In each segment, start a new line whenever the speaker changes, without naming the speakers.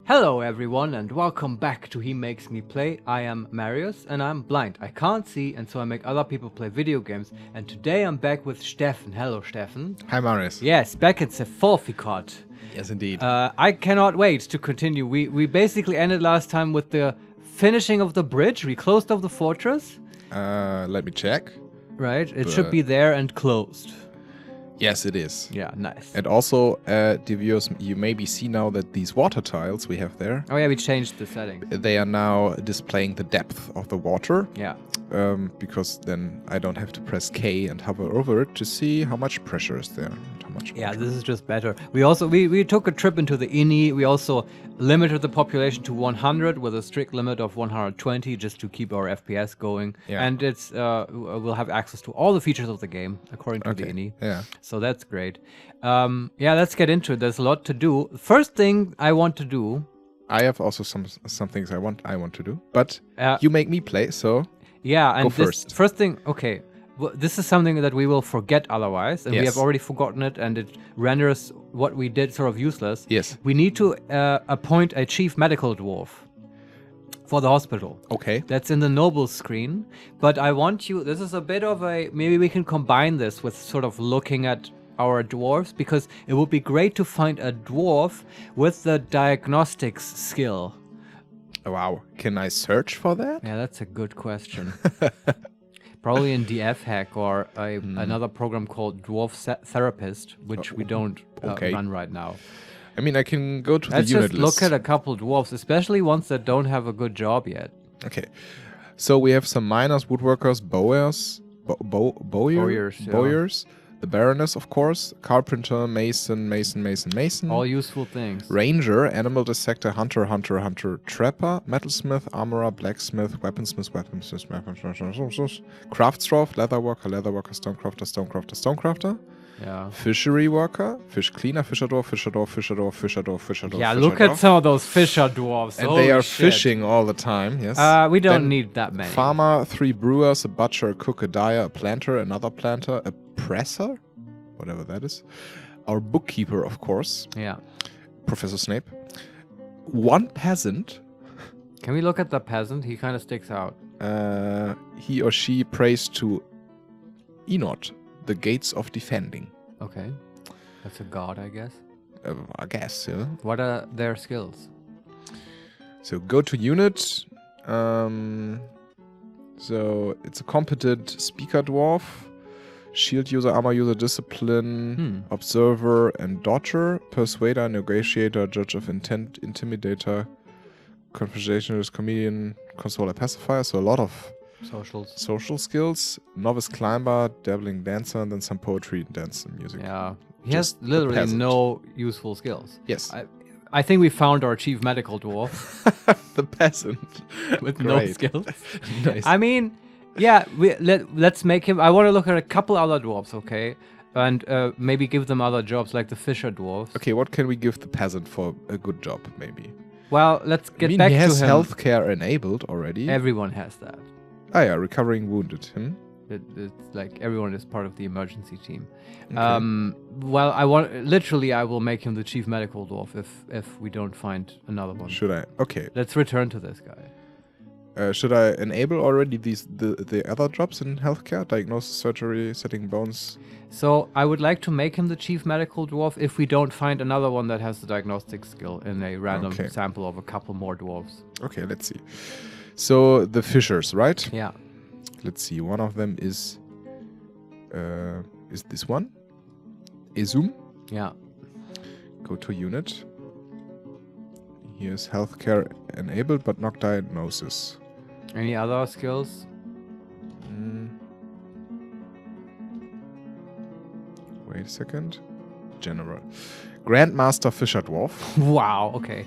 Hello everyone and welcome back to HeMakesMePlay. I am Marius and I'm blind. I can't see and so I make other people play video games. And today I'm back with Steffen. Hello Steffen.
Hi Marius.
Yes, back at Sefolfikod.
Yes indeed.
I cannot wait to continue. We basically ended last time with the finishing of the bridge. We closed off the fortress.
Let me check.
Right, it should be there and closed.
Yes, it is.
Yeah, nice.
And also, the viewers, you maybe see now that these water tiles we have there,
Oh yeah, we changed the setting.
they are now displaying the depth of the water.
Yeah.
Because then I don't have to press K and hover over it to see how much pressure is there and how much
Yeah,
water.
this is just better. We also we took a trip into the INI. We also limited the population to 100 with a strict limit of 120 just to keep our FPS going.
Yeah.
And it's we'll have access to all the features of the game according to the INI.
Yeah.
So that's great. Yeah, let's get into it. There's a lot to do. First thing I want to do.
I have also some things I want to do, but
Uh,
you make me play, so
Yeah, and
Go
this
first.
first thing, okay. This is something that we will forget otherwise, and we
Yes.
have already forgotten it, and it renders what we did sort of useless.
Yes.
We need to appoint a chief medical dwarf for the hospital.
okay.
That's in the noble screen, but I want you, this is a bit of a, maybe we can combine this with sort of looking at our dwarves, because it would be great to find a dwarf with the diagnostics skill.
Wow. Can I search for that?
Yeah, that's a good question. Probably in DF Hack or another program called Dwarf Therapist, which we don't
okay.
run right now.
I mean, I can go to
Let's
the unit
just
list.
look at a couple dwarfs, especially ones that don't have a good job yet.
Okay, so we have some miners, woodworkers, bowyers, bowyers, the baroness, of course, carpenter, mason,
All useful things.
ranger, animal dissector, hunter, trapper, metalsmith, armorer, blacksmith, weaponsmith, craftsdwarf, leatherworker, stonecrafter,
Yeah.
fishery worker, fish cleaner, fisher dwarf.
Yeah, look at some of those fisher dwarfs.
And
Holy
they are
shit.
fishing all the time, yes.
We don't
Then
need that many.
Farmer, 3 brewers, a butcher, a cook, a dyer, a planter, another planter, a presser, whatever that is. Our bookkeeper, of course,
Yeah.
Professor Snape. 1 peasant.
Can we look at the peasant? He kind of sticks out.
He or she prays to Enot, the gates of defending.
Okay. That's a god, I guess.
I guess, yeah.
What are their skills?
So go to unit. So it's a competent speaker dwarf, shield user, armor user, discipline, observer, and dodger, persuader, negotiator, judge of intent, intimidator, conversationalist, comedian, consoler, pacifier. So a lot of
Socials.
social skills. Novice climber, dabbling dancer, and then some poetry, dance, and music.
Yeah. He has
Just the
literally
peasant.
no useful skills.
Yes.
I think we found our chief medical dwarf
The peasant.
with no
Great.
skills.
Nice.
I mean, yeah, let's make him. I want to look at a couple other dwarfs, okay? And maybe give them other jobs like the fisher dwarfs.
Okay, what can we give the peasant for a good job, maybe?
Well, let's get
I mean,
back
he
to
has
him.
healthcare enabled already.
Everyone has that.
Ah, yeah, recovering wounded.
It's like everyone is part of the emergency team.
Okay.
Well, I will make him the chief medical dwarf if we don't find another one.
Should I? Okay.
Let's return to this guy.
Should I enable already the other jobs in healthcare? Diagnosis, surgery, setting bones.
So I would like to make him the chief medical dwarf if we don't find another one that has the diagnostic skill in a random
Okay.
sample of a couple more dwarves.
Okay, let's see. So the fishers, right?
Yeah.
Let's see. One of them is this one? Izum.
Yeah.
Go to unit. He has healthcare enabled, but not diagnosis.
Any other skills?
Wait a second. General. Grandmaster Fisher Dwarf.
Wow. Okay.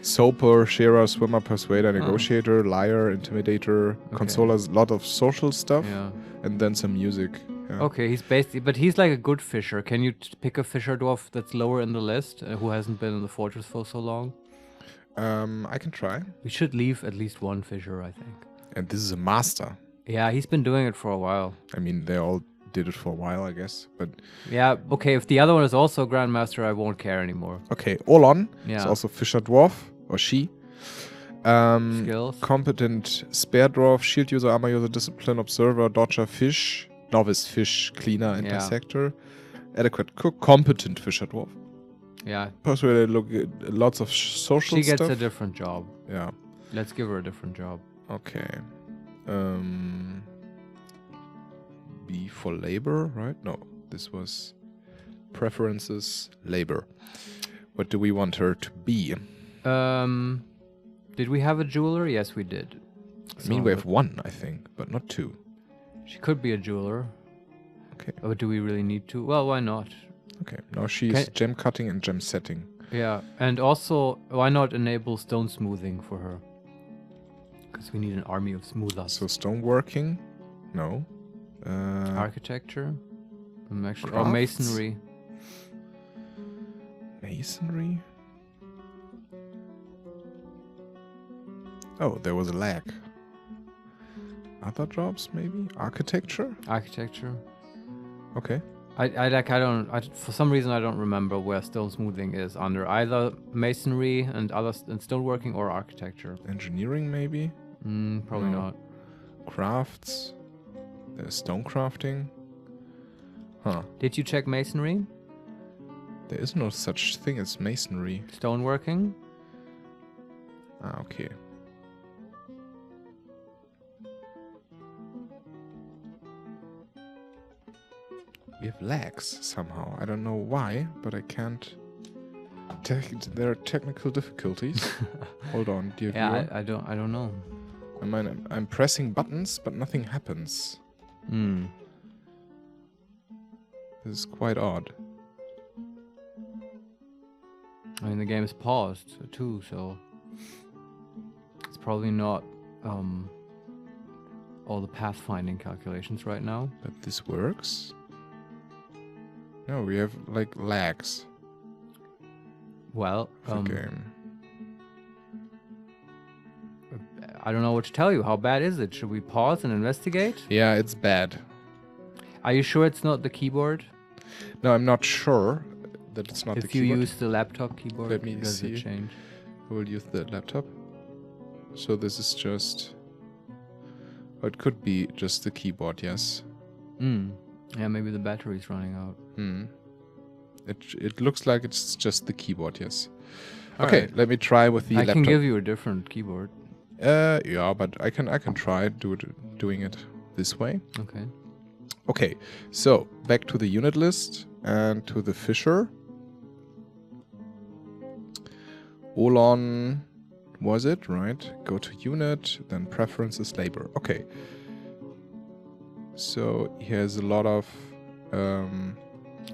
Soaper, shearer, swimmer, persuader, negotiator, liar, intimidator, consoler, lot of social stuff,
Yeah.
and then some music. Yeah.
Okay. He's like a good fisher. Can you pick a fisher dwarf that's lower in the list who hasn't been in the fortress for so long?
I can try.
We should leave at least one fisher, I think.
And this is a master.
Yeah, he's been doing it for a while.
I mean, they all did it for a while, I guess. But
Yeah, okay, if the other one is also Grandmaster, I won't care anymore.
okay, Olon is
Yeah.
also Fisher Dwarf. or she.
Skills.
Competent spare dwarf, shield user, armor user, discipline, observer, dodger, fish, novice fish, cleaner, intersector. Adequate cook, competent fisher dwarf.
Yeah.
Persuaded, lots of social
She gets
stuff.
a different job.
Yeah.
Let's give her a different job.
Okay. B for labor, right? No, this was preferences, labor. What do we want her to be?
Did we have a jeweler? Yes, we did.
I mean, we have one, I think, but not two.
She could be a jeweler.
Okay.
But do we really need to? Well, why not?
Okay. Now she's gem cutting and gem setting.
Yeah, and also, why not enable stone smoothing for her? Because we need an army of smoothers.
So stoneworking? No.
Architecture? Actually, or
crafts?
masonry.
Masonry? Oh, there was a lag. Other jobs, maybe? Architecture?
Architecture.
Okay.
For some reason I don't remember where stone smoothing is under either masonry and stoneworking or architecture.
Engineering, maybe?
Probably
No.
not.
Crafts? There's stone crafting? Huh.
Did you check masonry?
There is no such thing as masonry.
Stoneworking?
Ah, okay. We have lags somehow. I don't know why, but I can't. There are technical difficulties. Hold on, dear viewer.
I don't know.
I'm pressing buttons, but nothing happens. This is quite odd.
I mean, the game is paused too, so it's probably not all the pathfinding calculations right now.
But this works? No, we have like lags.
Well,
The game.
I don't know what to tell you. How bad is it? Should we pause and investigate?
Yeah, it's bad.
Are you sure it's not the keyboard?
No, I'm not sure that it's not the
If you
keyboard.
use the laptop keyboard,
Let me
does
see.
it change?
We'll use the laptop. So this is just... Oh, it could be just the keyboard, yes.
Yeah, maybe the battery's running out.
It looks like it's just the keyboard, yes.
All
Okay,
right.
let me try with the
I
laptop.
can give you a different keyboard.
Yeah, but I can try doing it this way.
Okay.
Okay, so back to the unit list and to the fisher. Olon was it, right? Go to unit, then preferences, labor. Okay. So he has a lot of...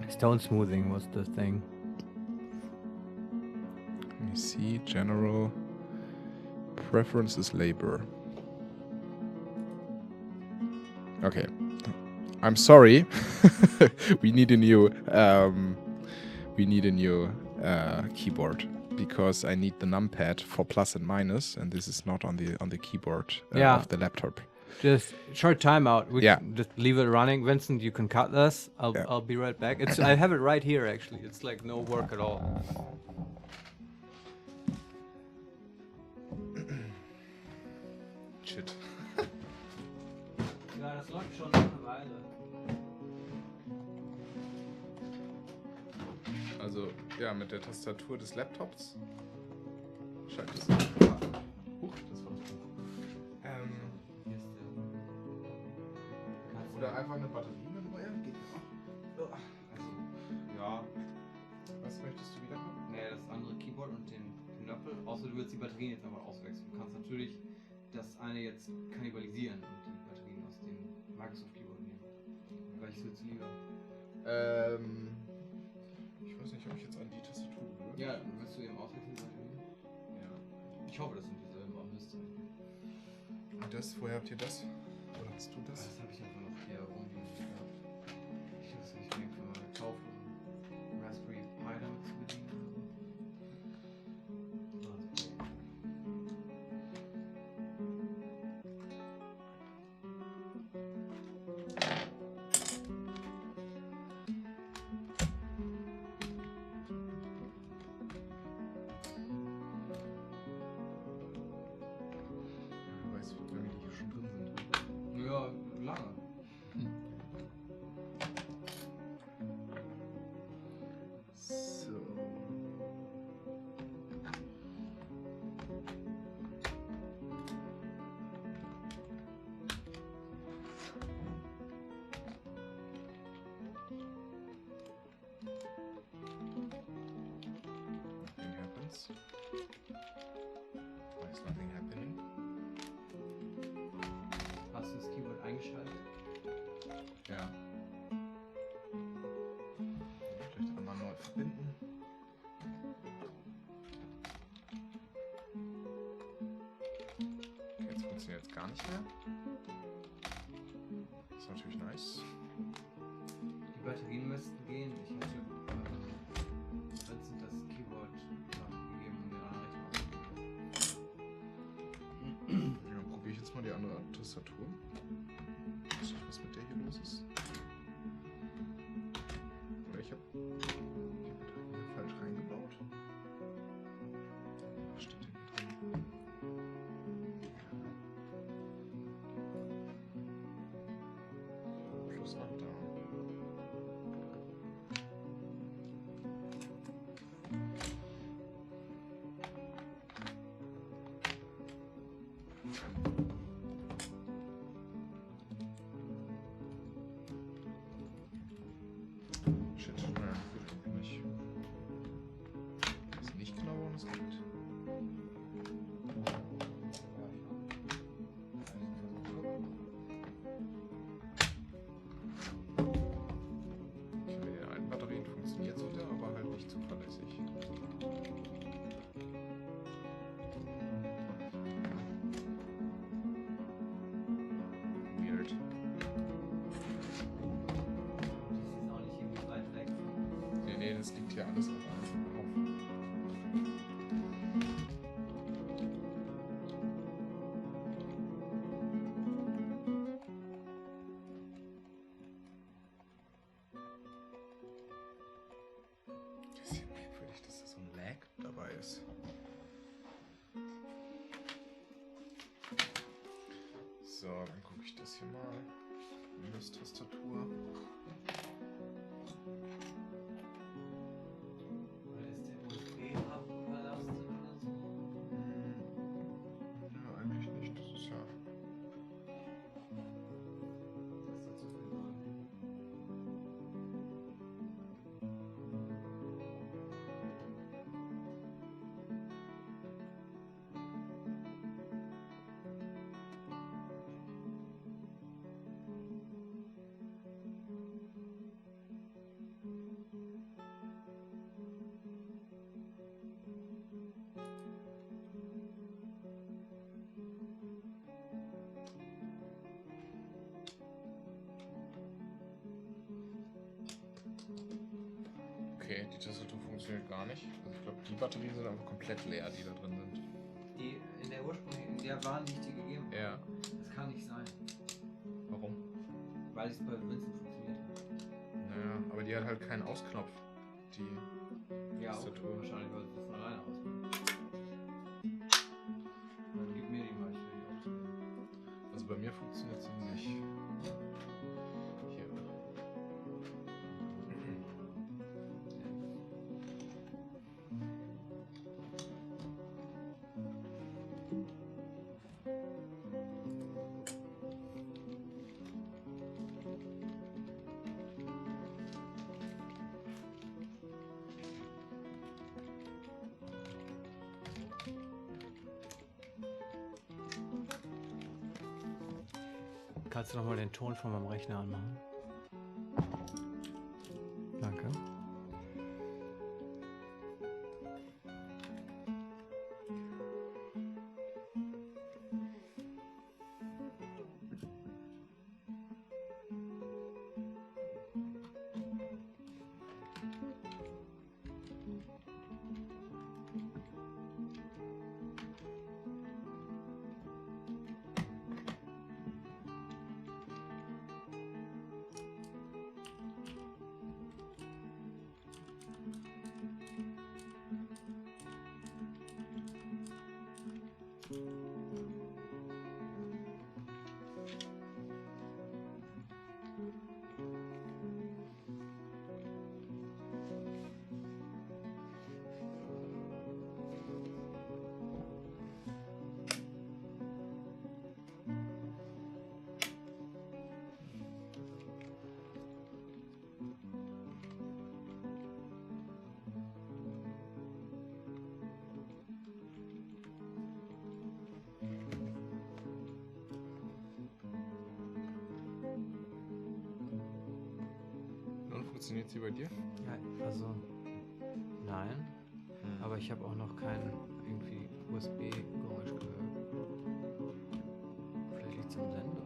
Stone smoothing was the thing.
let me see, general preferences, labor. Okay. I'm sorry. we need a new keyboard because I need the numpad for plus and minus, and this is not on the keyboard of the laptop.
Just short timeout. We
Yeah.
can just leave it running. Vincent, you can cut this. I'll be right back. I have it right here actually. It's like no work at all.
Shit.
Ja, das läuft schon eine Weile.
Also, ja, mit der Tastatur des Laptops. Scheint es. Huch, das war das Buch. Oder einfach eine Batterie mit Neuer? Geht auch. Also, ja. Was möchtest du wieder haben?
Nee, das andere Keyboard und den Knöppel. Außer du willst die Batterien jetzt einfach auswechseln. Du kannst natürlich das eine jetzt kannibalisieren und die Batterien aus dem Microsoft Keyboard nehmen. Welches willst du lieber?
Ich weiß nicht, ob ich jetzt an die Tastatur will.
Ja, willst du eben auswechseln die Batterien?
Ja.
Ich hoffe, das sind dieselben, aber müsste.
Und das, woher habt ihr das? Oder hast du das?
Das habe ich einfach noch hier rumliegen gehabt. Ich habe es nicht für meine gekauft, um Raspberry Pi damit zu bedienen.
was? Why is nothing happening?
Hast du das Keyword eingeschaltet?
Ja. Vielleicht einmal neu verbinden. Okay, jetzt funktioniert es gar nicht mehr. Das ist natürlich nice.
Die Batterien müssten gehen. Ich hätte Vincent das Keyword gegeben und den anderen.
Ja, dann probiere ich jetzt mal die andere Tastatur. Ich weiß nicht, was mit der hier los ist. Oder ich habe die Batterie falsch reingebaut. Was steht denn hier drin? Plus 8 da. Shit, naja, gut, nicht. Ich weiß nicht genau, worum es geht. Okay, mit den alten Batterien funktioniert es wieder, aber halt nicht zuverlässig. Weird.
Das ist auch nicht irgendwie weit weg.
Nee, das liegt hier alles auf. Das ist ja merkwürdig, dass da so ein Lag dabei ist. So, dann gucke ich das hier mal. Windows-Tastatur.
Oder ist der USB-Hub überlastet oder so?
Ja, eigentlich nicht. Das ist ja.
Das ist dazu viel dran.
Okay, die Tastatur funktioniert gar nicht. Also ich glaube, die Batterien sind einfach komplett leer, die da drin sind.
Die in der ursprünglichen, der waren nicht die gegeben.
Ja.
Das kann nicht sein.
Warum?
Weil es bei Vincent funktioniert hat.
Naja, aber die hat halt keinen Ausknopf. Die
Ja, auch
Tastatur.
wahrscheinlich, weil es von alleine aus. Dann gib mir die mal, ich will die ausprobieren.
Also bei mir funktioniert sie nicht. Hier.
Kannst du nochmal den Ton von meinem Rechner anmachen? Danke.
Funktioniert sie bei dir?
Ja, also nein. Aber ich habe auch noch kein irgendwie USB-Geräusch gehört. Vielleicht liegt es am Sender.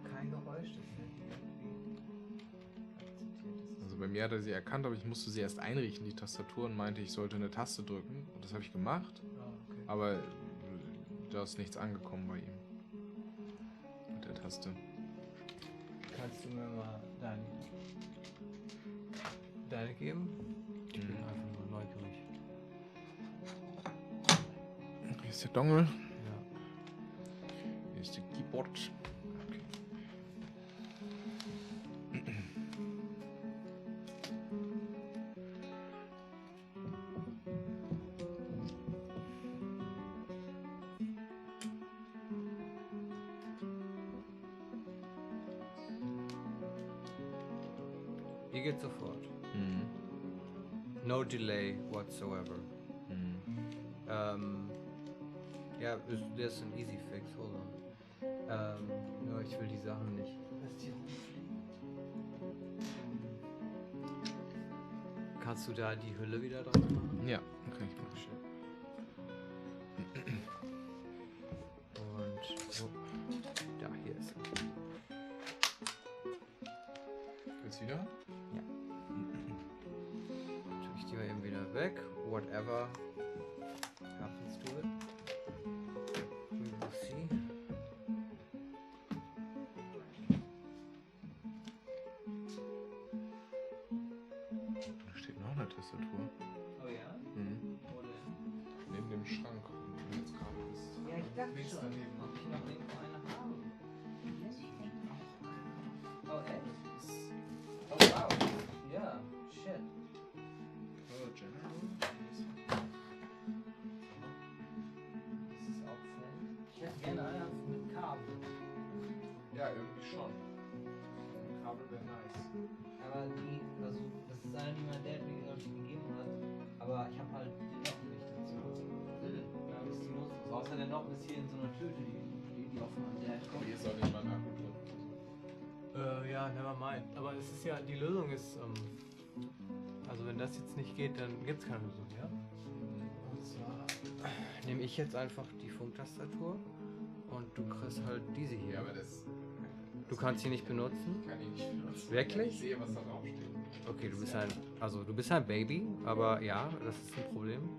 Kein Geräusch, das
Also bei mir hat er sie erkannt, aber ich musste sie erst einrichten, die Tastatur, und meinte, ich sollte eine Taste drücken. Und das habe ich gemacht.
okay.
Aber da ist nichts angekommen bei ihm. Mit der Taste.
Kannst du mir mal deine geben? Ich bin einfach nur neugierig.
Hier ist der Dongle.
Ja.
Hier ist der Keyboard.
Hier geht's sofort. No delay whatsoever. Ja, das ist ein Easy Fix, hold on. Nur ich will die Sachen nicht. Kannst du da die Hülle wieder drauf machen?
Ja, kann ich machen.
Und wo? Da, hier ist er.
Willst du wieder?
Ja. Tue ich die mal eben wieder weg. Whatever happens to it. We will see.
Da steht noch eine Tastatur.
Oh ja? Wo denn?
Neben dem Schrank, wo du jetzt gerade bist.
Ja, ich dachte
Links
schon,
daneben.
ob ich noch irgendwo eine habe. Oh, echt? Oh, wow. Ja, shit.
General.
Das ist auch Flame. Ich hätte gerne eine mit Kabel.
Ja, irgendwie schon. Ein Kabel wäre nice.
Aber die, also, das ist eine, die mein Dad mir, glaube ich, gegeben hat. Aber ich habe halt die Noppen nicht dazu. Ja, das ist die nutzlos. Außer der Noppen ist hier in so einer Tüte, die auf meinem Dad
Aber
kommt.
hier soll nicht mal ein Akku drin.
Ja, never mind. Aber es ist ja, die Lösung ist, also wenn das jetzt nicht geht, dann gibt es keine Lösung, ja? Und zwar nehme ich jetzt einfach die Funktastatur und du kriegst halt diese hier.
Ja, aber das...
Du kannst sie nicht benutzen?
Ich kann die nicht benutzen.
Wirklich?
Ich sehe, was da draufsteht.
Okay, du bist ein Baby, aber ja, das ist ein Problem.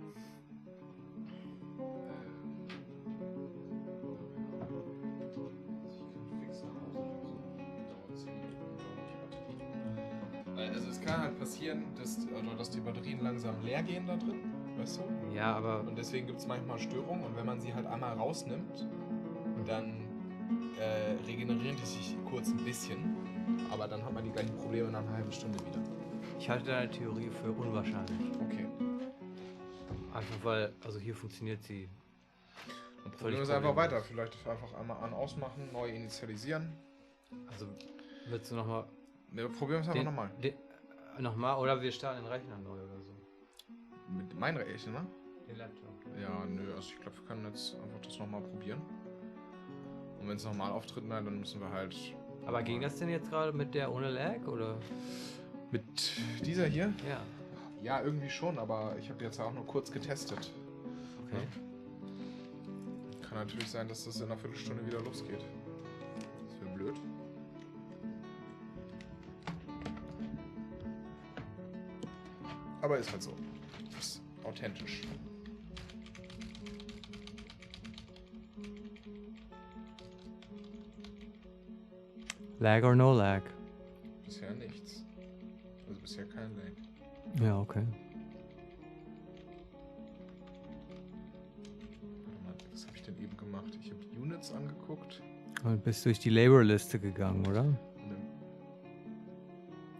Also es kann halt passieren, dass die Batterien langsam leer gehen da drin, weißt du? Ja, aber
Und deswegen gibt es manchmal Störungen, und wenn man sie halt einmal rausnimmt, dann regenerieren die sich kurz ein bisschen, aber dann hat man die gleichen Probleme nach einer halben Stunde wieder.
ich halte deine Theorie für unwahrscheinlich.
Okay.
Einfach weil, also hier funktioniert sie.
Dann probieren wir es einfach weiter. Vielleicht einfach einmal an, ausmachen, neu initialisieren.
Also willst du nochmal...
Ne, probieren wir es einfach nochmal.
Nochmal, oder wir starten den Rechner neu oder so.
Mit meinem Rechner, ne?
Den Laptop.
Ja, nö, also ich glaube, wir können jetzt einfach das nochmal probieren. Und wenn es nochmal auftritt, na, dann müssen wir halt...
Aber ging das denn jetzt gerade mit der ohne Lag, oder?
Mit dieser hier?
Ja.
Ja, irgendwie schon, aber ich habe jetzt auch nur kurz getestet.
Okay.
Kann natürlich sein, dass das in einer Viertelstunde wieder losgeht. blöd. Aber ist halt so. Das ist authentisch.
Lag or no lag?
Bisher nichts. Also bisher kein Lag.
Ja, okay.
Warte mal, was habe ich denn eben gemacht? Ich habe Units angeguckt.
Und bist durch die Labor-Liste gegangen, oder?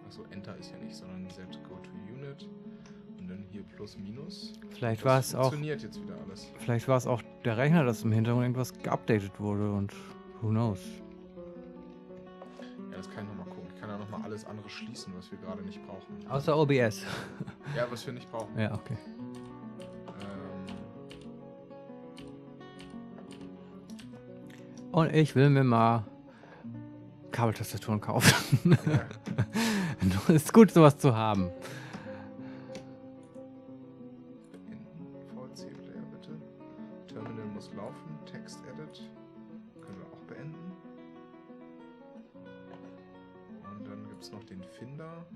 Achso, Enter ist ja nicht, sondern selbst Go to Unit. Und dann hier Plus, Minus.
Vielleicht
Das
war es auch.
funktioniert jetzt wieder alles.
Vielleicht war es auch der Rechner, dass im Hintergrund irgendwas geupdatet wurde und who knows.
Ja, das kann ich nochmal gucken. Ich kann ja nochmal alles andere schließen, was wir gerade nicht brauchen.
Außer OBS.
Ja, was wir nicht brauchen.
Ja, okay. Und ich will mir mal Kabeltastaturen kaufen.
Ja.
Ist gut, sowas zu haben.
VC-Player bitte. Terminal muss laufen. Text Edit. Können wir auch beenden. Und dann gibt es noch den Finder.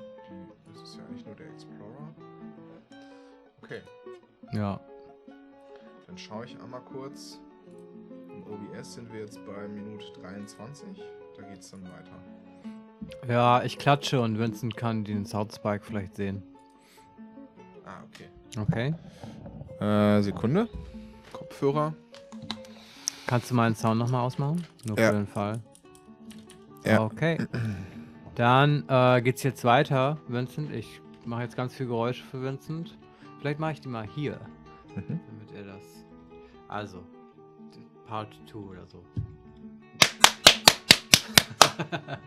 Das ist ja eigentlich nur der Explorer. Okay.
Ja.
Dann schaue ich einmal kurz. Im OBS sind wir jetzt bei Minute 23. Da geht es dann weiter.
Ja, ich klatsche und Vincent kann den Soundspike vielleicht sehen.
Ah,
Okay.
okay. Sekunde. Kopfhörer.
Kannst du meinen Sound nochmal ausmachen? Nur
Ja.
für den Fall.
Ja.
Okay. Dann geht's jetzt weiter, Vincent. Ich mache jetzt ganz viel Geräusche für Vincent. Vielleicht mache ich die mal hier,
Mhm.
damit er das... Also, Part 2 oder so.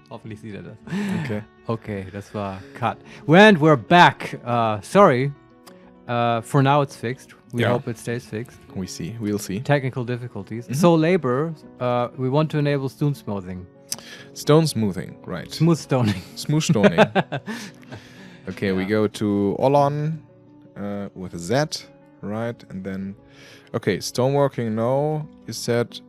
Hoffentlich sieht er das.
Okay.
Okay, das war Cut. And we're back. Sorry. For now it's fixed. We
Yeah.
hope it stays fixed.
We'll see.
Technical difficulties. So labor, we want to enable stone smoothing.
Stone smoothing, right.
Smooth stoning.
Smooth stoning. Okay, we
Yeah.
go to Olon with a Z, right? And then, okay, stoneworking, no. You said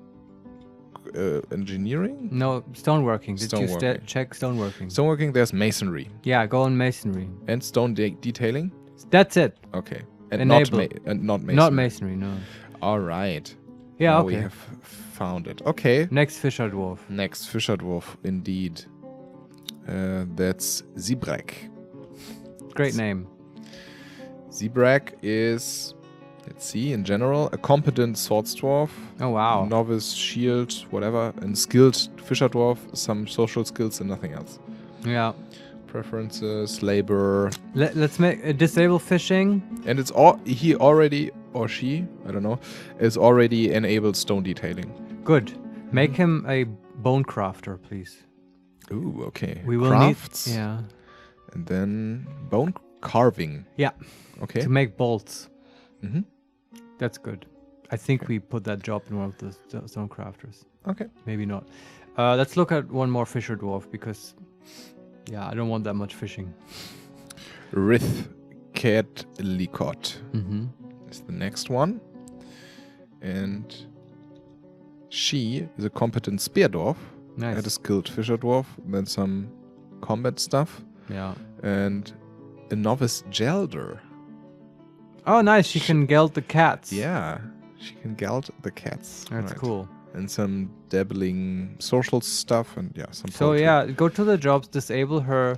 engineering?
No, stoneworking. Did you
Stoneworking.
check stoneworking?
Stoneworking, there's masonry.
Yeah, go on masonry.
And stone detailing?
That's it.
Okay. And
Enable.
not masonry.
Not masonry, no.
All right.
Yeah,
Now
okay.
we have found it. Okay.
Next Fisher Dwarf.
Next Fisher Dwarf, indeed. That's Zebrak.
Great name.
Zebrak is, let's see, in general, a competent swords dwarf.
Oh, wow.
Novice, shield, whatever, and skilled Fisher dwarf, some social skills and nothing else.
Yeah.
Preferences, labor,
Let's make disable fishing.
and it's all he already or she, I don't know, is already enabled stone detailing.
Good. Make him a bone crafter, please.
Ooh, okay.
We will
Crafts,
need. Yeah.
and then bone carving.
Yeah.
Okay.
To make bolts.
Mm-hmm.
That's good. I think we put that job in one of the stone crafters.
Okay.
Maybe not. Let's look at one more Fisher Dwarf because, yeah, I don't want that much fishing.
Rith Kedlikot
Mm-hmm.
is the next one, and she is a competent spear dwarf.
Nice.
And a skilled fisher dwarf, then some combat stuff,
Yeah.
and a novice gelder.
Oh, nice. She can geld the cats.
Yeah, she can geld the cats.
That's
right.
cool.
And some dabbling social stuff, and yeah, some.
So
poetry.
yeah, go to the jobs, disable her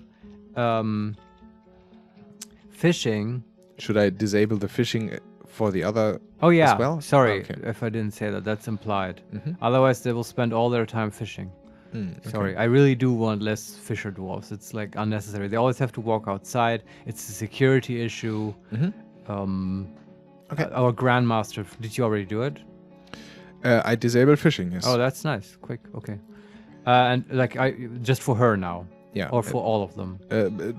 fishing.
Should I disable the fishing for the other?
Oh yeah.
well?
Sorry
Okay.
if I didn't say that. That's implied.
Mhm.
Otherwise, they will spend all their time fishing.
Okay.
Sorry, I really do want less fisher dwarfs. It's like unnecessary. They always have to walk outside. It's a security issue.
Mhm. Okay.
Our grandmaster. Did you already do it?
I disabled fishing. Yes.
Oh, that's nice. Quick. Okay. And like just for her now,
yeah.
or for all of them.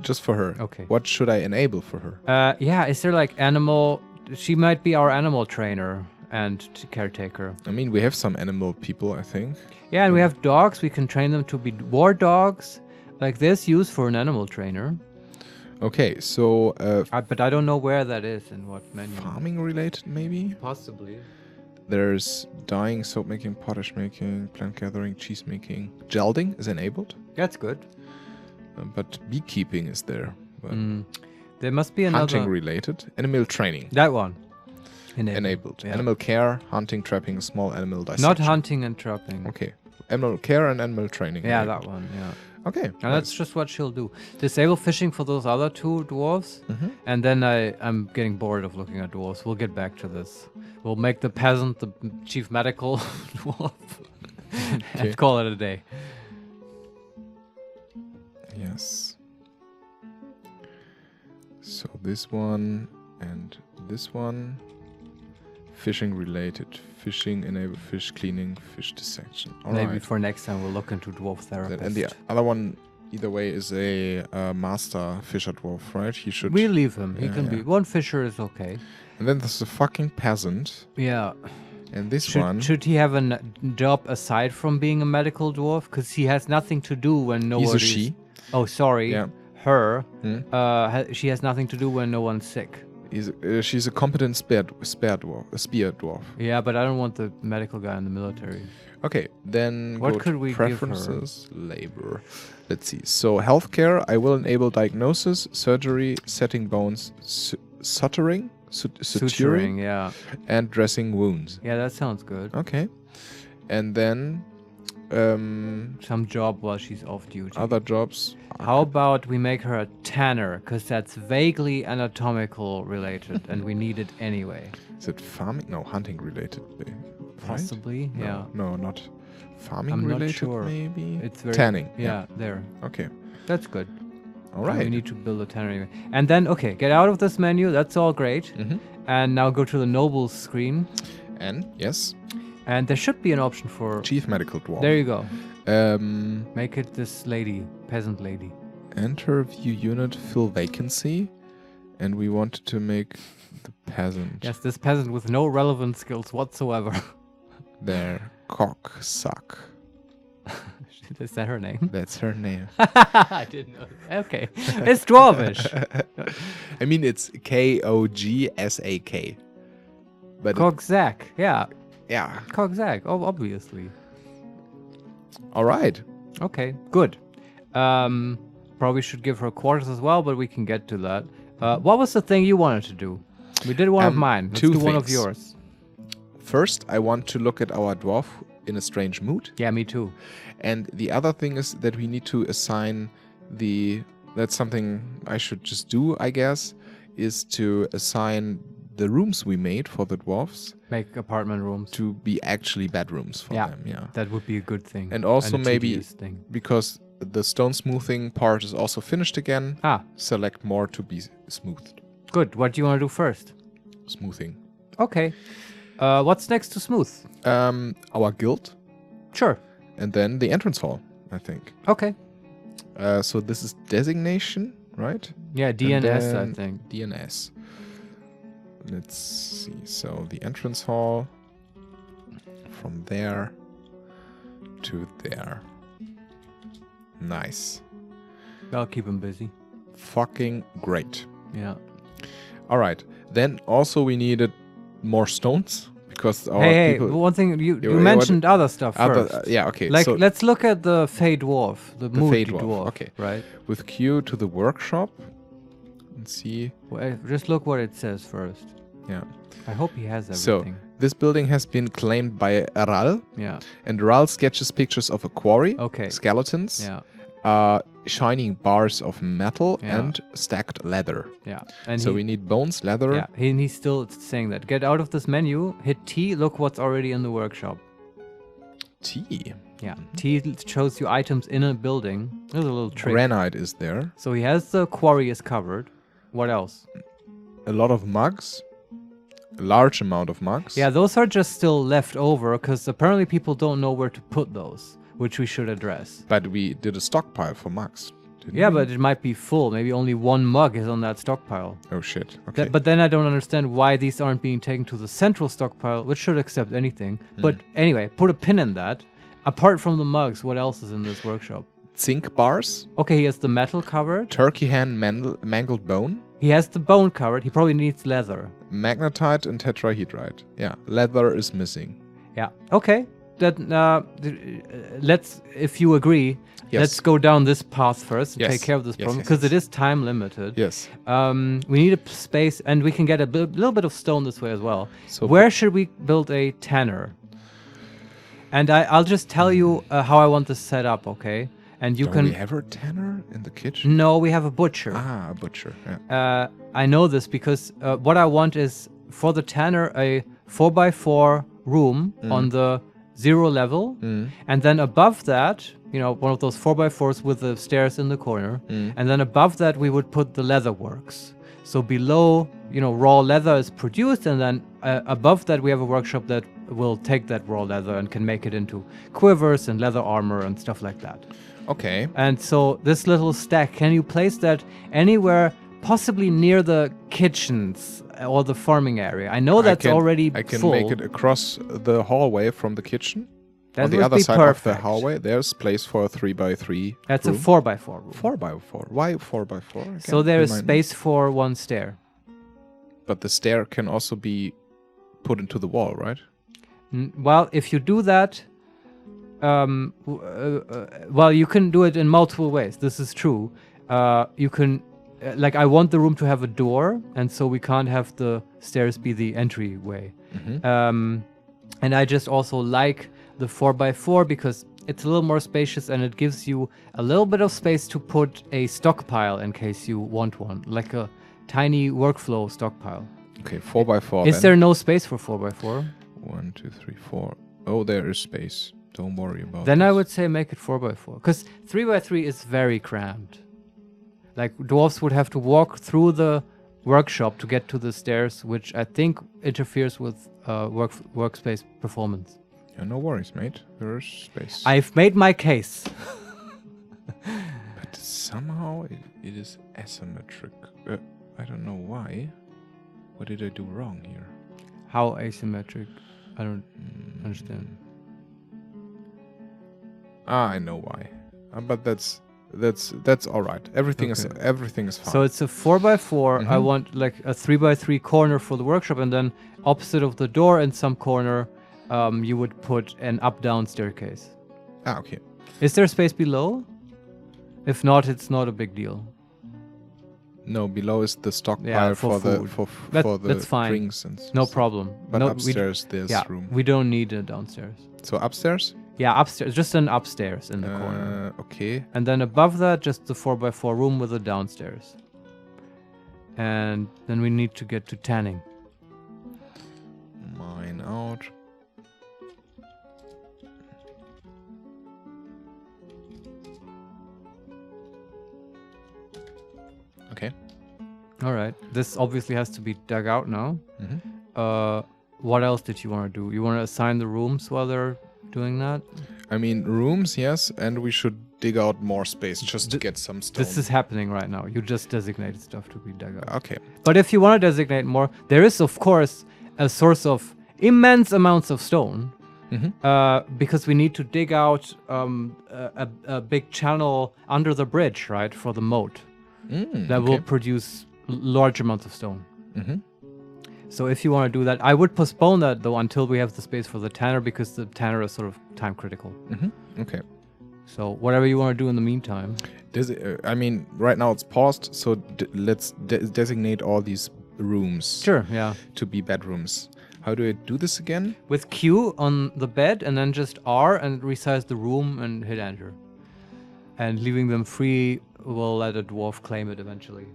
Just for her.
Okay.
What should I enable for her?
Yeah. Is there like animal? She might be our animal trainer and caretaker.
I mean, we have some animal people, I think.
Yeah, and we have dogs. We can train them to be war dogs. Like this, used for an animal trainer.
Okay, so
But I don't know where that is and what menu.
farming related, maybe.
Possibly.
There's dyeing, soap making, potash making, plant gathering, cheese making. Gelding is enabled,
That's good.
but beekeeping is there. But
There must be another.
hunting related. Animal training
That one.
enabled.
Yeah.
Animal care, hunting, trapping, small animal dissection.
Not hunting and trapping.
Okay. Animal care and animal training.
Yeah,
enabled.
that one. Yeah.
Okay.
And that's just what she'll do. Disable fishing for those other two dwarves.
Mhm.
And then I'm getting bored of looking at dwarves. We'll get back to this. We'll make the peasant the chief medical dwarf
Okay.
and call it a day.
Yes. So this one and this one. Fishing related. Fishing enable fish cleaning, fish dissection. All
Maybe
right.
for next time we'll look into dwarf therapist.
And the other one, either way, is a master fisher dwarf, right? He should.
We leave him. He
Yeah,
can be.
yeah.
One fisher is okay.
And then there's the fucking peasant.
Yeah.
And this one.
Should he have a job aside from being a medical dwarf? Because he has nothing to do when no
He's
one
a she.
Oh, sorry.
Yeah.
Her.
Hmm?
She has nothing to do when no one's sick.
She's a competent spear dwarf.
Yeah, but I don't want the medical guy in the military.
Okay, then
What
go
could
to
we give her?
preferences, labor. Let's see. So healthcare, I will enable diagnosis, surgery, setting bones, suturing,
Suturing, yeah.
and dressing wounds.
Yeah, that sounds good.
Okay, and then
Some job while she's off duty.
other jobs.
How about we make her a tanner? Because that's vaguely anatomical related, and we need it anyway.
Is it farming? No, hunting related. Right?
Possibly,
No,
yeah.
No, not farming
I'm not
related.
sure.
Maybe
It's very
tanning.
Yeah, there.
Okay.
That's good.
All
And we
right.
need to build a tanner anyway. And then, okay, get out of this menu. That's all great.
Mhm.
And now go to the nobles screen.
And yes,
And there should be an option for.
chief medical dwarf.
There you go.
Um,
Make it this lady, peasant lady.
enter view unit, fill vacancy, and we wanted to make the peasant.
Yes, this peasant with no relevant skills whatsoever.
There, cock suck.
Is that her name?
That's her name.
I didn't know. Okay. It's Dwarvish.
I mean, it's Kogsak. But
Kogzak. Yeah.
yeah.
Kogzak. Oh, obviously.
All right.
Okay, good. Probably should give her quarters as well, but we can get to that. What was the thing you wanted to do? We did one of mine. Let's
two
do one of
things.
yours.
First, I want to look at our dwarf in a strange mood.
Yeah, me too.
And the other thing is that we need to assign the... That's something I should just do, I guess, is to assign the rooms we made for the dwarfs
Make apartment rooms.
to be actually bedrooms for them. Yeah.
That would be a good thing.
And also
a
maybe
tedious thing.
because the stone smoothing part is also finished again,
Ah,
select more to be smoothed.
good. What do you want to do first?
Smoothing.
Okay. What's next to smooth?
Our guild,
Sure.
and then the entrance hall, I think.
Okay.
So this is designation, right?
Yeah,
And
DNS, I
then
think.
DNS. Let's see. So the entrance hall, from there to there. Nice.
I'll keep him busy.
Fucking great.
Yeah.
All right. Then also we needed more stones because our
Hey,
people.
one thing you
what-
mentioned other stuff
Other,
first.
yeah. Okay.
Like,
so
let's look at the Fey Dwarf, the moody
Fey Dwarf, okay.
right?
with Q to the workshop and see.
Well, just look what it says first.
Yeah.
I hope he has
So
everything.
this building has been claimed by Ral,
Yeah.
and Ral sketches pictures of a quarry,
Okay.
skeletons,
Yeah.
shining bars of metal,
Yeah.
and stacked leather.
Yeah. And
So we need bones, leather.
yeah, he's still saying that. Get out of this menu, hit T, look what's already in the workshop.
Tea.
Yeah. T shows you items in a building. There's a little trick.
Granite is there.
So he has the quarry is covered. What else?
A lot of mugs. A large amount of mugs.
Yeah, those are just still left over because apparently people don't know where to put those, which we should address.
But we did a stockpile for mugs. Didn't
Yeah,
we?
but it might be full. Maybe only one mug is on that stockpile.
Oh shit. Okay.
But then I don't understand why these aren't being taken to the central stockpile, which should accept anything. But anyway, put a pin in that. Apart from the mugs, what else is in this workshop?
Zinc bars.
Okay, he has the metal covered.
Turkey hand mangled bone.
He has the bone covered. He probably needs leather.
Magnetite and tetrahedrite. Yeah, leather is missing.
Yeah. Okay. That let's, if you agree,
Yes.
let's go down this path first and
Yes.
take care of this
Yes,
problem
yes,
because
yes.
it is time limited.
Yes.
We need a space, and we can get a little bit of stone this way as well.
So
where should we build a tanner? And I'll just tell you how I want this set up, okay? And you
Don't
can.
we have a tanner in the kitchen?
No, we have a butcher.
Ah, a butcher. Yeah.
I know this because what I want is for the tanner a 4x4 room on the 0 level, and then above that, you know, one of those 4x4s with the stairs in the corner, and then above that we would put the leather works. So below, you know, raw leather is produced, and then above that we have a workshop that will take that raw leather and can make it into quivers and leather armor and stuff like that.
Okay.
And so this little stack, can you place that anywhere, possibly near the kitchens or the farming area? I know that's already full.
I can make it across the hallway from the kitchen.
That
on the
would
other
be
side
perfect.
of the hallway, there's place for a 3x3
That's
room.
a 4x4 room.
4x4. Why 4x4? Again,
So there is
remind me.
space for one stair.
But the stair can also be put into the wall, right?
Well, if you do that, well, you can do it in multiple ways. This is true. You can, like, I want the room to have a door, and so we can't have the stairs be the entryway. And I just also like the 4x4 because it's a little more spacious and it gives you a little bit of space to put a stockpile in case you want one, like a tiny workflow stockpile.
Okay, 4x4.
Is there no space for 4x4?
1, 2, 3, 4. Oh, there is space. Don't worry about
Then I
this.
would say make it 4x4 because 3x3 is very cramped. Like dwarves would have to walk through the workshop to get to the stairs, which I think interferes with workspace performance.
Yeah, no worries, mate. There is space.
I've made my case.
But somehow it is asymmetric. I don't know why. What did I do wrong here?
How asymmetric? I don't understand.
I know why. But that's all right. Everything is fine.
So it's a 4x4. I want like a 3x3 corner for the workshop, and then opposite of the door in some corner, you would put an up-down staircase.
Ah, okay.
Is there space below? If not, it's not a big deal.
No, below is the stockpile
for
the
food.
for the
That's fine.
drinks and
No
stuff.
problem.
But
no,
upstairs there's room.
we don't need it downstairs.
So upstairs?
Yeah, upstairs. Just an upstairs in the corner.
Okay.
And then above that, just the 4x4 room with a downstairs. And then we need to get to tanning.
Mine out. Okay.
All right. This obviously has to be dug out now. What else did you want to do? You want to assign the rooms while they're doing that?
I mean, rooms, yes, and we should dig out more space just to get some stone.
This is happening right now. You just designated stuff to be dug out.
Okay.
But if you want to designate more, there is, of course, a source of immense amounts of stone. Because we need to dig out a big channel under the bridge, right, for the moat. That will produce large amounts of stone. So if you want to do that, I would postpone that, though, until we have the space for the tanner, because the tanner is sort of time critical.
Okay.
So whatever you want to do in the meantime.
I mean, right now it's paused, so let's designate all these rooms.
Sure, yeah.
To be bedrooms. How do I do this again?
With Q on the bed, and then just R and resize the room and hit enter. And leaving them free will let a dwarf claim it eventually.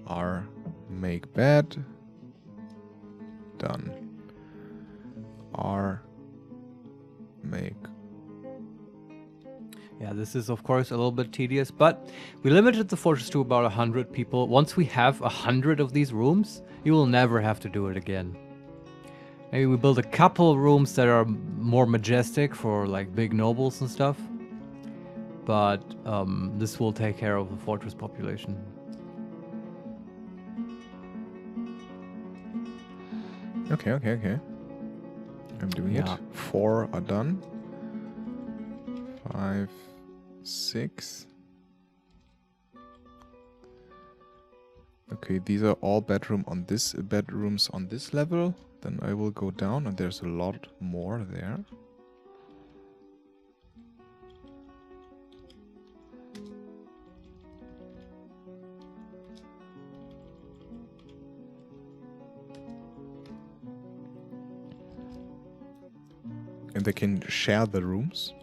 R, make bed. Done. R, make.
Yeah, this is of course a little bit tedious, but we limited the fortress to about 100 people. Once we have 100 of these rooms, you will never have to do it again. Maybe we build a couple rooms that are more majestic for like big nobles and stuff. But this will take care of the fortress population.
Okay. I'm doing it. 4 are done. 5, 6. Okay, these are all bedrooms on this level. Then I will go down, and there's a lot more there. And they can share the rooms.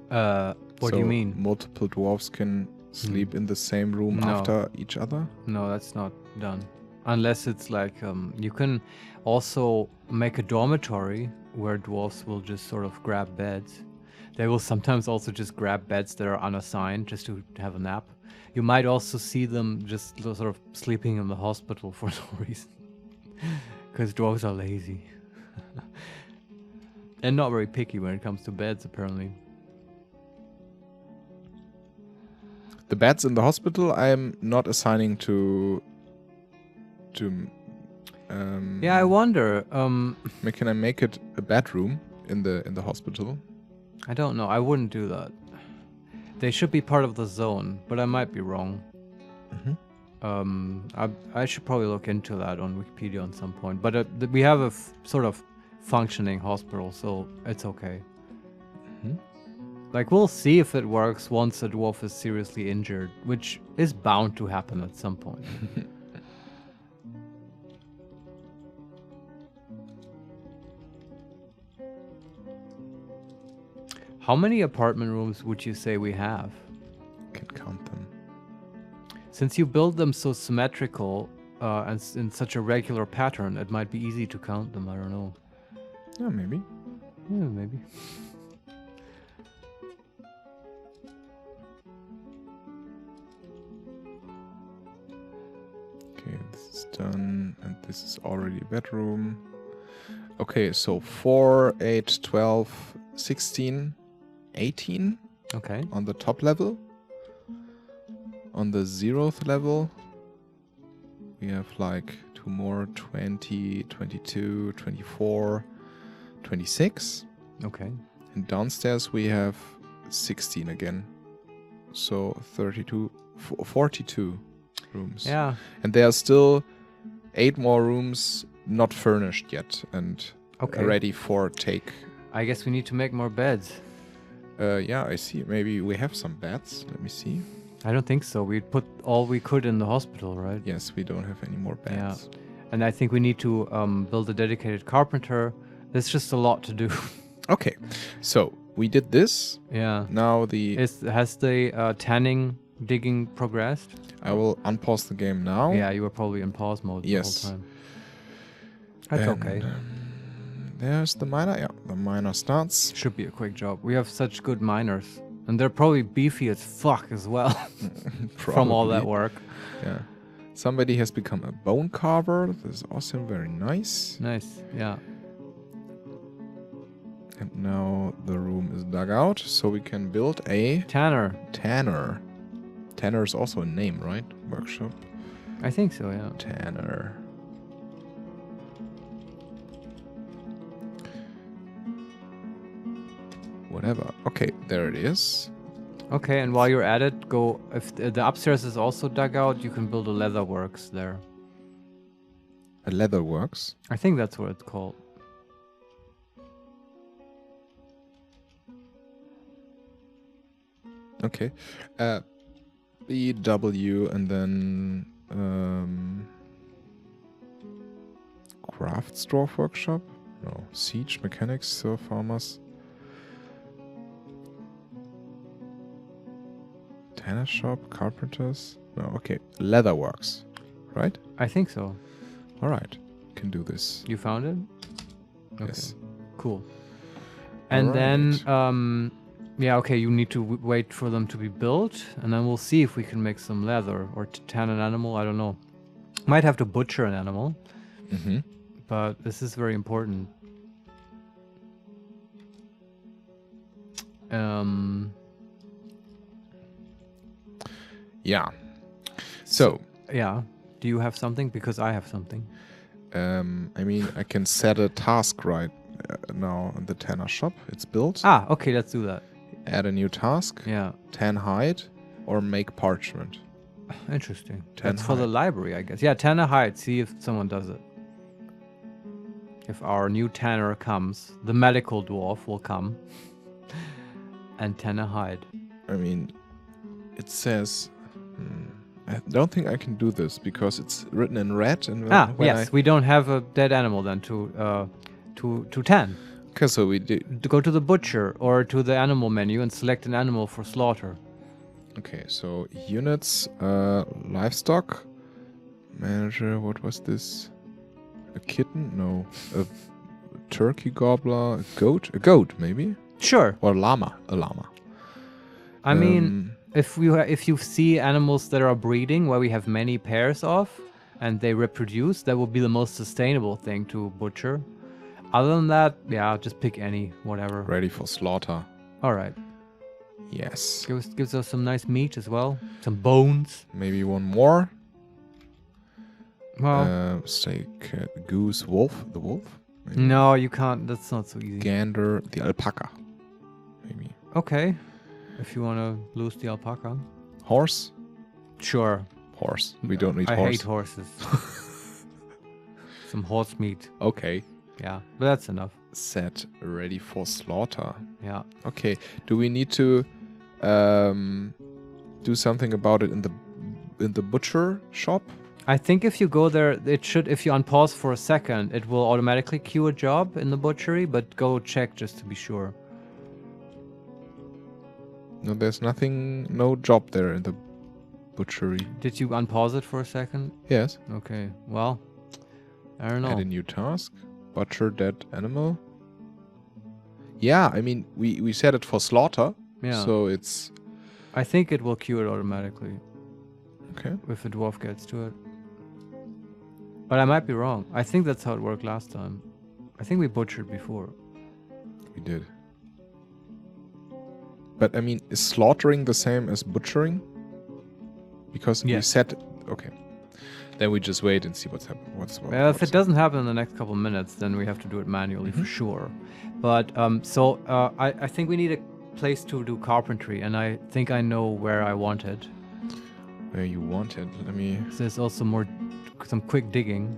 What do you mean?
Multiple dwarves can sleep in the same room
No.
after each other?
No, that's not done. Unless it's like, you can also make a dormitory where dwarves will just sort of grab beds. They will sometimes also just grab beds that are unassigned just to have a nap. You might also see them just sort of sleeping in the hospital for no reason. Because dwarves are lazy. And not very picky when it comes to beds, apparently.
The beds in the hospital I'm not assigning to
Yeah, I wonder.
can I make it a bedroom in the hospital?
I don't know. I wouldn't do that. They should be part of the zone, but I might be wrong. I should probably look into that on Wikipedia at some point. But we have a sort of functioning hospital, so it's okay. Like, we'll see if it works once a dwarf is seriously injured, which is bound to happen at some point. How many apartment rooms would you say we have?
Can count them.
Since you build them so symmetrical and in such a regular pattern, it might be easy to count them. I don't know.
Yeah, maybe.
Yeah, maybe.
Okay, this is done, and this is already a bedroom. Okay, so 4, 8, 12, 16, 18
Okay.
on the top level. On the 0th level, we have like 2 more, 20, 22, 24, 26.
Okay.
And downstairs we have 16 again. So 32, 42 rooms.
Yeah.
And there are still 8 more rooms not furnished yet and
Okay.
ready for take.
I guess we need to make more beds.
Yeah, I see. Maybe we have some beds. Let me see.
I don't think so. We put all we could in the hospital, right?
Yes, we don't have any more beds.
Yeah. And I think we need to build a dedicated carpenter. There's just a lot to do.
Okay, so we did this.
Yeah.
Now
Has the tanning digging progressed?
I will unpause the game now.
Yeah, you were probably in pause mode
Yes.
the whole time. That's
And,
okay.
There's the miner. Yeah, the miner starts.
Should be a quick job. We have such good miners. And they're probably beefy as fuck as well from all that
Probably.
work.
Yeah. Somebody has become a bone carver. This is awesome. Very nice.
Nice. Yeah.
And now the room is dug out, so we can build a
Tanner.
tanner. Tanner is also a name, right? Workshop.
I think so, yeah.
Tanner. Whatever. Okay, there it is.
Okay, and while you're at it, go... If the upstairs is also dug out, you can build a leather works there.
A leather works.
I think that's what it's called.
Okay. BW and then Craft Dwarf Workshop? No. Siege, Mechanics, Farmers. Tanner Shop, Carpenters. No, okay. Leatherworks, right?
I think so.
All right. Can do this.
You found it? Okay.
Yes.
Cool. And
Alright.
then, yeah, okay, you need to wait for them to be built, and then we'll see if we can make some leather or tan an animal. I don't know. Might have to butcher an animal,
Mm-hmm.
but this is very important.
Yeah. So,
Yeah. Do you have something? Because I have something.
I mean, I can set a task right now in the Tanner shop. It's built.
Ah, okay, let's do that.
Add a new task.
Yeah.
Tan hide or make parchment.
Interesting.
10
That's for the
hide.
library, I guess. Yeah, 10 a hide. See if someone does it. If our new tanner comes, the medical dwarf will come. And 10 a hide.
I mean, it says... I don't think I can do this because it's written in red. And when
yes. We don't have a dead animal then to 10.
Okay, so we do...
To go to the butcher or to the animal menu and select an animal for slaughter.
Okay, so units, livestock, manager, what was this? A kitten? No. A turkey gobbler, a goat maybe?
Sure.
Or a llama.
I mean, if you see animals that are breeding where we have many pairs of and they reproduce, that would be the most sustainable thing to butcher. Other than that, yeah, just pick any, whatever.
Ready for slaughter.
All right.
Yes.
Gives us some nice meat as well. Some bones.
Maybe one more.
Well,
Steak, goose, wolf. The wolf? Maybe.
No, you can't. That's not so easy.
Gander, the alpaca. Maybe.
Okay. If you want to lose the alpaca.
Horse?
Sure.
Horse. We don't need
I
horse.
hate horses. Some horse meat.
Okay.
Yeah, but that's enough.
Set ready for slaughter.
Yeah.
Okay. Do we need to do something about it in the butcher shop?
I think if you go there, it should. If you unpause for a second, it will automatically queue a job in the butchery. But go check just to be sure.
No, there's nothing. No job there in the butchery.
Did you unpause it for a second?
Yes.
Okay. Well, I don't know.
Add a new task. Butcher dead animal. Yeah, I mean, we set it for slaughter.
Yeah.
So it's...
I think it will queue it automatically.
Okay.
If a dwarf gets to it. But I might be wrong. I think that's how it worked last time. I think we butchered before.
We did. But, I mean, is slaughtering the same as butchering? Because we set... Okay. Then we just wait and see what's happening.
Well, if it doesn't happen in the next couple of minutes, then we have to do it manually for sure. But I think we need a place to do carpentry, and I think I know where I want it.
Where you want it? Let me...
There's also some quick digging.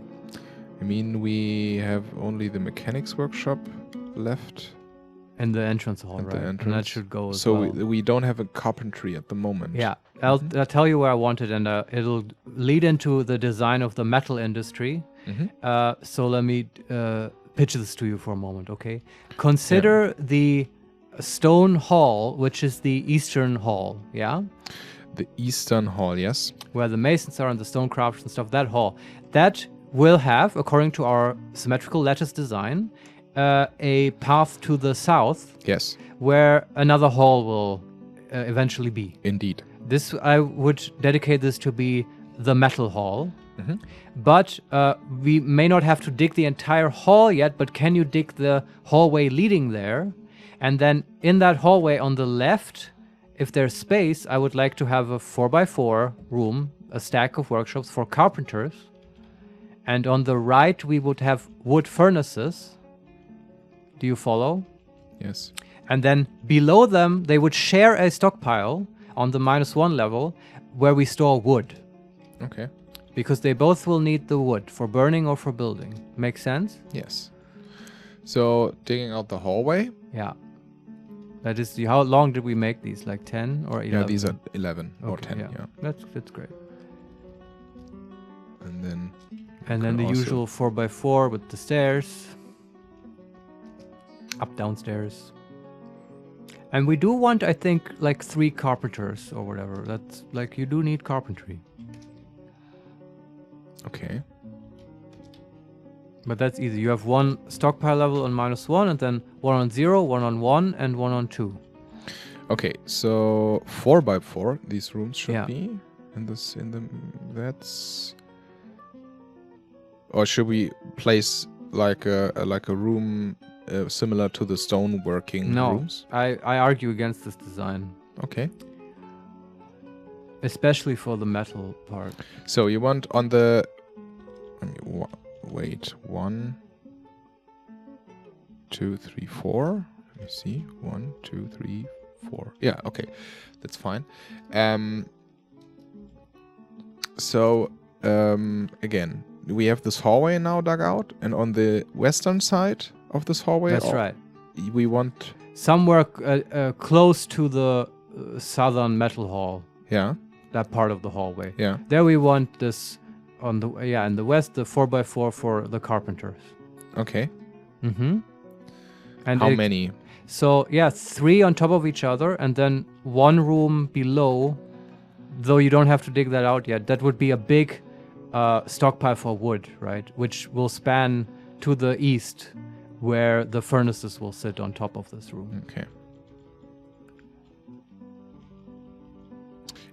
I mean, we have only the mechanics workshop left.
In the entrance hall, right? And that should go as well.
So we don't have a carpentry at the moment.
Yeah, I'll tell you where I want it, and it'll lead into the design of the metal industry. So let me pitch this to you for a moment, okay? Consider the stone hall, which is the eastern hall, yeah?
The eastern hall, yes.
Where the masons are and the stone crafters and stuff, that hall. That will have, according to our symmetrical lattice design, a path to the south.
Yes.
Where another hall will eventually be.
Indeed.
This, I would dedicate this to be the metal hall. But we may not have to dig the entire hall yet, but can you dig the hallway leading there? And then in that hallway on the left, if there's space, I would like to have a 4x4 room, a stack of workshops for carpenters. And on the right, we would have wood furnaces. Do you follow?
Yes.
And then below them, they would share a stockpile on the -1 level where we store wood.
Okay.
Because they both will need the wood for burning or for building. Make sense?
Yes. So digging out the hallway.
Yeah. That is how long did we make these? Like 10 or 11?
Yeah, these are 11 or
Okay,
10. Yeah.
That's great.
And then.
And then the usual 4x4 with the stairs. Up downstairs. And we do want, I think, like 3 carpenters or whatever. That's like, you do need carpentry.
Okay.
But that's easy. You have one stockpile level on -1, and then one on 0, one on 1, and one on 2.
Okay, so 4x4 these rooms should be that's. Or should we place like a room similar to the stoneworking rooms?
No, I argue against this design.
Okay.
Especially for the metal part.
So you want on the... Wait, 1, 2, 3, 4. Let me see. 1, 2, 3, 4. Yeah, okay. That's fine. So, again, we have this hallway now dug out, and on the western side of this hallway,
That's right.
we want...
Somewhere close to the southern metal hall,
Yeah,
that part of the hallway.
yeah.
There we want this on the in the west, the 4x4 for the carpenters.
Okay.
Mm-hmm. And
How many?
So, yeah, 3 on top of each other, and then 1 room below, though you don't have to dig that out yet. That would be a big stockpile for wood, right? Which will span to the east, where the furnaces will sit on top of this room.
Okay.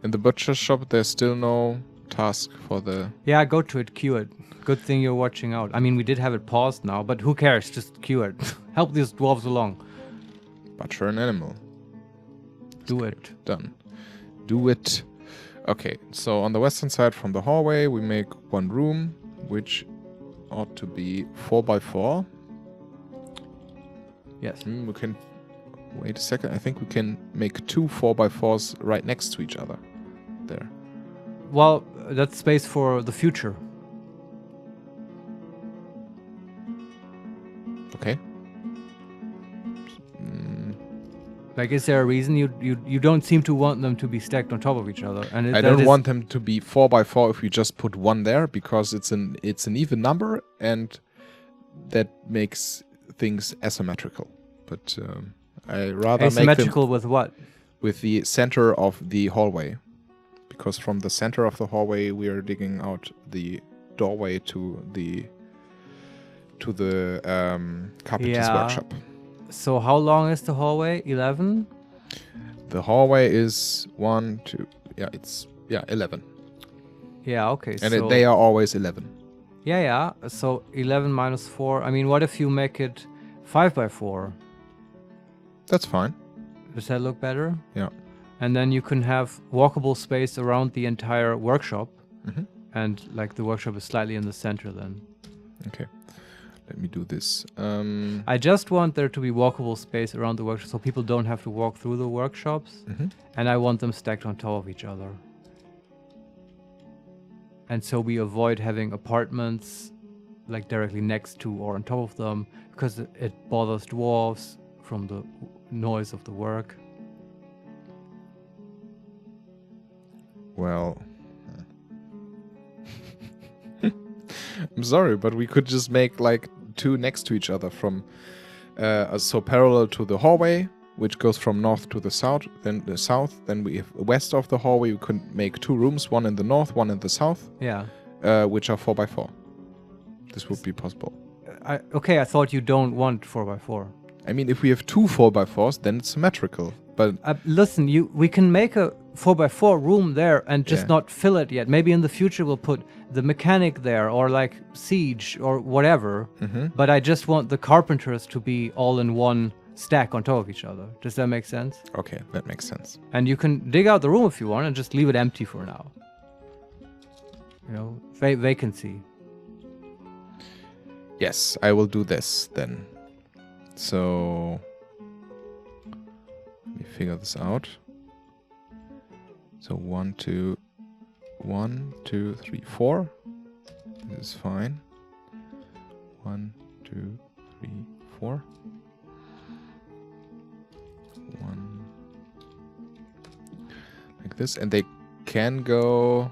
In the butcher shop, there's still no task for the...
Yeah, go to it, queue it. Good thing you're watching out. I mean, we did have it paused now, but who cares? Just queue it. Help these dwarves along.
Butcher an animal.
Do it.
Done. Do it. Okay, so on the western side from the hallway, we make 1 room, which ought to be 4x4.
Yes.
We can... Wait a second. I think we can make 2 4x4s right next to each other. There.
Well, that's space for the future.
Okay.
Like, is there a reason you don't seem to want them to be stacked on top of each other? And
I don't want them to be 4x4 if we just put 1 there, because it's an even number, and that makes things asymmetrical. But I rather
asymmetrical
make them
with what?
with the center of the hallway, because from the center of the hallway we are digging out the doorway to the carpenter's workshop.
So how long is the hallway? 11?
The hallway is 1, 2. Yeah, it's 11.
Yeah, okay.
And
so
they are always 11.
Yeah. So 11 minus 4. I mean, what if you make it 5x4?
That's fine.
Does that look better?
Yeah.
And then you can have walkable space around the entire workshop.
Mm-hmm.
And like the workshop is slightly in the center then.
Okay. Let me do this.
I just want there to be walkable space around the workshop so people don't have to walk through the workshops.
Mm-hmm.
And I want them stacked on top of each other. And so we avoid having apartments like directly next to or on top of them, because it bothers dwarves from the noise of the work.
Well, I'm sorry, but we could just make like 2 next to each other from so parallel to the hallway, which goes from north to the south. Then we have west of the hallway. We could make 2 rooms, 1 in the north, 1 in the south.
Yeah.
Which are 4x4. This would be possible.
I thought you don't want 4x4.
I mean, if we have 2 4x4s, then it's symmetrical. But
listen, we can make a 4x4 room there and just not fill it yet. Maybe in the future we'll put the mechanic there, or like siege or whatever.
Mm-hmm.
But I just want the carpenters to be all in one stack on top of each other. Does that make sense?
Okay, that makes sense.
And you can dig out the room if you want and just leave it empty for now. You know, vacancy.
Yes, I will do this then. So let me figure this out. So 1, 2, 3, 4. This is fine. 1, 2, 3, 4. 1 like this, and they can go.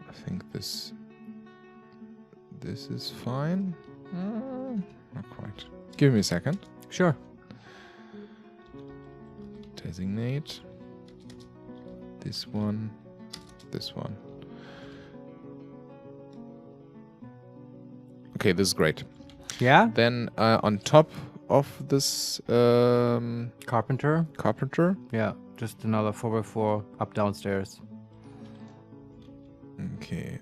I think this is fine. Not quite. Give me a second.
Sure.
Designate. This one. This one. Okay, this is great.
Yeah?
Then on top of this
Carpenter? Yeah, just another 4x4 up downstairs.
Okay.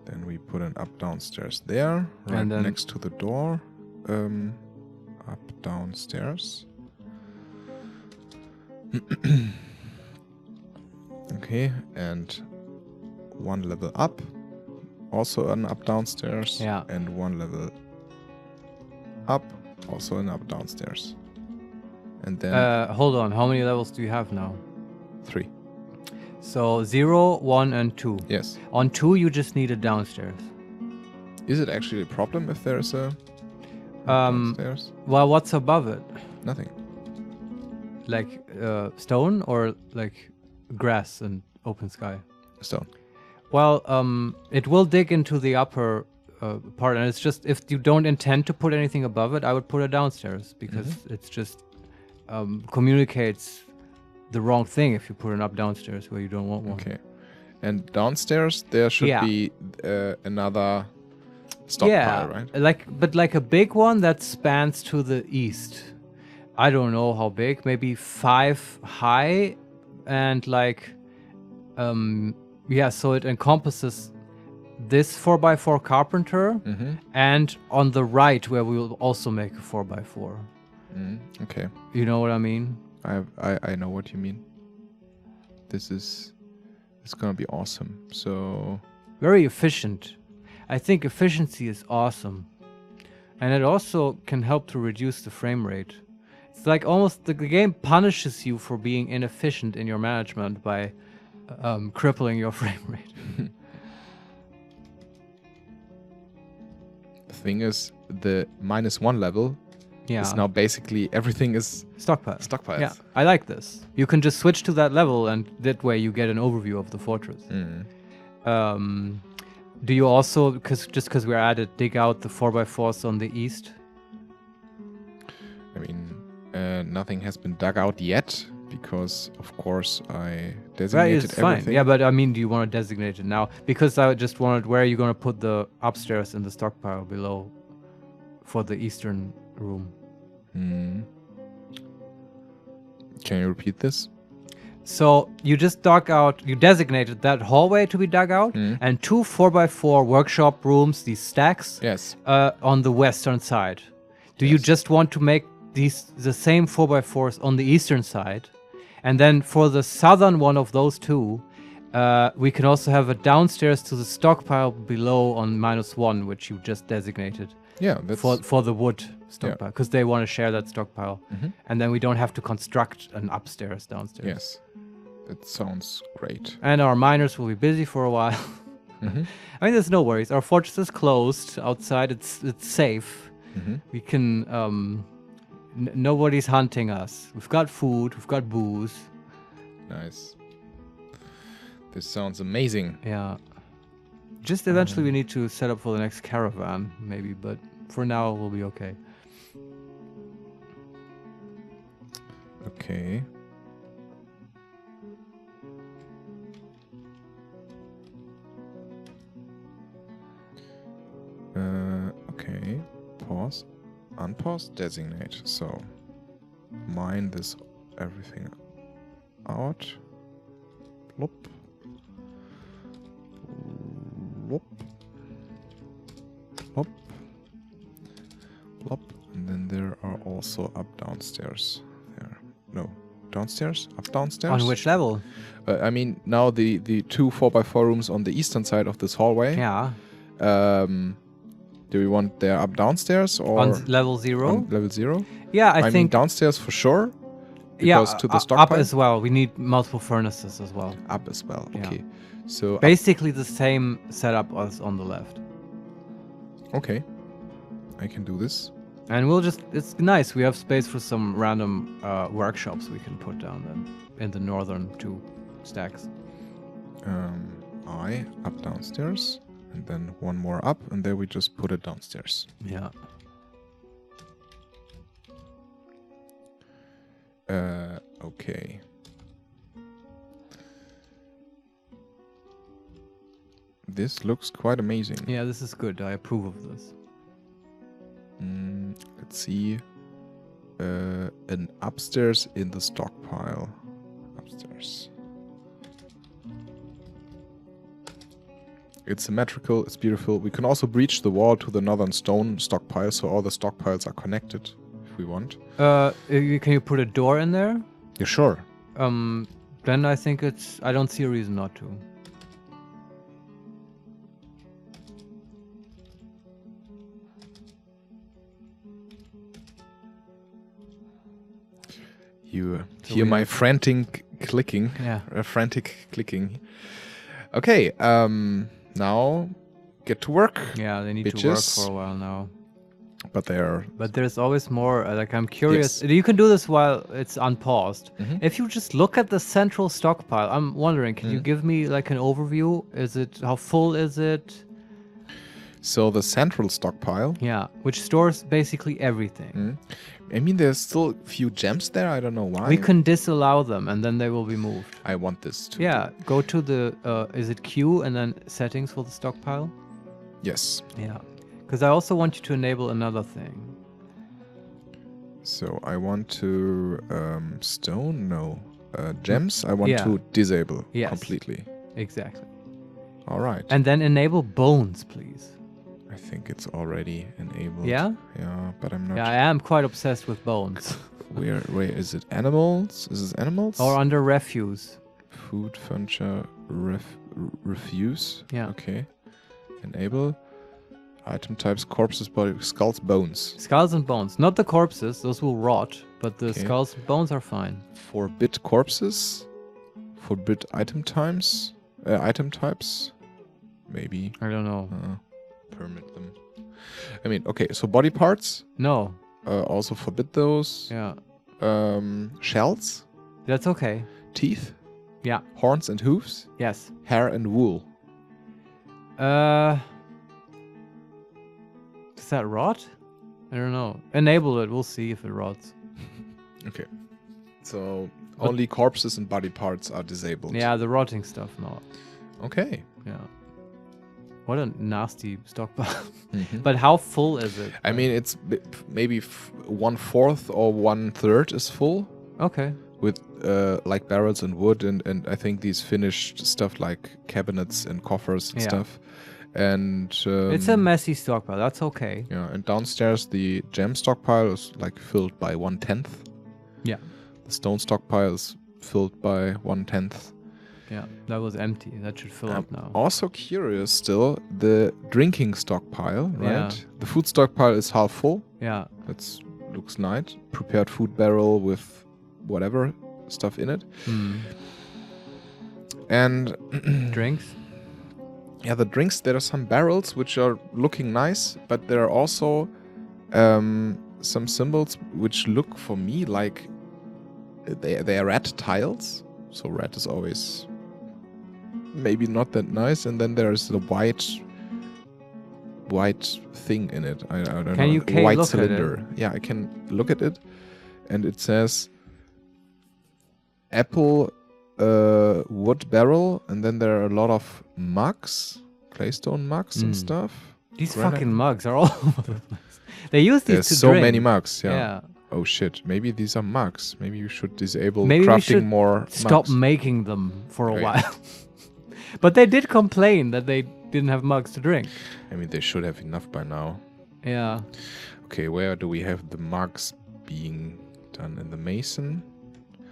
Then we put an up downstairs there, right
And then
next to the door. Up downstairs. Okay, and 1 level up. Also an up downstairs.
Yeah.
And 1 level up, also an up downstairs. And then
Hold on, how many levels do you have now?
3.
So 0, 1, and 2.
Yes.
On 2, you just need a downstairs.
Is it actually a problem if there's a downstairs?
Well, what's above it?
Nothing.
Like stone or like grass and open sky?
Stone.
Well, it will dig into the upper part, and it's just if you don't intend to put anything above it, I would put it downstairs because it's just communicates the wrong thing if you put it up downstairs where you don't want one.
Okay. And downstairs there should be another stockpile, right?
Like a big one that spans to the east. I don't know how big, maybe 5 high, and like so it encompasses this 4x4 carpenter, and on the right where we will also make a 4x4.
Okay.
You know what I mean?
I know what you mean. It's gonna be awesome. So
very efficient. I think efficiency is awesome, and it also can help to reduce the frame rate. It's like almost the game punishes you for being inefficient in your management by crippling your frame rate.
The thing is, the -1 level is now basically everything is stockpiles.
Yeah, I like this. You can just switch to that level, and that way you get an overview of the fortress. Do you also, because we're at it, dig out the 4x4s on the east?
I mean, nothing has been dug out yet because, of course, I designated everything.
Fine. Yeah, but I mean, do you want to designate it now? Because I just wanted, where are you going to put the upstairs in the stockpile below for the eastern room?
Can you repeat this?
So you just you designated that hallway to be dug out, and 2 4x4 workshop rooms, these stacks, on the western side. Do you just want to make the same 4x4s on the eastern side? And then for the southern one of those 2, we can also have a downstairs to the stockpile below on -1, which you just designated.
Yeah, that's
for the wood stockpile, because they want to share that stockpile, and then we don't have to construct an upstairs downstairs.
Yes, that sounds great.
And our miners will be busy for a while. I mean, there's no worries. Our fortress is closed outside. It's safe. We can. Nobody's hunting us. We've got food. We've got booze.
Nice. This sounds amazing.
Yeah. Just eventually we need to set up for the next caravan, maybe, but for now we'll be okay.
Okay. Okay. Pause. Unpause. Designate. So, mine this everything out. Plop. Plop. Plop. Plop. And then there are also up downstairs. There. No. Downstairs? Up downstairs?
On which level?
I mean, now the 2 4x4 rooms on the eastern side of this hallway.
Yeah.
Do we want their up downstairs or
on level 0?
On level 0?
Yeah, I
mean
think
downstairs for sure. Because to the
up
stockpile.
as well. We need multiple furnaces as well.
Up as well.
Yeah.
Okay. So
basically the same setup as on the left.
Okay. I can do this.
And it's nice. We have space for some random workshops we can put down then in the northern 2 stacks.
Up downstairs. And then one more up, and there we just put it downstairs.
Yeah.
Okay. This looks quite amazing.
Yeah, this is good. I approve of this.
Let's see. An upstairs in the stockpile. Upstairs. It's symmetrical, it's beautiful. We can also breach the wall to the northern stone stockpile, so all the stockpiles are connected, if we want.
Can you put a door in there?
Yeah, sure.
Then I think I don't see a reason not to.
You
So
hear
we
my
have-
frantic clicking.
Yeah.
Frantic clicking. Okay, now get to work.
Yeah, they need to work
Bitches.
for a while now.
But they're...
But there's always more. Like, I'm curious.
Yes.
You can do this while it's unpaused.
Mhm.
If you just look at the central stockpile, I'm wondering, can you give me like an overview? How full is it?
So the central stockpile.
Yeah, which stores basically everything.
I mean, there's still a few gems there. I don't know why.
We can disallow them and then they will be moved.
I want this to...
Yeah, go to the, is it Q and then settings for the stockpile?
Yes.
Yeah, because I also want you to enable another thing.
So I want to... stone? No. Gems? I want
Yeah.
to disable
Yes.
completely.
Exactly.
All right.
And then enable bones, please.
I think it's already enabled.
Yeah?
Yeah, but I'm not
Yeah, I am quite obsessed with bones.
Where is it? Animals? Is this animals?
Or under refuse.
Food, furniture, refuse.
Yeah.
Okay. Enable. Item types, corpses, body, skulls, bones.
Skulls and bones. Not the corpses, those will rot, but the
Okay.
skulls and bones are fine.
Forbid corpses. Forbid item types. Item types. Maybe.
I don't know.
Permit them. I mean, okay, so body parts.
No.
Also forbid those.
Yeah.
Shells.
That's okay.
Teeth.
Yeah.
Horns and hooves.
Yes.
Hair and wool.
Does that rot? I don't know. Enable it. We'll see if it rots.
Okay. So only corpses and body parts are disabled.
Yeah, the rotting stuff not.
Okay.
Yeah. What a nasty stockpile.
Mhm.
But how full is it?
I mean, it's maybe 1/4 or 1/3 is full
Okay.
with like barrels and wood and I think these finished stuff like cabinets and coffers and
Yeah.
stuff. And
It's a messy stockpile. That's okay.
yeah, and downstairs the gem stockpile is like filled by 1/10.
Yeah.
The stone stockpile is filled by 1/10.
Yeah. That was empty. That should fill up now.
Also curious still, the drinking stockpile, right?
Yeah.
The food stockpile is half full.
Yeah.
That looks nice. Prepared food barrel with whatever stuff in it. And
Drinks?
yeah, the drinks, there are some barrels which are looking nice, but there are also some symbols which look for me like they are red tiles. So red is always maybe not that nice. And then there's the white thing in it. I don't know.
Can you
white
look at it?
cylinder. Yeah, I can look at it. And it says apple wood barrel. And then there are a lot of mugs, claystone mugs and stuff.
These
Granite.
fucking mugs are all over the place. They use these
There's
to
so
drink.
many mugs. Yeah.
Yeah.
Oh shit. Maybe these are mugs. Maybe you should disable
Maybe we
crafting
should
more
Stop
mugs.
making them for a
Okay.
while. But they did complain that they didn't have mugs to drink.
I mean, they should have enough by now.
Yeah.
Okay, where do we have the mugs being done? In the mason?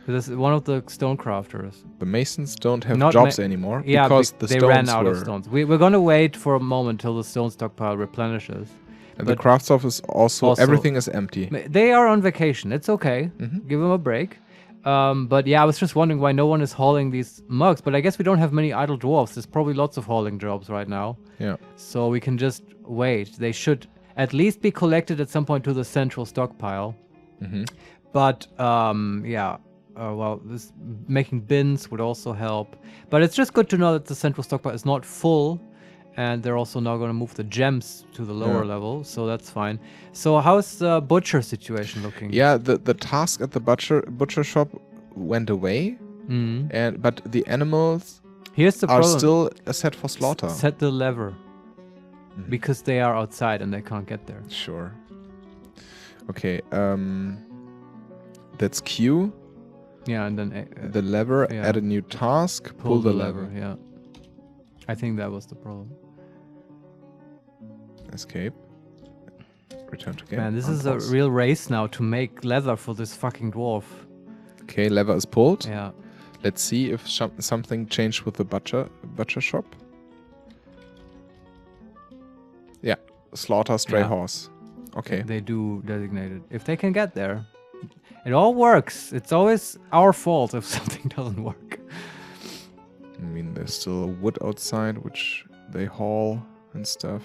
This is one of the stone crafters.
The masons don't have
Not
jobs anymore
Yeah,
because the
they
stones
ran out
were...
of stones. We're going to wait for a moment till the stone stockpile replenishes.
And the
but
craft stuff is also... Everything is empty.
They are on vacation. It's okay. Give them a break. But yeah, I was just wondering why no one is hauling these mugs. But I guess we don't have many idle dwarfs. There's probably lots of hauling jobs right now.
Yeah.
So we can just wait. They should at least be collected at some point to the central stockpile. But yeah, well, this making bins would also help. But it's just good to know that the central stockpile is not full. And they're also now going to move the gems to the lower level, so that's fine. So how's the butcher situation looking?
Yeah, the task at the butcher shop went away, but the animals
Here's the
are
problem.
still set for slaughter.
Set the lever. Because they are outside and they can't get there.
Sure. Okay, that's Q.
Yeah, and then
The lever,
yeah.
add a new task, pull the lever.
Yeah. I think that was the problem.
Escape. Return to game.
Man, this is a real race now to make leather for this fucking dwarf.
Okay, lever is pulled.
Yeah.
Let's see if something changed with the butcher shop. Yeah, slaughter stray
Yeah.
horse. Okay.
They do designate it. If they can get there. It all works. It's always our fault if something doesn't work.
I mean, there's still wood outside, which they haul and stuff.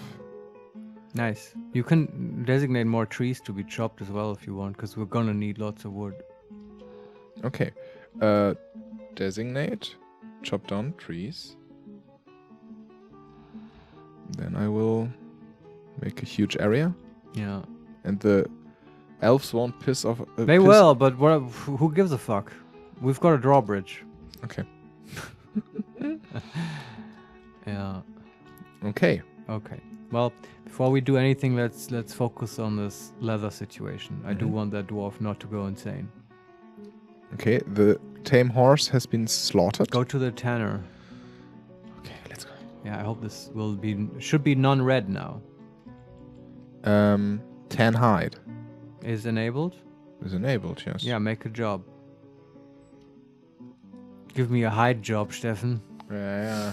Nice. You can designate more trees to be chopped as well if you want, because we're gonna need lots of wood.
Okay. Designate. Chop down trees. Then I will make a huge area.
Yeah.
And the elves won't piss off.
They will, but who gives a fuck? We've got a drawbridge.
Okay.
Yeah.
Okay.
Okay. Well, before we do anything, let's focus on this leather situation. I do want that dwarf not to go insane.
Okay, the tame horse has been slaughtered.
Go to the tanner.
Okay, let's go.
Yeah, I hope this should be non-red now.
Tan hide
Is enabled?
is enabled, yes.
Yeah, make a job. Give me a hide job, Steffen.
Yeah.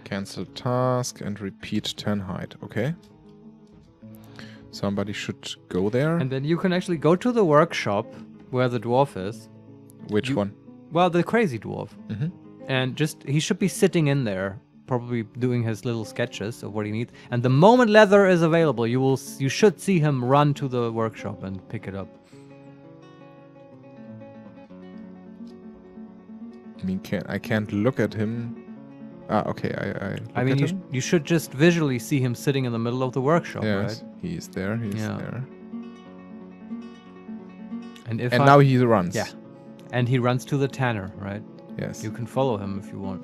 Cancel task and repeat tan hide. Okay. Somebody should go there.
And then you can actually go to the workshop where the dwarf is.
Which one?
Well, the crazy dwarf.
Mm-hmm.
And he should be sitting in there, probably doing his little sketches of what he needs. And the moment leather is available, you should see him run to the workshop and pick it up.
I mean, I can't look at him. Ah, okay.
I mean, you should just visually see him sitting in the middle of the workshop,
yes,
right?
He's there. He's there.
And
now he runs.
Yeah. And he runs to the tanner, right?
Yes.
You can follow him if you want.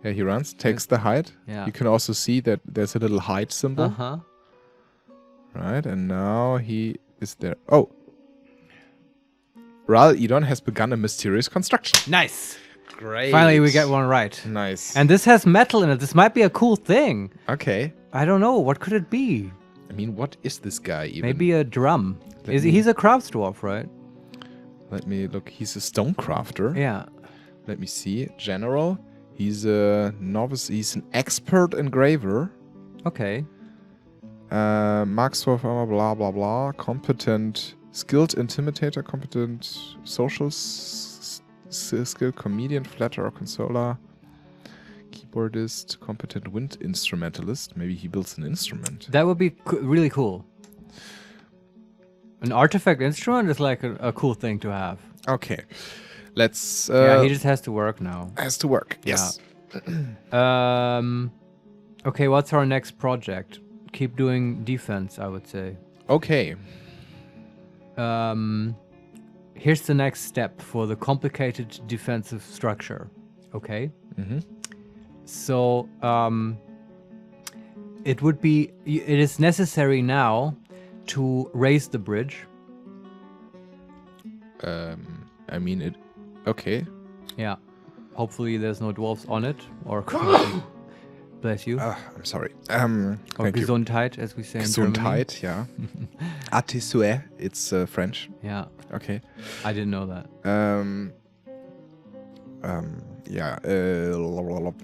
Yeah, he runs, takes the hide.
Yeah.
You can also see that there's a little hide symbol.
Uh-huh.
Right, and now he is there. Oh. Ral Edon has begun a mysterious construction.
Nice.
Great.
Finally, we get one right.
Nice.
And this has metal in it. This might be a cool thing.
Okay.
I don't know. What could it be?
I mean, what is this guy even?
Maybe a drum. He's a crafts dwarf, right?
Let me look. He's a stone crafter.
Yeah.
Let me see. General. He's a novice. He's an expert engraver.
Okay.
Marksworth armor, blah, blah, blah. Competent. Skilled intimidator. Competent social skill. Comedian. Flatterer. Consoler. Keyboardist. Competent wind instrumentalist. Maybe he builds an instrument.
That would be really cool. An artifact instrument is like a cool thing to have.
Okay. Let's...
yeah, he just has to work now.
Has to work, yes.
Yeah. Okay, what's our next project? Keep doing defense, I would say.
Okay.
Here's the next step for the complicated defensive structure. Okay?
Mm-hmm.
So, it is necessary now to raise the bridge.
I mean it. Okay.
Yeah. Hopefully there's no dwarves on it or bless you.
I'm sorry.
Or
Thank you.
Gesundheit, as we say in Germany.
Gesundheit, yeah. Attisue, it's French.
Yeah.
Okay.
I didn't know that.
Yeah.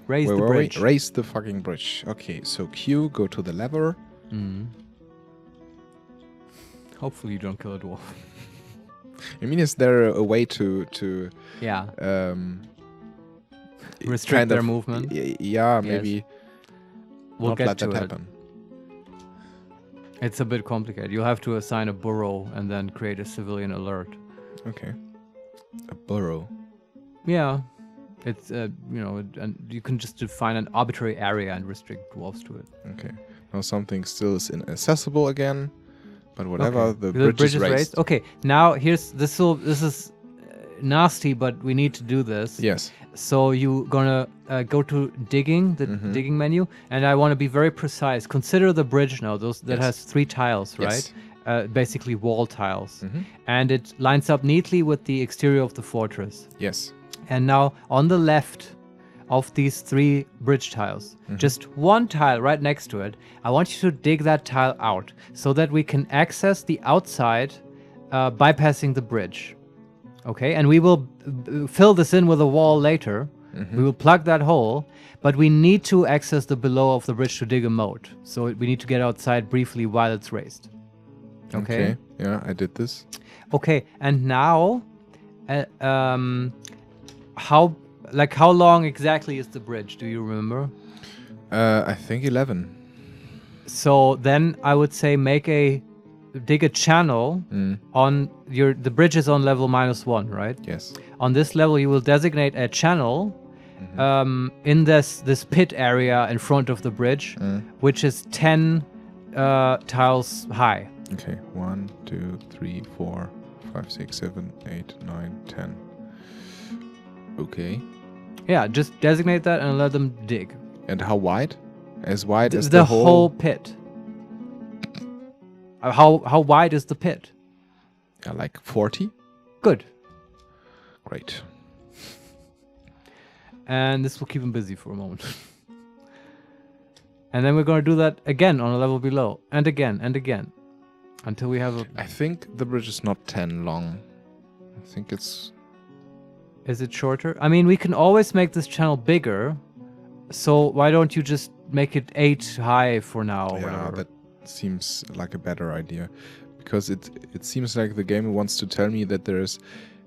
Raise the bridge.
Raise the fucking bridge. Okay, so Q, go to the lever.
Mm. Hopefully you don't kill a dwarf.
I mean, is there a way to
yeah. Restrict
kind
their
of,
movement?
Yeah, maybe
we'll
not
get
let
to
that
it.
happen.
It's a bit complicated. You'll have to assign a burrow and then create a civilian alert.
Okay. A burrow.
Yeah. It's, and you can just define an arbitrary area and restrict dwarves to it.
Okay. Now something still is inaccessible again. But whatever,
Okay.
the bridge is raised.
Okay, now this is nasty, but we need to do this.
Yes.
So you're gonna go to digging, the digging menu, and I want to be very precise. Consider the bridge now. That has 3 tiles, right?
Yes.
Basically wall tiles, and it lines up neatly with the exterior of the fortress.
Yes.
And now on the left of these 3 bridge tiles, just one tile right next to it, I want you to dig that tile out so that we can access the outside bypassing the bridge. Okay, and we will fill this in with a wall later. We will plug that hole, but we need to access the below of the bridge to dig a moat. So we need to get outside briefly while it's raised. Okay.
Yeah, I did this.
Okay, and now, how long exactly is the bridge? Do you remember?
I think 11.
So then I would say dig a channel on the bridge is on level -1, right?
Yes.
On this level, you will designate a channel in this pit area in front of the bridge, which is 10 tiles high.
Okay, 1, 2, 3, 4, 5, 6, 7, 8, 9, 10. Okay.
Yeah, just designate that and let them dig.
And how wide? As wide as
the whole pit. How wide is the pit?
Yeah, like 40.
Good.
Great.
And this will keep him busy for a moment. And then we're going to do that again on a level below. And again, and again. Until we have a...
I think the bridge is not 10 long. I think it's...
Is it shorter? I mean, we can always make this channel bigger. So why don't you just make it 8 high for now? Or
Yeah,
whatever.
that seems like a better idea. Because it seems like the game wants to tell me that there is...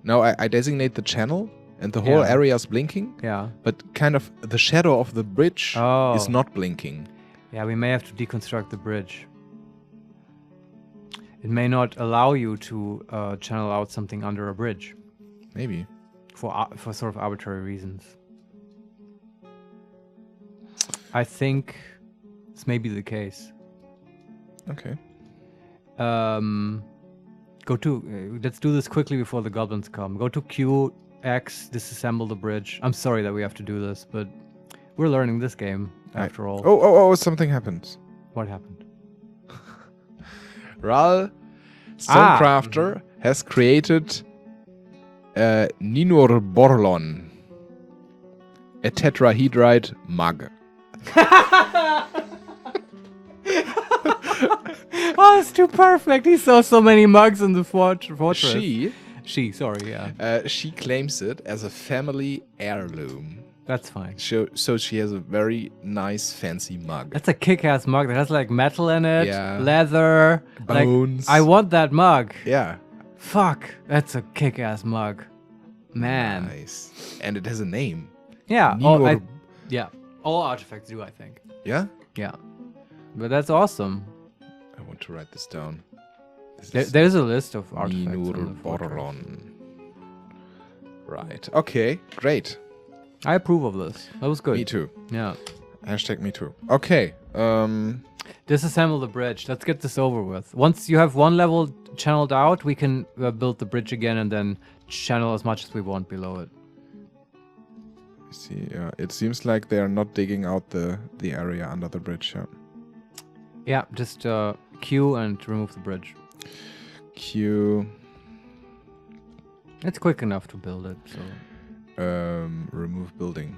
Now I designate the channel and the whole area is blinking.
Yeah.
But kind of the shadow of the bridge is not blinking.
Yeah, we may have to deconstruct the bridge. It may not allow you to channel out something under a bridge.
Maybe.
For sort of arbitrary reasons. I think this may be the case.
Okay.
Let's do this quickly before the goblins come. Go to Q, X, disassemble the bridge. I'm sorry that we have to do this, but we're learning this game after all.
Oh, something happened.
What happened?
Ral, Stonecrafter, has created Ninur Borlon, a tetrahedrite mug.
Oh, it's too perfect. He saw so many mugs in the fortress. She, sorry, yeah.
She claims it as a family heirloom.
That's fine.
So she has a very nice, fancy mug.
That's a kick-ass mug that has like metal in it,
Yeah.
leather,
bones.
Like, I want that mug.
Yeah.
Fuck, that's a kick-ass mug. Man.
Nice. And it has a name.
Yeah.
Ninur...
All artifacts do, I think.
Yeah?
Yeah. But that's awesome.
I want to write this down.
There's a list of artifacts.
Ninur Borlon. Right. Okay, great.
I approve of this. That was good.
Me too.
Yeah.
Hashtag me too. Okay.
Disassemble the bridge. Let's get this over with. Once you have one level channeled out, we can build the bridge again and then channel as much as we want below it.
See, it seems like they are not digging out the area under the bridge. Yeah.
Yeah, just Q and remove the bridge.
Q.
It's quick enough to build it, so...
remove building.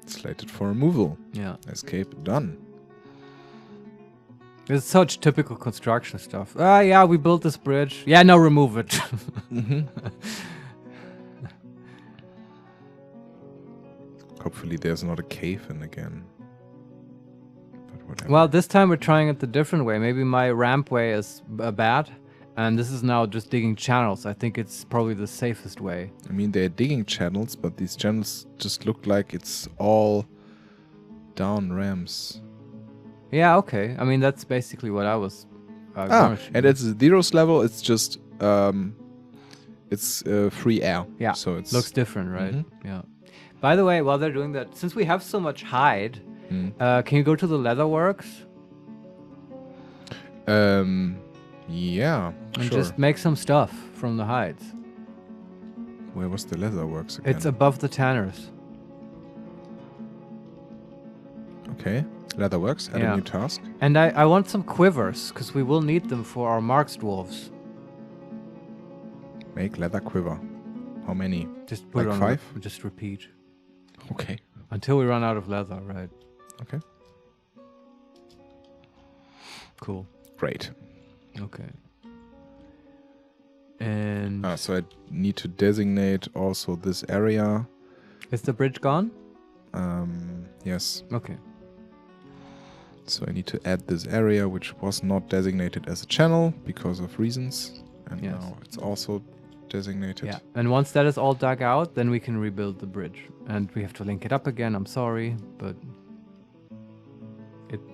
Slated for removal.
Yeah.
Escape done.
It's such typical construction stuff. Yeah, we built this bridge. Yeah, now remove it.
Hopefully there's not a cave in again. But whatever.
Well, this time we're trying it the different way. Maybe my ramp way is bad. And this is now just digging channels. I think it's probably the safest way.
I mean, they're digging channels, but these channels just look like it's all down ramps.
Yeah, okay. I mean, that's basically what I was...
and at Zero's level, it's just... it's free air.
Yeah,
so it
looks different, right? Yeah. By the way, while they're doing that, since we have so much hide, can you go to the leatherworks?
Yeah,
and
sure.
just make some stuff from the hides.
Where was the leatherworks again?
It's above the tanners.
Okay, leatherworks, add a new task.
And I want some quivers, because we will need them for our marks dwarves.
Make leather quiver. How many?
Just put
like
it on
5?
Just repeat.
Okay.
Until we run out of leather, right?
Okay.
Cool.
Great.
Okay. And...
so I need to designate also this area.
Is the bridge gone?
Yes.
Okay.
So I need to add this area, which was not designated as a channel because of reasons. And now it's also designated.
Yeah, and once that is all dug out, then we can rebuild the bridge. And we have to link it up again, I'm sorry, but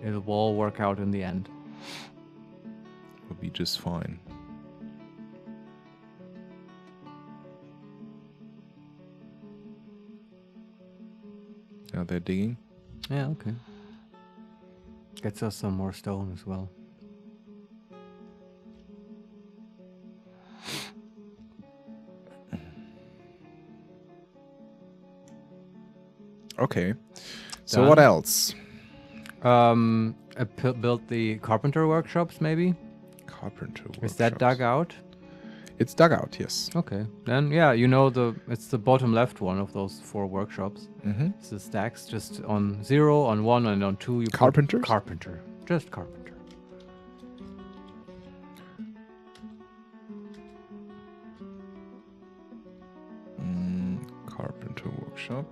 it'll all work out in the end.
Will be just fine. Yeah, they're digging.
Yeah, okay. Gets us some more stone as well.
Okay. So
Done.
what else?
I built the carpenter workshops, maybe?
Carpenter workshops.
Is that dug out?
It's dug out, yes.
Okay. Then, yeah, you know, it's the bottom left one of those 4 workshops.
Mm-hmm.
It's the stacks just on 0, on 1, and on 2. You put
Carpenters?
Carpenter. Just carpenter.
Carpenter workshop.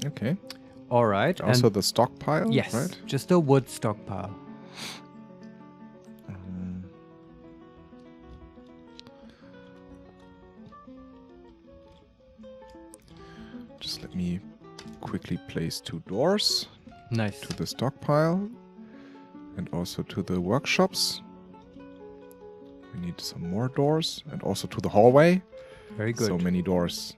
Okay.
All right.
Also the stockpile,
yes,
right?
Just a wood stockpile.
Just let me quickly place 2 doors.
Nice.
To the stockpile and also to the workshops. We need some more doors and also to the hallway.
Very good.
So many doors.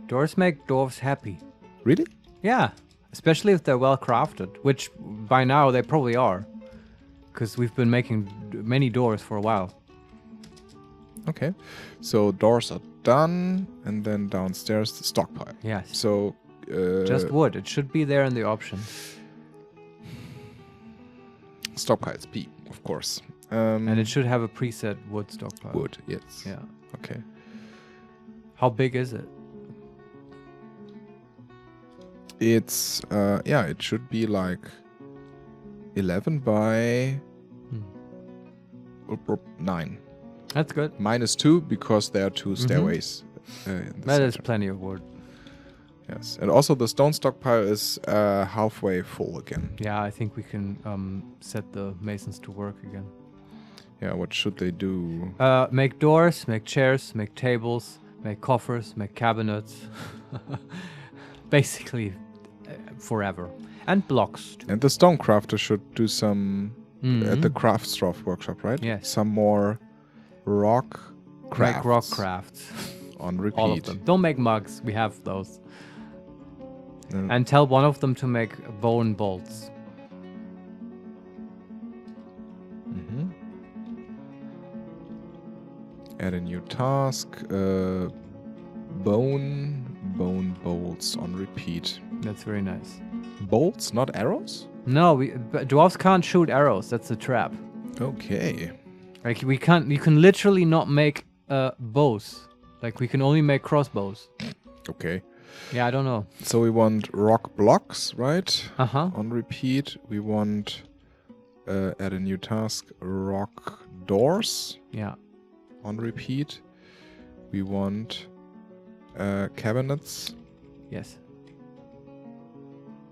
Doors make dwarves happy.
Really?
Yeah, especially if they're well crafted, which by now they probably are, because we've been making many doors for a while.
Okay, so doors are done, and then downstairs the stockpile.
Yes.
So
just wood. It should be there in the option.
Stockpile is B, of course.
And it should have a preset wood stockpile.
Wood, yes.
Yeah.
Okay.
How big is it?
It's it should be like 11 by 9.
That's good.
-2 because there are 2 stairways.
That is plenty of wood.
Yes, and also the stone stockpile is halfway full again.
Yeah, I think we can set the masons to work again.
Yeah, what should they do?
Make doors, make chairs, make tables, make coffers, make cabinets. Basically, forever. And blocks, too.
And the stone crafter should do some at the craftstroff workshop, right?
Yes.
Some more rock crafts.
Make rock crafts.
On repeat.
All of them. Don't make mugs. We have those.
No.
And tell one of them to make bone bolts.
Mm-hmm. Add a new task. Bone bolts on repeat.
That's very nice.
Bolts, not arrows?
No, dwarves can't shoot arrows. That's a trap.
Okay.
Like we can't. You can literally not make bows. Like we can only make crossbows.
Okay.
Yeah, I don't know.
So we want rock blocks, right?
Uh-huh.
On repeat. We want add a new task. Rock doors.
Yeah.
On repeat. We want cabinets.
Yes.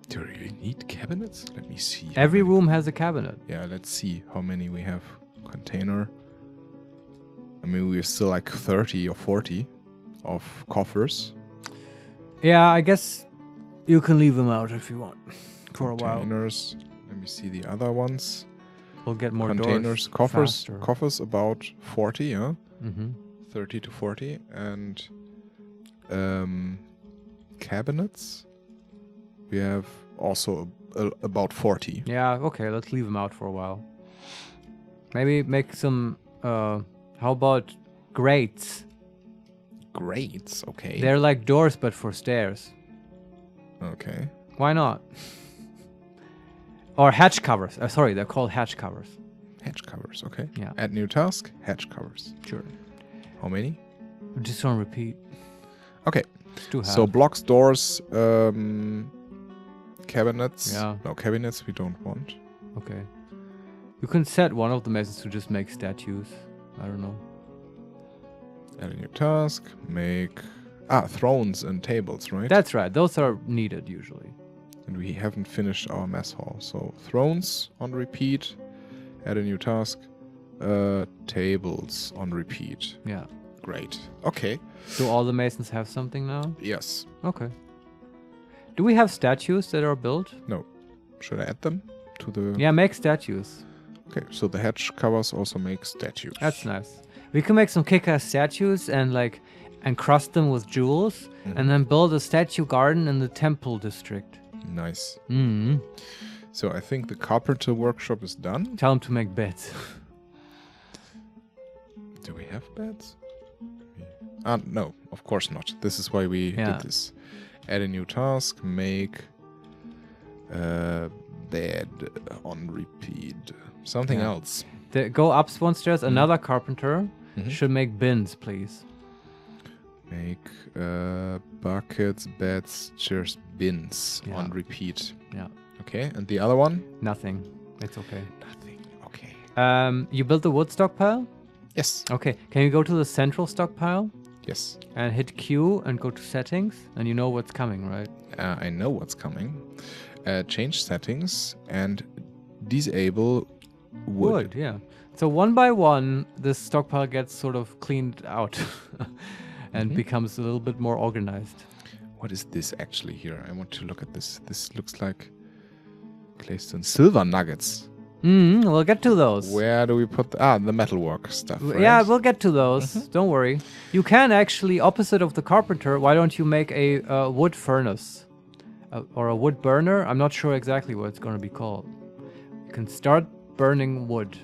Do you really need cabinets? Let me see.
Every room has a cabinet.
Yeah, let's see how many we have. Container. I mean, we're still like 30 or 40 of coffers.
Yeah, I guess you can leave them out if you want for a while.
Containers. Let me see the other ones.
We'll get more
Containers,
doors faster.
coffers about 40, yeah?
Mm-hmm.
30 to 40. And cabinets. We have also about 40.
Yeah, okay, let's leave them out for a while. Maybe make some, how about grates?
Grates, okay.
They're like doors, but for stairs.
Okay.
Why not? Or hatch covers. Sorry, they're called hatch covers.
Hatch covers, okay.
Yeah.
Add new task, hatch covers.
Sure.
How many?
Just on repeat.
Okay.
Do
So
have.
blocks, doors, cabinets.
Yeah.
No, cabinets we don't want.
Okay. You can set one of the masons to just make statues. I don't know.
Add a new task. Make thrones and tables, right?
That's right. Those are needed usually.
And we haven't finished our mess hall. So thrones on repeat. Add a new task. Tables on repeat.
Yeah.
Great. Okay.
Do all the masons have something now?
Yes.
Okay. Do we have statues that are built?
No. Should I add them to the...
Yeah, make statues.
Okay, so the hedge covers also make statues.
That's nice. We can make some kick-ass statues and like encrust them with jewels and then build a statue garden in the temple district.
Nice.
Mm.
So I think the carpenter workshop is done.
Tell them to make beds.
Do we have beds? No, of course not. This is why we did this. Add a new task. Make bed on repeat. Something else.
Go up one stairs. Another carpenter should make bins, please.
Make buckets, beds, chairs, bins on repeat.
Yeah.
Okay, and the other one?
Nothing. It's okay.
Nothing. Okay.
You built the wood stockpile?
Yes.
Okay. Can you go to the central stockpile?
Yes.
And hit Q and go to settings, and you know what's coming, right?
I know what's coming. Change settings and disable wood.
Yeah. So one by one, this stockpile gets sort of cleaned out and becomes a little bit more organized.
What is this actually here? I want to look at this. This looks like claystone silver nuggets.
We'll get to those.
Where do we put the metalwork stuff? Right?
Yeah, we'll get to those. Don't worry. You can actually, opposite of the carpenter, why don't you make a wood furnace or a wood burner? I'm not sure exactly what it's going to be called. You can start burning wood.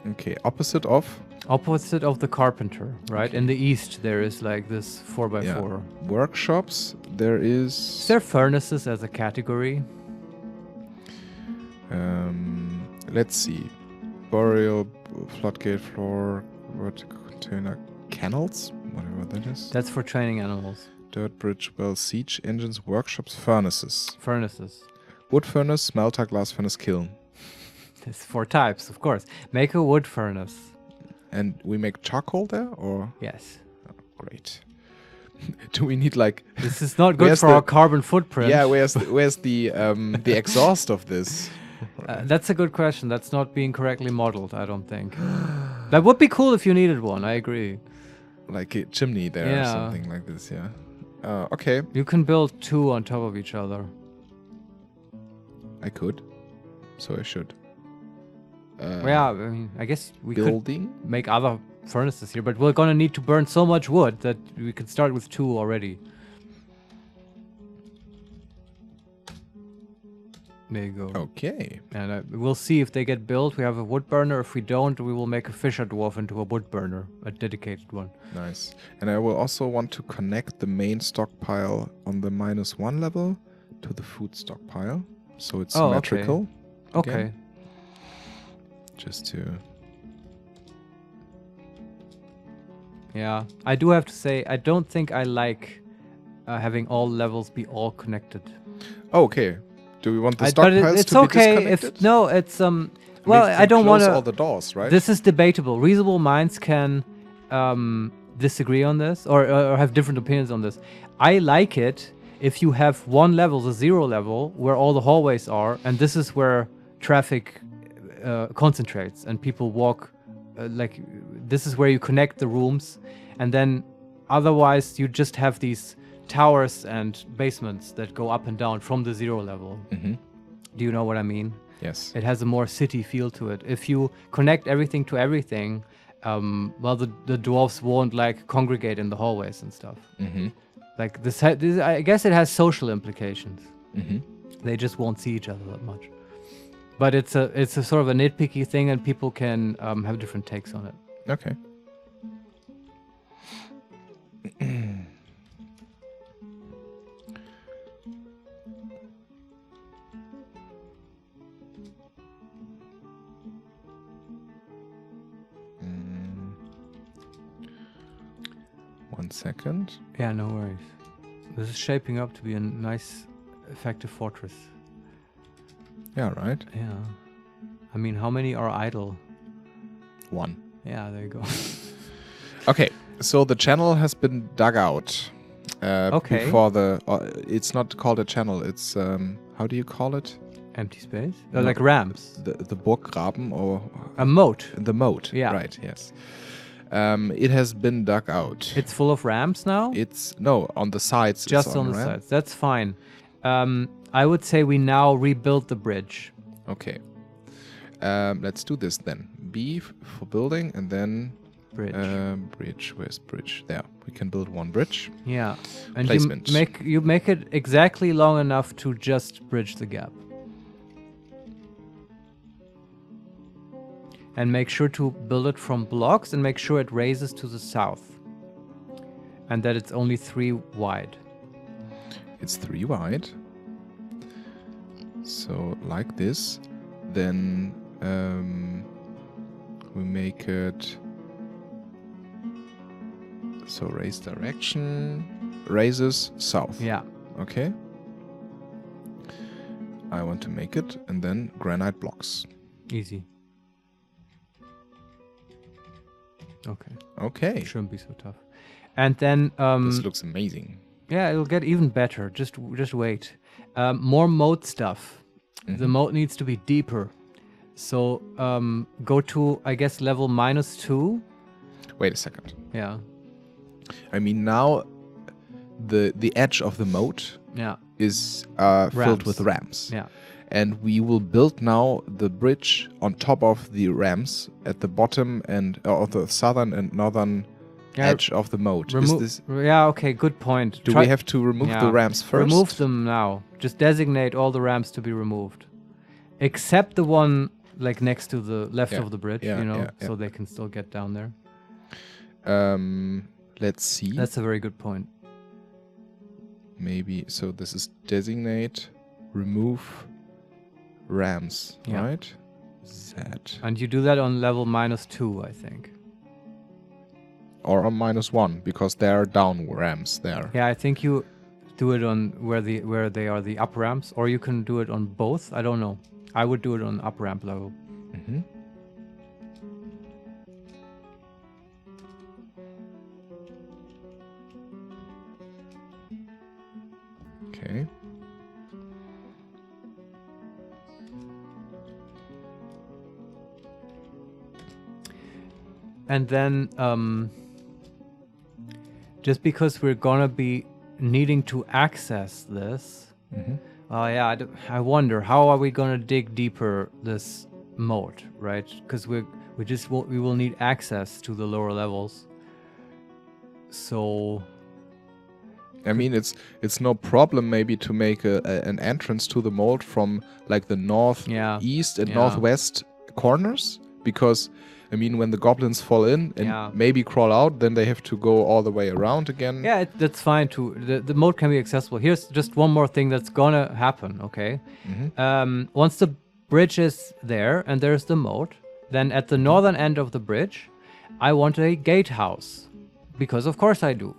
Okay, opposite of?
Opposite of the carpenter, right? Okay. In the east, there is like this 4x4.
Workshops, there is...
Is there furnaces as a category?
Let's see. Burial, floodgate floor, vertical container, kennels, whatever that is.
That's for training animals.
Dirt bridge, well, siege engines, workshops, furnaces.
Furnaces.
Wood furnace, smelter, glass furnace, kiln.
There's 4 types, of course. Make a wood furnace.
And we make charcoal there, or?
Yes.
Oh, great. Do we need like?
This is not good for our carbon footprint.
Yeah, where's the exhaust of this?
That's a good question. That's not being correctly modeled, I don't think. That would be cool if you needed one. I agree.
Like a chimney there or something like this. Yeah. Okay.
You can build 2 on top of each other.
I could. So I should.
Yeah, I mean, I guess we
could
make other furnaces here, but we're gonna need to burn so much wood that we could start with 2 already. There you go.
Okay.
And we'll see if they get built. We have a wood burner. If we don't, we will make a fisher dwarf into a wood burner, a dedicated one.
Nice. And I will also want to connect the main stockpile on the -1 level to the food stockpile, so it's symmetrical.
Okay.
Just to...
Yeah, I do have to say, I don't think I like having all levels be all connected.
Oh, okay. Do we want the stockpiles to be disconnected?
No, it's well, I don't want to.
All the doors, right?
This is debatable. Reasonable minds can disagree on this or have different opinions on this. I like it if you have one level, the 0 level, where all the hallways are, and this is where traffic concentrates and people walk. Like this is where you connect the rooms, and then otherwise you just have these towers and basements that go up and down from the 0 level. Do you know what I mean?
Yes.
It has a more city feel to it. If you connect everything to everything, well, the dwarves won't like congregate in the hallways and stuff. Like this, I guess it has social implications. They just won't see each other that much. But it's a sort of a nitpicky thing, and people can have different takes on it.
Okay. One second.
Yeah, no worries. This is shaping up to be a nice, effective fortress.
Yeah, right.
Yeah. I mean, how many are idle?
1.
Yeah, there you go.
Okay, so the channel has been dug out.
Okay.
Before the... it's not called a channel, it's... how do you call it?
Empty space?
No,
Like ramps.
The Burggraben or...
A moat.
The moat,
Yeah.
right, yes. It has been dug out.
It's full of ramps now?
It's... No, on the sides.
Just
it's
on the
ramp.
sides. That's fine. I would say we now rebuild the bridge.
Okay. Let's do this then. B for building and then...
Bridge.
Bridge. Where's bridge? There. We can build 1 bridge.
Yeah. And
Placement.
you make it exactly long enough to just bridge the gap. And make sure to build it from blocks and make sure it raises to the south. And that it's only 3 wide.
It's 3 wide. So like this. Then we make it... So raise direction, raises south.
Yeah.
Okay. I want to make it and then granite blocks.
Easy. Okay.
Okay.
Shouldn't be so tough. And then
This looks amazing.
yeah, it'll get even better. Just wait. More moat stuff. The moat needs to be deeper. So go to, I guess, level -2.
Wait a second.
Yeah.
I mean, now the edge of the moat
Yeah.
is filled
Ramps.
with ramps.
Yeah.
And we will build now the bridge on top of the ramps at the bottom and of the southern and northern edge of the moat. Is this,
Yeah, okay, good point.
do we have to remove the ramps first?
Remove them now. Just designate all the ramps to be removed. Except the one like next to the left of the bridge,
Yeah,
you know,
yeah.
so they can still get down there.
Let's see.
That's a very good point.
Maybe, so this is designate, remove ramps,
Yeah.
right? Z.
And you do that on level -2, I think.
Or on -1, because there are down ramps there.
Yeah, I think you do it on where they are the up ramps, or you can do it on both. I don't know. I would do it on up ramp level.
Mm-hmm. Okay.
And then, just because we're gonna be needing to access this, yeah, I wonder how are we gonna dig deeper this moat, right? Because we will need access to the lower levels. So,
I mean, it's no problem maybe to make an entrance to the moat from like the northeast and northwest corners, because I mean, when the goblins fall in and maybe crawl out, then they have to go all the way around again.
Yeah, that's fine too. The moat can be accessible. Here's just one more thing that's gonna happen, okay? Once the bridge is there and there's the moat, then at the northern end of the bridge, I want a gatehouse. Because of course I do.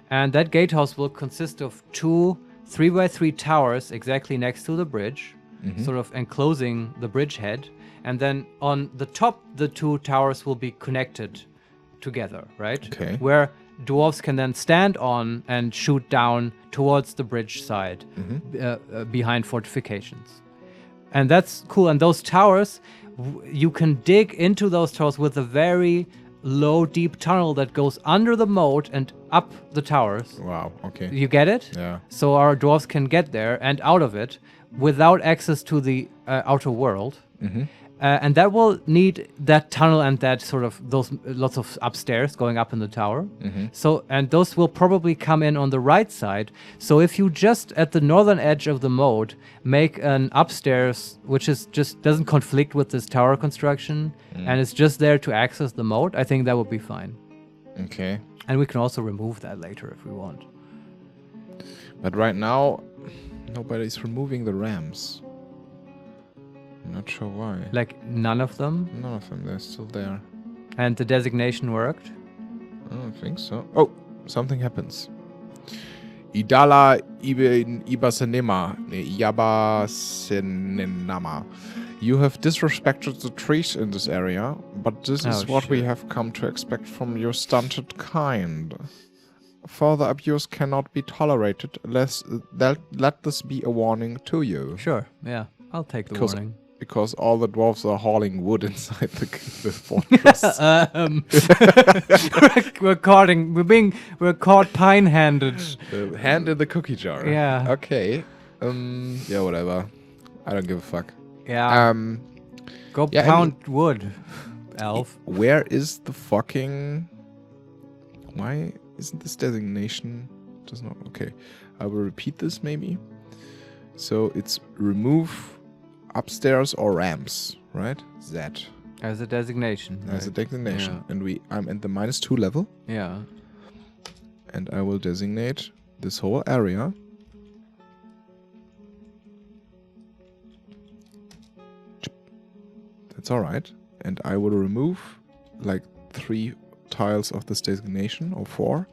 And that gatehouse will consist of 2 3x3 towers exactly next to the bridge, sort of enclosing the bridgehead. And then on the top, the 2 towers will be connected together, right?
Okay.
Where dwarves can then stand on and shoot down towards the bridge side, behind fortifications. And that's cool. And those towers, you can dig into those towers with a very low, deep tunnel that goes under the moat and up the towers.
Wow, okay.
You get it?
Yeah.
So our dwarves can get there and out of it without access to the outer world. And that will need that tunnel and that sort of those lots of upstairs going up in the tower. So, and those will probably come in on the right side. So if you just at the northern edge of the moat make an upstairs, which is just doesn't conflict with this tower construction, and it's just there to access the moat, I think that would be fine.
Okay.
And we can also remove that later if we want.
But right now, nobody's removing the ramps. I'm not sure why.
Like none of them?
None of them, they're still there.
And the designation worked?
I don't think so. Oh, something happens. Idala Ibasenema. Yabasenenama. You have disrespected the trees in this area, but this is what we have come to expect from your stunted kind. Further abuse cannot be tolerated unless let this be a warning to you.
Sure, yeah. I'll take the warning.
Because all the dwarves are hauling wood inside the fortress.
We're caught pine-handed.
Hand in the cookie jar.
Yeah.
Okay. Yeah, whatever. I don't give a fuck.
Yeah. Go pound wood, elf.
Where is the fucking... Why isn't this designation... Does not... Okay. I will repeat this maybe. So it's remove upstairs or ramps, right? Z.
As a designation.
As a designation.
Yeah.
And I'm at the -2 level.
Yeah.
And I will designate this whole area. That's alright. And I will remove like 3 tiles of this designation, or 4.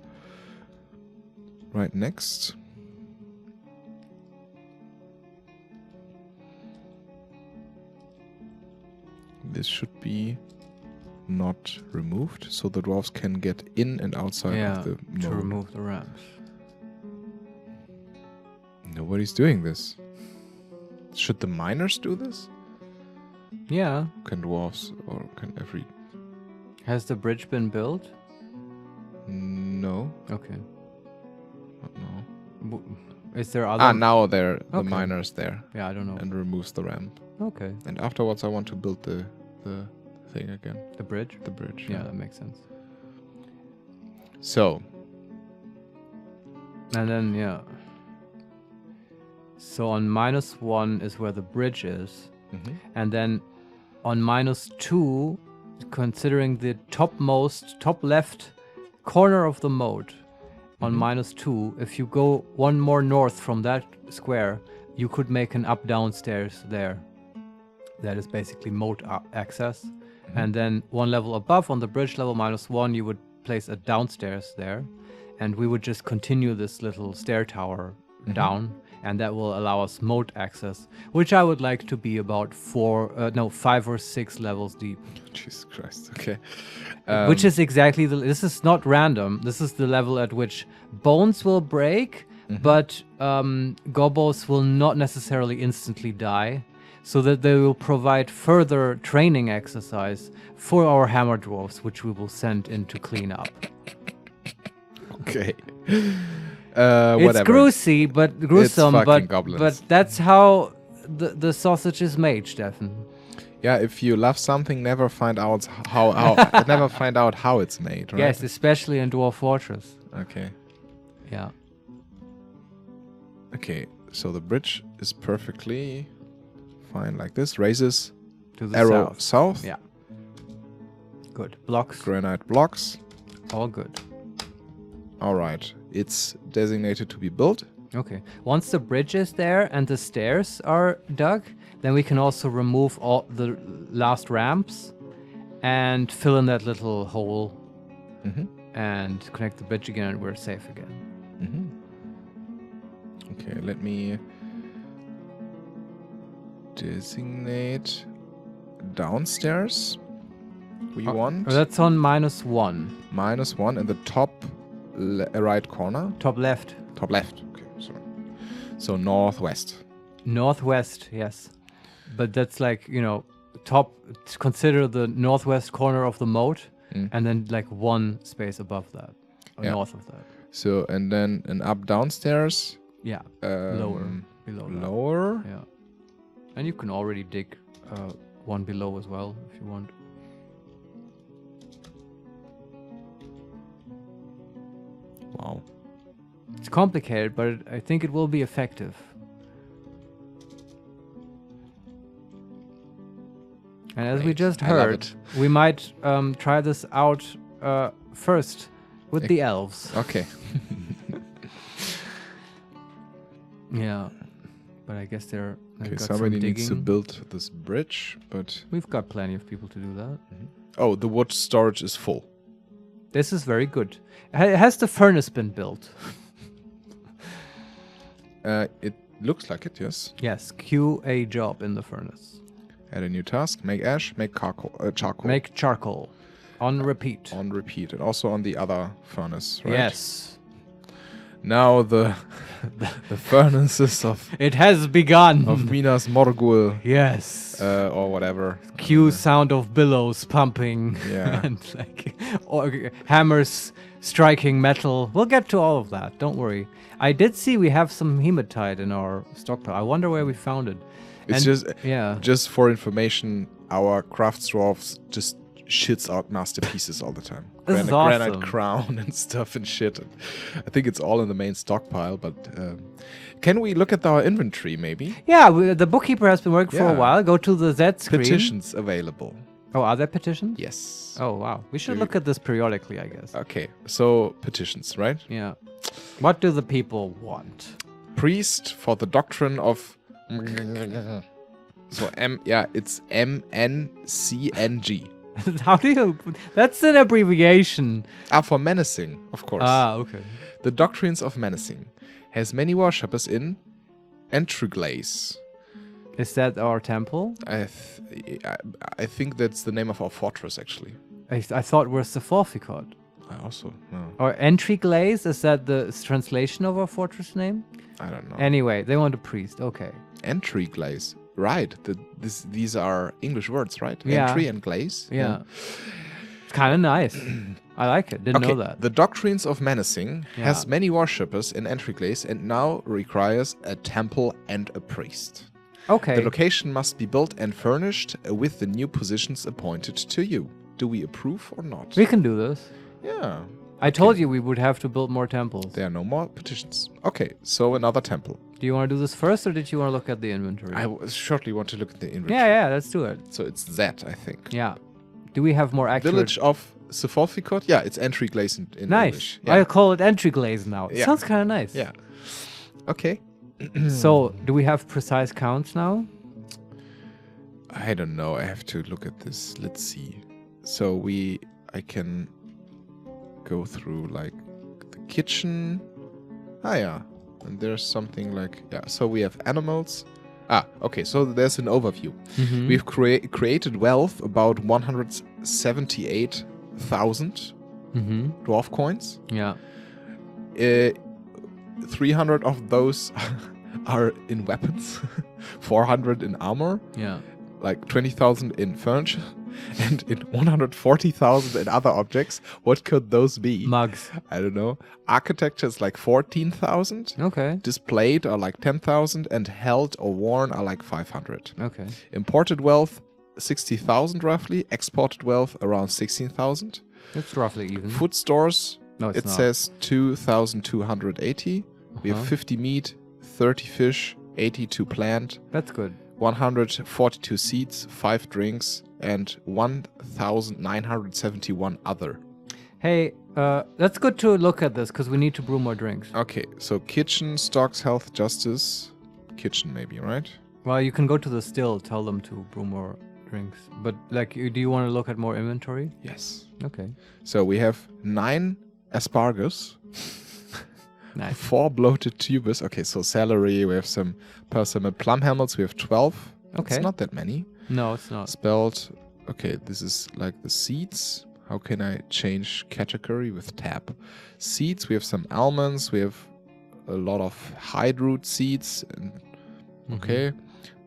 Right next. This should be not removed, so the dwarves can get in and outside of the mode.
To remove the ramps.
Nobody's doing this. Should the miners do this?
Yeah.
Can dwarves or can every...
Has the bridge been built?
No.
Okay.
No.
Is there other...
now the miners there.
Yeah, I don't know.
And removes the ramp.
Okay.
And afterwards I want to build the thing again.
The bridge?
The bridge.
Yeah, that makes sense.
So.
And then, yeah. So on -1 is where the bridge is.
Mm-hmm.
And then on -2, considering the top left corner of the moat, on -2, if you go one more north from that square, you could make an up-down stairs there. That is basically moat access. And then one level above, on the bridge level -1, you would place a downstairs there. And we would just continue this little stair tower down. And that will allow us moat access, which I would like to be about 5 or 6 levels deep.
Jesus Christ, okay.
Which is exactly this is not random. This is the level at which bones will break, but gobos will not necessarily instantly die, so that they will provide further training exercise for our hammer dwarves, which we will send in to clean up.
Okay.
It's gruesome, but that's how the sausage is made, Steffen.
Yeah, if you love something, never find out how it's made, right?
Yes, especially in Dwarf Fortress.
Okay.
Yeah.
Okay, so the bridge is perfectly fine like this. Raises
to the
arrow south.
Yeah. Good. Blocks.
Granite blocks.
All good.
All right. It's designated to be built.
Okay. Once the bridge is there and the stairs are dug, then we can also remove all the last ramps and fill in that little hole and connect the bridge again, and we're safe again.
Okay, let me designate downstairs. We want...
That's on -1.
-1 in the top right corner.
Top left.
Top left. Okay, sorry. So northwest.
Northwest, yes. But that's like, top, consider the northwest corner of the moat, and then like 1 space above that, or north of that.
So, and then an up downstairs.
Yeah, lower, below that.
Lower?
Yeah. And you can already dig 1 below as well, if you want.
Wow.
It's complicated, but I think it will be effective. And as we just heard, we might try this out first with the elves.
Okay.
Yeah. But I guess they're...
Okay, somebody needs to build this bridge, but...
We've got plenty of people to do that.
Oh, the wood storage is full.
This is very good. Has the furnace been built?
It looks like it, yes.
Yes, queue a job in the furnace.
Add a new task. Make ash. Make charcoal.
Make charcoal. On repeat.
On repeat. And also on the other furnace, right?
Yes.
Now the furnaces of
It has begun.
Minas Morgul.
Yes.
Or whatever.
Cue sound of billows pumping.
Yeah.
And or hammers striking metal. We'll get to all of that. Don't worry. I did see we have some hematite in our stockpile. I wonder where we found it.
It's
And
just for information, our crafts dwarfs just shits out master pieces all the time.
This is awesome.
Granite crown and stuff and shit. And I think it's all in the main stockpile, but can we look at our inventory maybe?
Yeah, the bookkeeper has been working for a
Yeah.
while. Go to the Z screen.
Petitions available.
Oh, are there petitions?
Yes.
Oh, wow. We should
Do
look at this periodically, I guess.
Okay, so petitions, right?
Yeah. What do the people want?
Priest for the doctrine of... So it's MNCNG.
How do you... That's an abbreviation.
For menacing, of course.
Okay.
The doctrines of menacing has many worshippers in Entriglace.
Is that our temple?
I think that's the name of our fortress, actually.
I thought we're Sefolfikod.
I also no.
Or Entry Glaze, is that the translation of our fortress name?
I don't know.
Anyway, they want a priest. Okay.
Entry glaze, right? These are English words, right?
Yeah.
Entry and glaze.
Yeah. It's kind of nice. I like it. Didn't know that.
The doctrines of menacing
Yeah.
has many worshippers in Entry glaze and now requires a temple and a priest.
Okay.
The location must be built and furnished with the new positions appointed to you. Do we approve or not?
We can do this.
Yeah.
I told you we would have to build more temples.
There are no more petitions. Okay, so another temple.
Do you want to do this first, or did you want to look at the inventory?
I shortly want to look at the inventory.
Yeah, let's do it.
So it's that, I think.
Yeah. Do we have more accurate...
Village of Sefolfikod? Yeah, it's Entry Glaze in
Nice.
English. Yeah.
I'll call it Entry Glaze now. It
Yeah.
sounds kind of nice.
Yeah. Okay.
So, do we have precise counts now?
I don't know. I have to look at this. Let's see. So I can go through like the kitchen. Yeah. And there's something like, so we have animals. Okay, so there's an overview.
Mm-hmm.
We've created wealth about 178,000 dwarf coins.
Yeah.
300 of those are in weapons, 400 in armor,
Yeah.
like 20,000 in furniture, and in 140,000 in other objects. What could those be?
Mugs.
I don't know. Architecture is like 14,000.
Okay.
Displayed are like 10,000, and held or worn are like 500.
Okay.
Imported wealth, 60,000 roughly. Exported wealth, around 16,000.
It's roughly even.
Food stores,
No, it's
it
not.
says 2,280. We have 50 meat, 30 fish, 82 plant,
That's good.
142 seeds, 5 drinks, and 1,971 other.
Hey, that's good to look at this, because we need to brew more drinks.
Okay, so kitchen, stocks, health, justice. Kitchen maybe, right?
Well, you can go to the still, tell them to brew more drinks. But, like, do you want to look at more inventory?
Yes.
Okay.
So we have 9 asparagus.
Nice.
4 bloated tubers. Okay, so celery. We have some persimmon plum helmets. We have 12.
Okay.
It's not that many.
No, it's not.
Spelled. Okay, this is like the seeds. How can I change category with tab? Seeds. We have some almonds. We have a lot of hide root seeds. And, okay.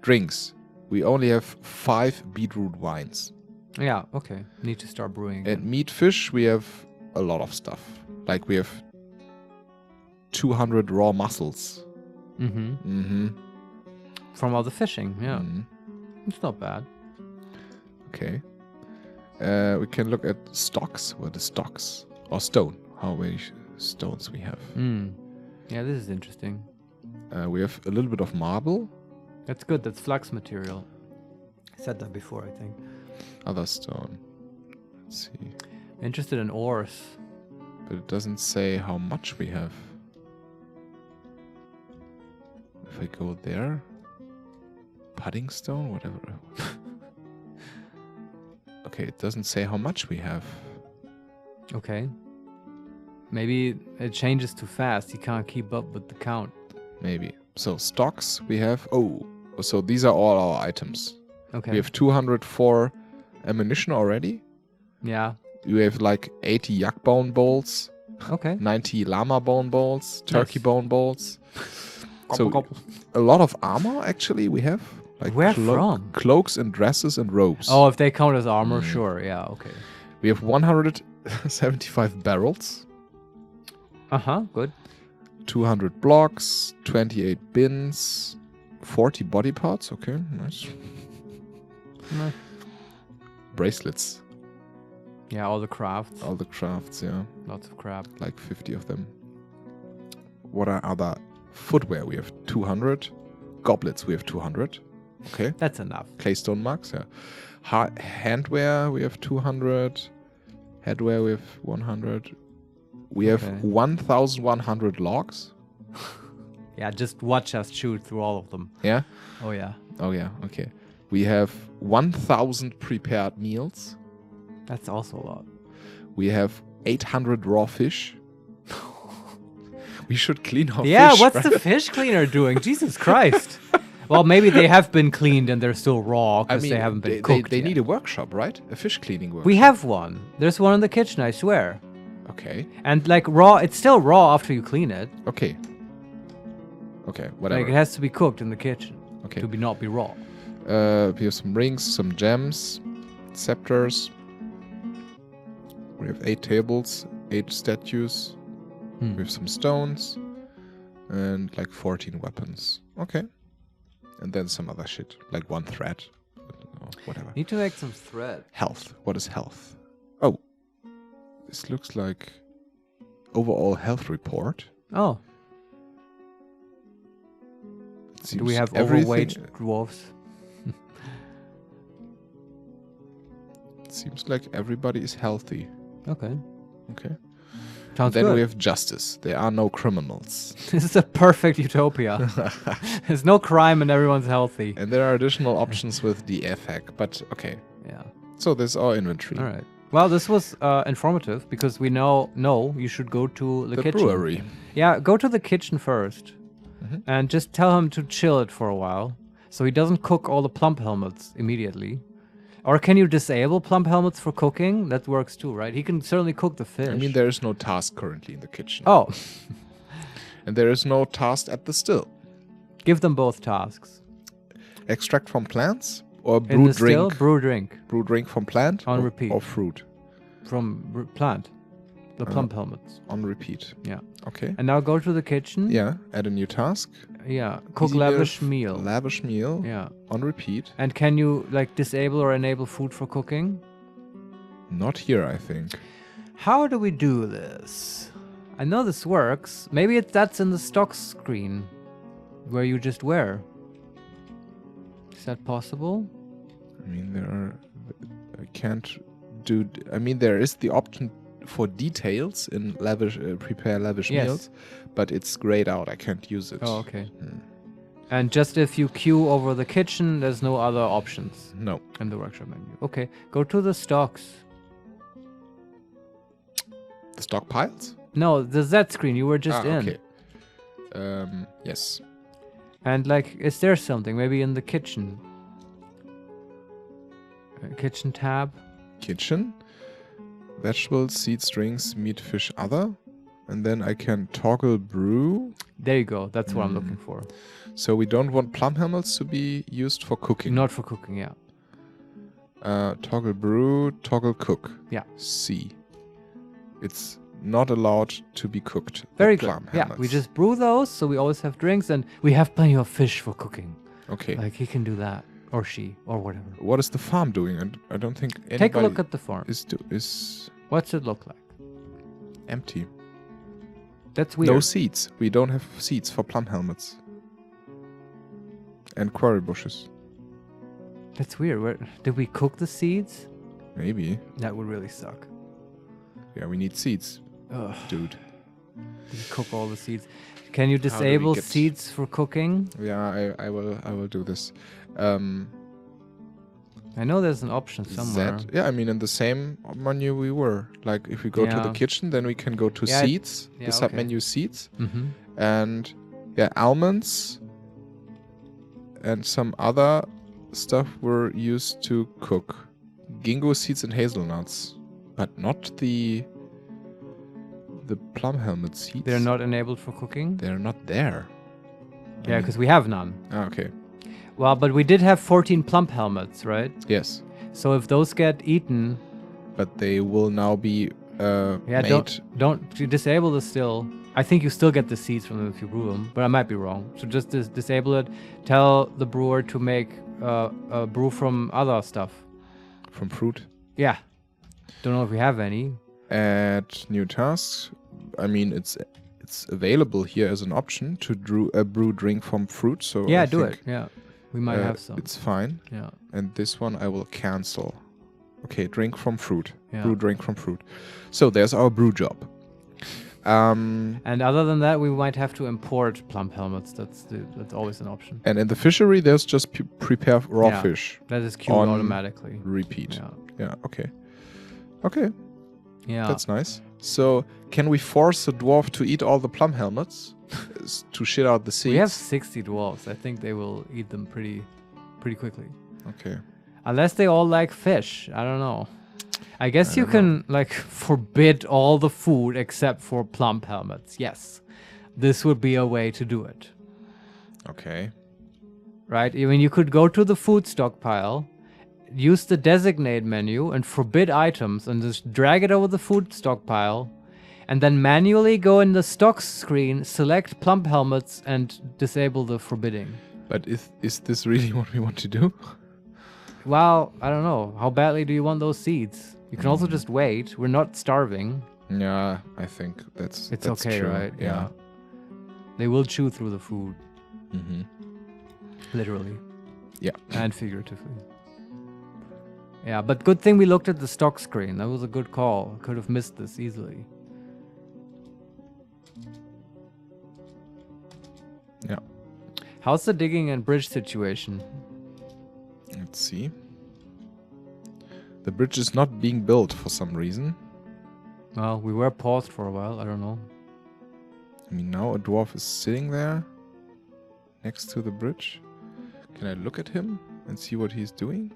Drinks. We only have 5 beetroot wines.
Yeah, okay. Need to start brewing.
And meat fish, we have a lot of stuff. Like we have 200 raw mussels.
From all the fishing, yeah.
Mhm.
It's not bad.
Okay. We can look at stocks. What is stocks? Or stone. How many stones we have.
Yeah, this is interesting.
We have a little bit of marble.
That's good. That's flux material. I said that before, I think.
Other stone. Let's see.
Interested in ores.
But it doesn't say how much we have. If I go there. Pudding stone? Whatever. Okay, it doesn't say how much we have.
Okay. Maybe it changes too fast. You can't keep up with the count.
Maybe. So stocks we have. Oh, so these are all our items.
Okay.
We have 204 ammunition already.
Yeah.
We have like 80 yak bone bolts,
Okay.
90 llama bone bolts, turkey
Nice.
bone bolts. So
Gobble.
a lot of armor actually we have. Like
Where from?
Cloaks and dresses and robes.
Oh, if they count as armor, sure. Yeah, okay.
We have 175 barrels.
Good.
200 blocks, 28 bins, 40 body parts. Okay, nice.
Nice.
Bracelets.
Yeah, all the crafts.
All the crafts, yeah.
Lots of crap.
Like 50 of them. What are other footwear? We have 200. Goblets, we have 200. Okay.
That's enough.
Claystone mugs, yeah. Handwear, we have 200. Headwear, we have 100. We have 1,100 logs.
Yeah, just watch us shoot through all of them.
Yeah?
Oh, yeah.
Oh, yeah, okay. We have 1,000 prepared meals.
That's also a lot.
We have 800 raw fish. We should clean our fish.
Yeah, what's
right?
the fish cleaner doing? Jesus Christ. Well, maybe they have been cleaned and they're still raw because they haven't been cooked
They
yet.
need a workshop, right? A fish cleaning workshop.
We have one. There's one in the kitchen, I swear.
Okay.
And like raw, it's still raw after you clean it.
Okay. Okay, whatever.
Like it has to be cooked in the kitchen.
Okay.
To not be raw.
We have some rings, some gems, scepters. We have 8 tables, 8 statues. We have some stones. And like 14 weapons. Okay. And then some other shit. Like 1 thread. Whatever.
Need to make some thread.
Health. What is health? Oh. This looks like overall health report.
Oh. Do we have overweight dwarves?
It seems like everybody is healthy.
Okay.
Okay.
Sounds
Then
good.
we have justice. There are no criminals.
This is a perfect utopia. There's no crime and everyone's healthy.
And there are additional options with the effect, but okay.
Yeah.
So this is our inventory.
All right. Well, this was informative because we now know you should go to the kitchen.
Brewery.
Yeah, go to the kitchen first and just tell him to chill it for a while so he doesn't cook all the plump helmets immediately. Or can you disable plump helmets for cooking? That works too, right? He can certainly cook the fish.
I mean, there is no task currently in the kitchen.
Oh.
And there is no task at the still.
Give them both tasks.
Extract from plants or
In
brew
the still,
drink.
brew drink.
Brew drink from plant
On
or,
repeat.
or fruit.
From plant. The plump helmets.
On repeat.
Yeah.
Okay.
And now go to the kitchen.
Yeah. Add a new task.
Yeah. Cook
Easy
lavish meal.
Lavish meal.
Yeah.
On repeat.
And can you like disable or enable food for cooking?
Not here, I think.
How do we do this? I know this works. Maybe that's in the stock screen where you just wear. Is that possible?
I mean, there are... I can't do... I mean, there is the option for details in lavish prepare lavish
Yes.
meals, but it's grayed out. I can't use it.
Oh, okay. And just if you queue over the kitchen, there's no other options
No.
in the workshop menu. Okay, go to the stocks.
The stockpiles?
No, the Z screen you were just in.
Okay. Yes.
And like, is there something maybe in the kitchen? Kitchen tab.
Kitchen. Vegetables, seeds, drinks, meat, fish, other. And then I can toggle brew.
There you go. That's what I'm looking for.
So we don't want plum helmets to be used for cooking.
Not for cooking, yeah.
Toggle brew, toggle cook.
Yeah.
C. It's not allowed to be cooked.
Very
the
good.
plum
Yeah,
helmets.
we just brew those, so we always have drinks, and we have plenty of fish for cooking.
Okay.
Like he can do that, or she, or whatever.
What is the farm doing? I don't think anybody
Take a look at the farm.
is
What's it look like?
empty.
That's weird.
No seeds. We don't have seeds for plum helmets. And quarry bushes.
That's weird. Did we cook the seeds?
Maybe.
That would really suck.
Yeah, we need seeds,
Ugh.
dude.
Did we cook all the seeds? Can you
do we
disable
get-
seeds for cooking?
Yeah, I will do this.
I know there's an option somewhere.
Z. Yeah, I mean in the same menu we were. Like if we go to the
Yeah.
kitchen, then we can go to
Yeah,
seeds,
yeah,
the
okay.
submenu seeds,
Mm-hmm.
and yeah, almonds and some other stuff were used to cook. Gingo seeds and hazelnuts, but not the plum helmet seeds.
They're not enabled for cooking?
They're not there.
Yeah, because we have none.
Ah, okay.
Well, but we did have 14 plum helmets, right?
Yes.
So if those get eaten...
But they will now be made...
Don't you disable this still. I think you still get the seeds from them if you brew them, but I might be wrong. So just disable it. Tell the brewer to make a brew from other stuff.
From fruit?
Yeah. Don't know if we have any.
Add new tasks. I mean, it's available here as an option to brew drink from fruit. So
yeah,
I
do
think,
it. Yeah, we might have some.
It's fine.
Yeah.
And this one I will cancel. Okay, drink from fruit.
Yeah.
Brew drink from fruit. So there's our brew job.
And other than that, we might have to import plum helmets. That's always an option.
And in the fishery, there's just prepare raw fish.
That is queued automatically.
Repeat.
Yeah.
Yeah. Okay. Okay.
Yeah.
That's nice. So, can we force the dwarf to eat all the plum helmets to shit out the seeds?
We have 60 dwarves. I think they will eat them pretty quickly.
Okay.
Unless they all like fish. I don't know. I guess you can like forbid all the food except for plum helmets. Yes. This would be a way to do it.
Okay.
Right? I mean, you could go to the food stockpile, use the designate menu and forbid items and just drag it over the food stockpile and then manually go in the stocks screen, select plum helmets and disable the forbidding.
But is this really what we want to do?
Well, I don't know. How badly do you want those seeds? You can also just wait. We're not starving.
Yeah, I think that's
okay,
true.
right? Yeah. They will chew through the food.
Mm-hmm.
Literally.
Yeah.
And figuratively. Yeah, but good thing we looked at the stock screen. That was a good call. Could have missed this easily.
Yeah.
How's the digging and bridge situation?
Let's see. The bridge is not being built for some reason.
Well, we were paused for a while. I don't know.
I mean, now a dwarf is sitting there next to the bridge. Can I look at him and see what he's doing?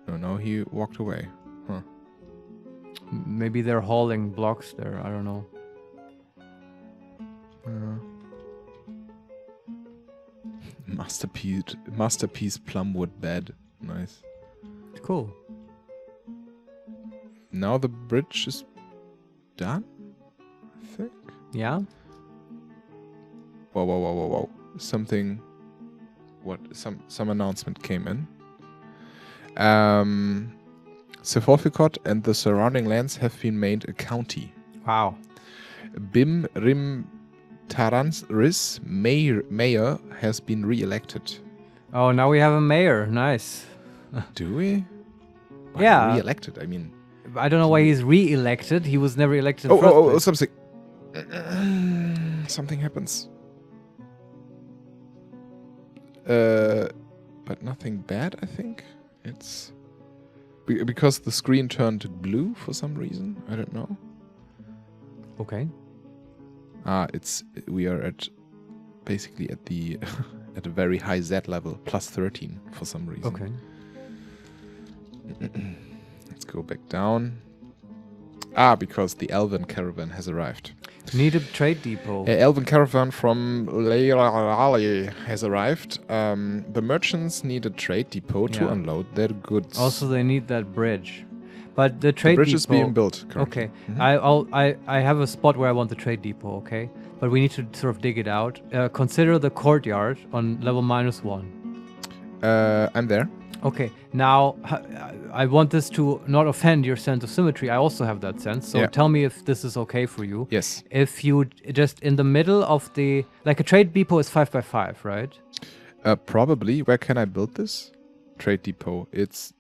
No, he walked away. Huh.
Maybe they're hauling blocks there. I don't know.
Masterpiece plumwood bed. Nice.
Cool.
Now the bridge is done, I think.
Yeah?
Whoa. Something... What? Some announcement came in. Sefolfikod and the surrounding lands have been made a county.
Wow.
Bim Rim Taran's mayor has been re-elected.
Oh, now we have a mayor. Nice.
Do we? Why
Yeah.
Re-elected, I mean...
I don't know why he's re-elected. He was never elected in the first place.
Something. Something happens. But nothing bad, I think. It's... Because the screen turned blue for some reason. I don't know.
Okay.
We are basically at the at a very high Z level, plus 13 for some reason.
Okay.
Let's go back down. Because the Elven caravan has arrived.
Need a trade depot.
Elven caravan from Leirali has arrived. The merchants need a trade depot to unload their goods.
Also, they need that bridge. But the trade
bridge
depot...
is being built currently.
Okay. Mm-hmm. I have a spot where I want the trade depot, okay? But we need to sort of dig it out. Consider the courtyard on level -1.
I'm there.
Okay. Now, I want this to not offend your sense of symmetry. I also have that sense. So tell me if this is okay for you.
Yes.
If you just in the middle of the... Like a trade depot is 5x5, right?
Probably. Where can I build this? Trade depot. It's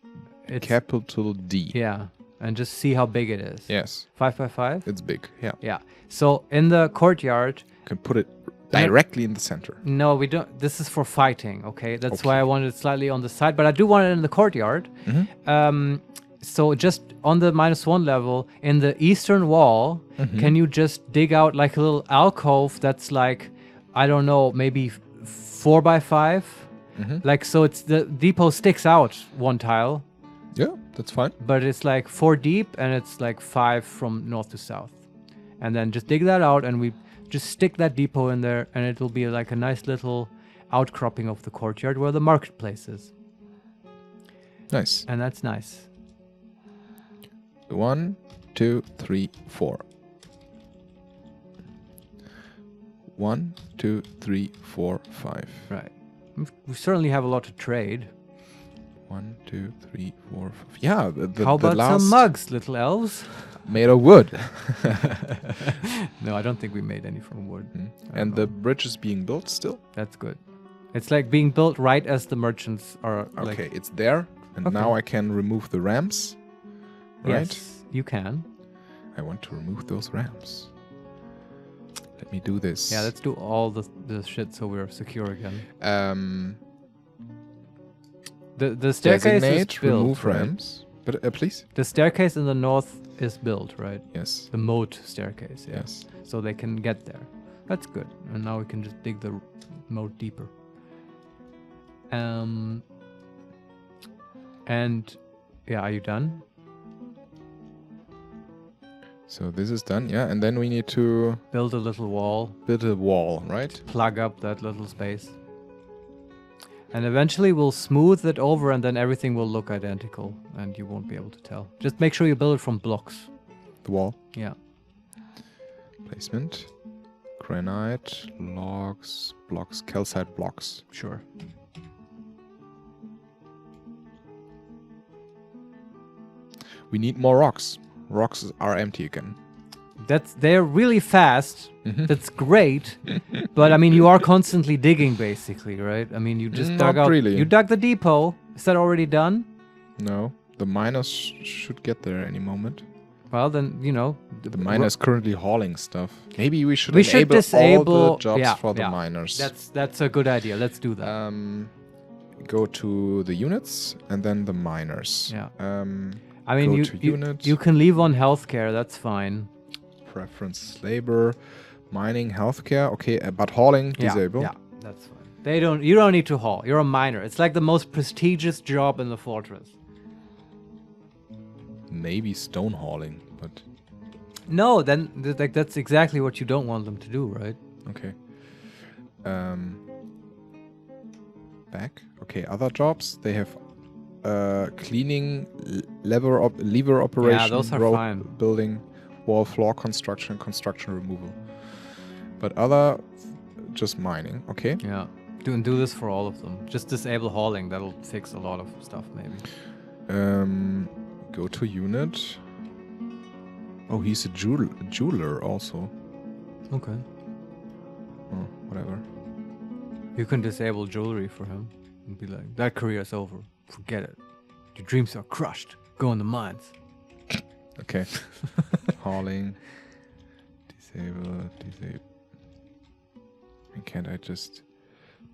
capital D.
Yeah. And just see how big it is.
Yes.
5x5?
It's big. Yeah.
Yeah. So in the courtyard...
You can put it directly in the center.
No, we don't. This is for fighting, okay? That's why I wanted it slightly on the side. But I do want it in the courtyard.
Mm-hmm.
So just on the -1 level, in the eastern wall, can you just dig out like a little alcove that's like, I don't know, maybe 4x5? Like, so it's the depot sticks out one tile,
Yeah, that's fine.
but it's like 4 deep and it's like 5 from north to south. And then just dig that out and we just stick that depot in there and it will be like a nice little outcropping of the courtyard where the marketplace is.
Nice.
And that's nice.
1, 2, 3, 4. 1, 2, 3, 4, 5.
Right. We certainly have a lot to trade.
1, 2, 3, 4, 5. Yeah,
How about
last
some mugs, little elves?
made of wood.
No, I don't think we made any from wood.
And the bridge is being built still?
That's good. It's like being built right as the merchants are.
Okay,
like,
it's there. And now I can remove the ramps. Right?
Yes, you can.
I want to remove those ramps. Let me do this.
Yeah, let's do all the shit so we're secure again. The staircase
Designate,
is built.
remove
right?
ramps. But please.
The staircase in the north is built, right?
Yes.
The moat staircase. Yeah.
Yes.
So they can get there. That's good. And now we can just dig the moat deeper. And yeah, are you done?
So this is done, yeah. And then we need to
Build a little wall.
build a wall, right?
Plug up that little space. And eventually we'll smooth it over and then everything will look identical and you won't be able to tell. Just make sure you build it from blocks.
The wall.
Yeah.
Placement. Granite, logs, blocks, calcite blocks.
Sure.
We need more rocks. Rocks are empty again.
They're really fast. That's great. But I mean, you are constantly digging basically, right? I mean, you just dug
Not
out.
really.
You dug the depot. Is that already done?
No, the miners should get there any moment.
Well, then, you know.
The miner is currently hauling stuff. Maybe we should
disable
all the jobs for the miners.
That's a good idea. Let's do that.
Go to the units and then the miners.
Yeah.
I
mean, you can leave on healthcare. That's fine.
Preference labor, mining, healthcare. Okay, but hauling disable.
Yeah, that's fine. You don't need to haul. You're a miner. It's like the most prestigious job in the fortress.
Maybe stone hauling, but
no. Then like that's exactly what you don't want them to do, right?
Okay. Back. Okay, other jobs. They have cleaning, lever operation,
yeah, those are
rope
fine.
building, wall, floor construction, construction removal. But other, just mining. Okay.
Yeah. Do this for all of them. Just disable hauling. That'll fix a lot of stuff, maybe.
Go to unit. Oh, he's a jeweler also.
Okay.
Oh, whatever.
You can disable jewelry for him and be like, that career's over. Forget it. Your dreams are crushed. Go in the mines.
Okay. Hauling. Disable. And can't I just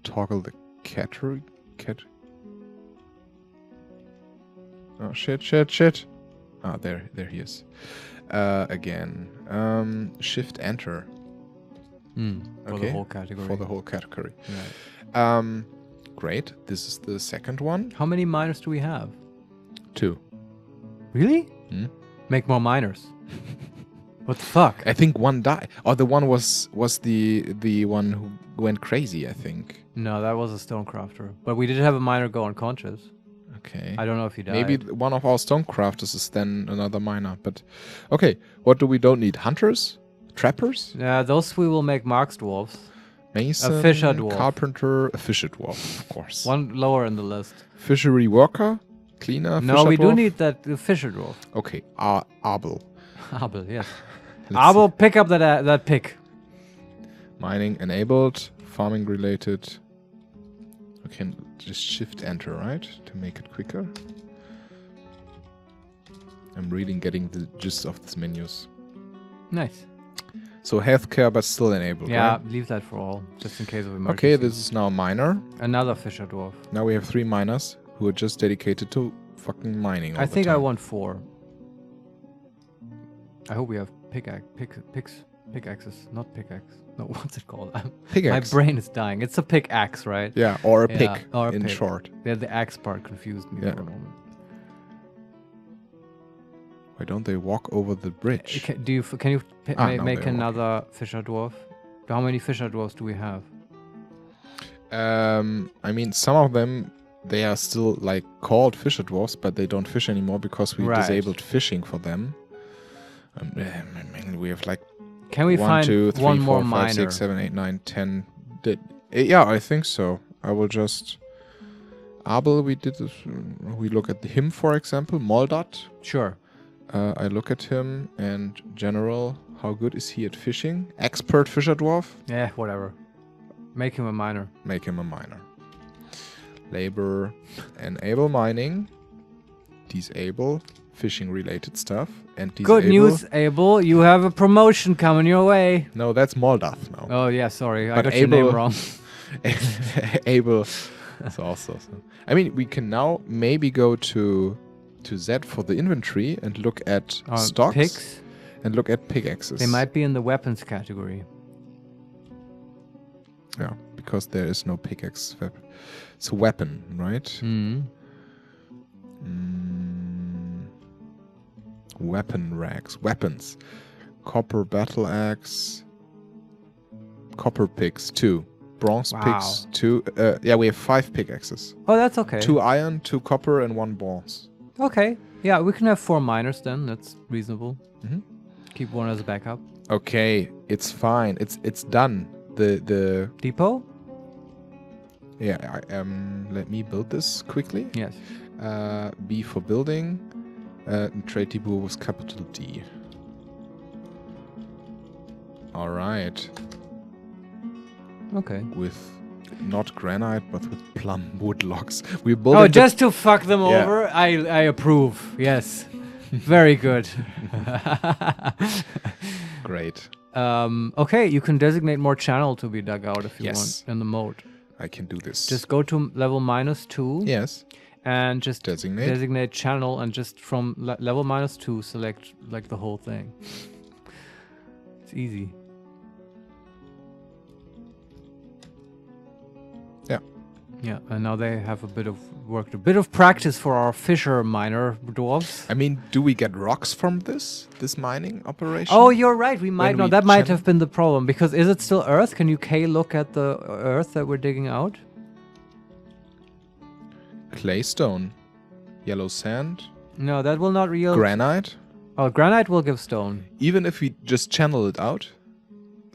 toggle the cat? Oh, shit. Ah, there he is. Again. Shift enter.
For the whole category.
For the whole category.
Right.
Great. This is the second one.
How many miners do we have?
2.
Really? Make more miners. What the fuck?
I think one died. Oh, the one was the one who went crazy, I think.
No, that was a stonecrafter. But we did have a miner go unconscious.
Okay.
I don't know if he died.
Maybe one of our stonecrafters is then another miner. But okay, what do we don't need? Hunters? Trappers?
Yeah, those we will make marks dwarves.
Mason,
a fisher dwarf.
Carpenter, a fisher dwarf, of course.
One lower in the list.
Fishery worker? Cleaner?
No,
fisher
we
dwarf?
do need that fisher dwarf.
Okay, Abel.
Abel, yes. Abel, pick up that pick.
Mining enabled, farming related. We can just shift enter, right? To make it quicker. I'm really getting the gist of these menus.
Nice.
So healthcare, but still enabled,
yeah,
right?
Leave that for all, just in case of emergency.
Okay, this is now a miner.
Another fisher dwarf.
Now we have 3 miners who are just dedicated to fucking mining all
I
the
think
time.
I want 4. I hope we have picks. Pickaxes, not pickaxe. No, what's it called? My
Pickaxe.
brain is dying. It's a pickaxe, right?
Yeah, or a
Yeah,
pick,
or a
in
pick.
short.
Yeah, the axe part confused me
Yeah.
for a moment.
Why don't they walk over the bridge?
Can you
now
make
they're
another fisher dwarf? How many fisher dwarfs do we have?
I mean, some of them, they are still like called fisher dwarfs, but they don't fish anymore because we
Right.
disabled fishing for them. We have like
Can we
1,
find
2, 3,
one
4,
more
5,
miner?
6, 7, 8, 9, 10. Yeah, I think so. I will just... Abel, we did this. We look at him, for example. Moldot.
Sure.
I look at him and general. How good is he at fishing? Expert fisher dwarf.
Yeah, whatever. Make him a miner.
Make him a miner. Labor. Enable mining. Disable fishing related stuff. And disable.
Good news, Abel. You have a promotion coming your way.
No, that's Moldath now.
Oh yeah, sorry, I
But
got your name
Abel-
wrong.
Able. That's also. I mean, we can now maybe go to Z for the inventory and look at stocks
Picks.
and look at pickaxes.
They might be in the weapons category.
Yeah, because there is no pickaxe. It's a weapon, right?
Hmm.
Weapon racks. Weapons. Copper battle axe. Copper picks, 2. Bronze
Wow.
picks, 2. Yeah, we have 5 pickaxes.
Oh, that's okay.
2 iron, 2 copper, and 1 bronze.
Okay. Yeah, we can have 4 miners then. That's reasonable.
Mhm.
Keep one as a backup.
Okay, it's fine. It's done. The
Depot?
yeah. Let me build this quickly.
Yes.
B for building. Trade depot was capital D. All right.
Okay.
With not granite, but with plum wood logs. We're building.
Oh, just to fuck them
Yeah.
over? I approve. Yes. Very good.
Great.
Okay, you can designate more channel to be dug out if you
Yes.
want in the mode.
I can do this.
Just go to level -2
yes.
and just
Designate.
designate channel, and just from level -2 select like the whole thing. It's easy.
Yeah.
Yeah, and now they have a bit of work, a bit of practice for our fisher miner dwarves.
I mean, do we get rocks from this mining operation?
Oh, you're right. We might
When
not.
we
That might
channel-
have been the problem. Because is it still earth? Can you look at the earth that we're digging out?
Claystone, yellow sand,
No, that will not yield.
granite.
Oh, granite will give stone.
Even if we just channel it out.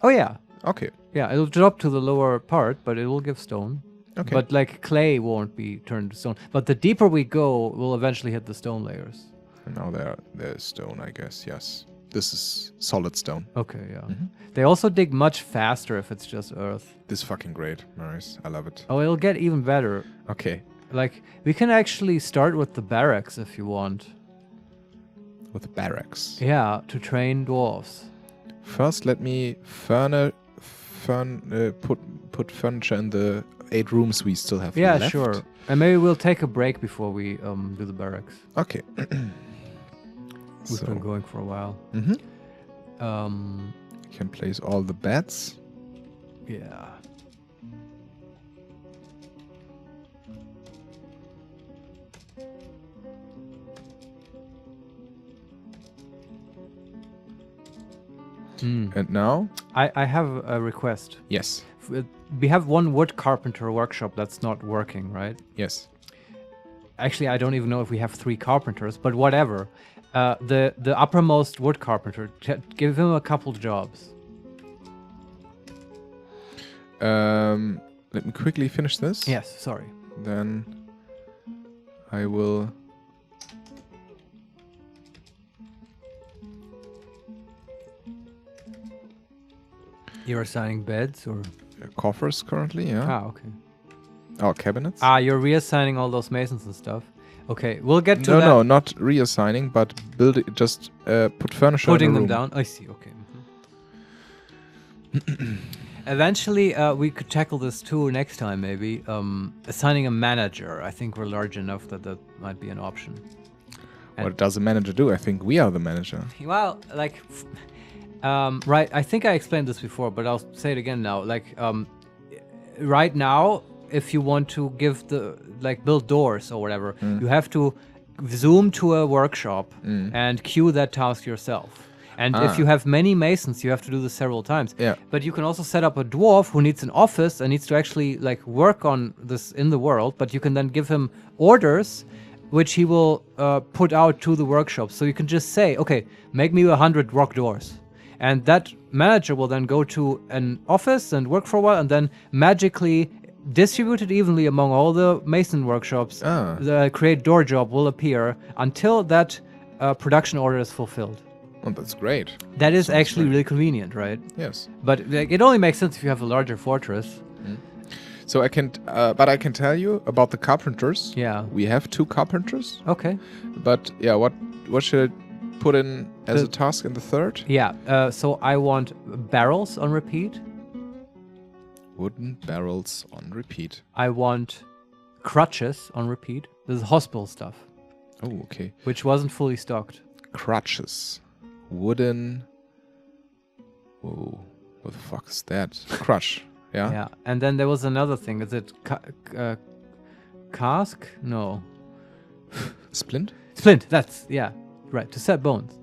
Oh yeah,
Okay.
yeah. It'll drop to the lower part, but it will give stone.
Okay.
But like clay won't be turned to stone. But the deeper we go, we'll eventually hit the stone layers.
And now there's stone, I guess. Yes. This is solid stone.
Okay, yeah.
Mm-hmm.
They also dig much faster if it's just earth.
This is fucking great, Marius. I love it.
Oh, it'll get even better.
Okay.
Like, we can actually start with the barracks if you want.
With the barracks.
Yeah, to train dwarves.
First, let me put furniture in the 8 rooms we still have
Yeah,
left.
sure. And maybe we'll take a break before we do the barracks.
Okay.
We've been going for a while.
Can place all the beds.
Yeah.
And now?
I have a request.
Yes.
We have one wood carpenter workshop that's not working, right?
Yes.
Actually, I don't even know if we have 3 carpenters, but whatever. The uppermost wood carpenter, give him a couple jobs.
Let me quickly finish this.
Yes, sorry.
Then I will...
You're assigning beds or?
coffers currently, yeah.
Ah, okay.
Oh, cabinets?
Ah, you're reassigning all those masons and stuff. Okay, we'll get to that.
No, not reassigning, but build it, just put furniture
Putting
in a
them
room.
down. I see. Okay. Eventually, we could tackle this too next time, maybe. Assigning a manager. I think we're large enough that that might be an option.
What does a manager do? I think we are the manager.
Well, like, Right, I think I explained this before, but I'll say it again now. Like, right now, if you want to build doors or whatever, you have to zoom to a workshop and queue that task yourself. And if you have many masons, you have to do this several times.
Yeah.
But you can also set up a dwarf who needs an office and needs to actually like work on this in the world. But you can then give him orders, which he will put out to the workshop. So you can just say, okay, make me 100 rock doors. And that manager will then go to an office and work for a while and then magically distribute it evenly among all the mason workshops. The create door job will appear until that production order is fulfilled.
Oh, that's great.
That is actually really convenient, right?
Yes.
But like, it only makes sense if you have a larger fortress.
So I can tell you about the carpenters.
Yeah.
We have 2 carpenters.
Okay.
But yeah, what should I put in as a task in the third?
Yeah. So I want barrels on repeat.
Wooden barrels on repeat.
I want crutches on repeat. This is hospital stuff.
Oh, okay.
Which wasn't fully stocked.
Crutches. Wooden. Whoa. What the fuck is that? Crutch. Yeah?
Yeah. And then there was another thing. Is it cask? No.
Splint?
Splint. That's, yeah. Right. To set bones.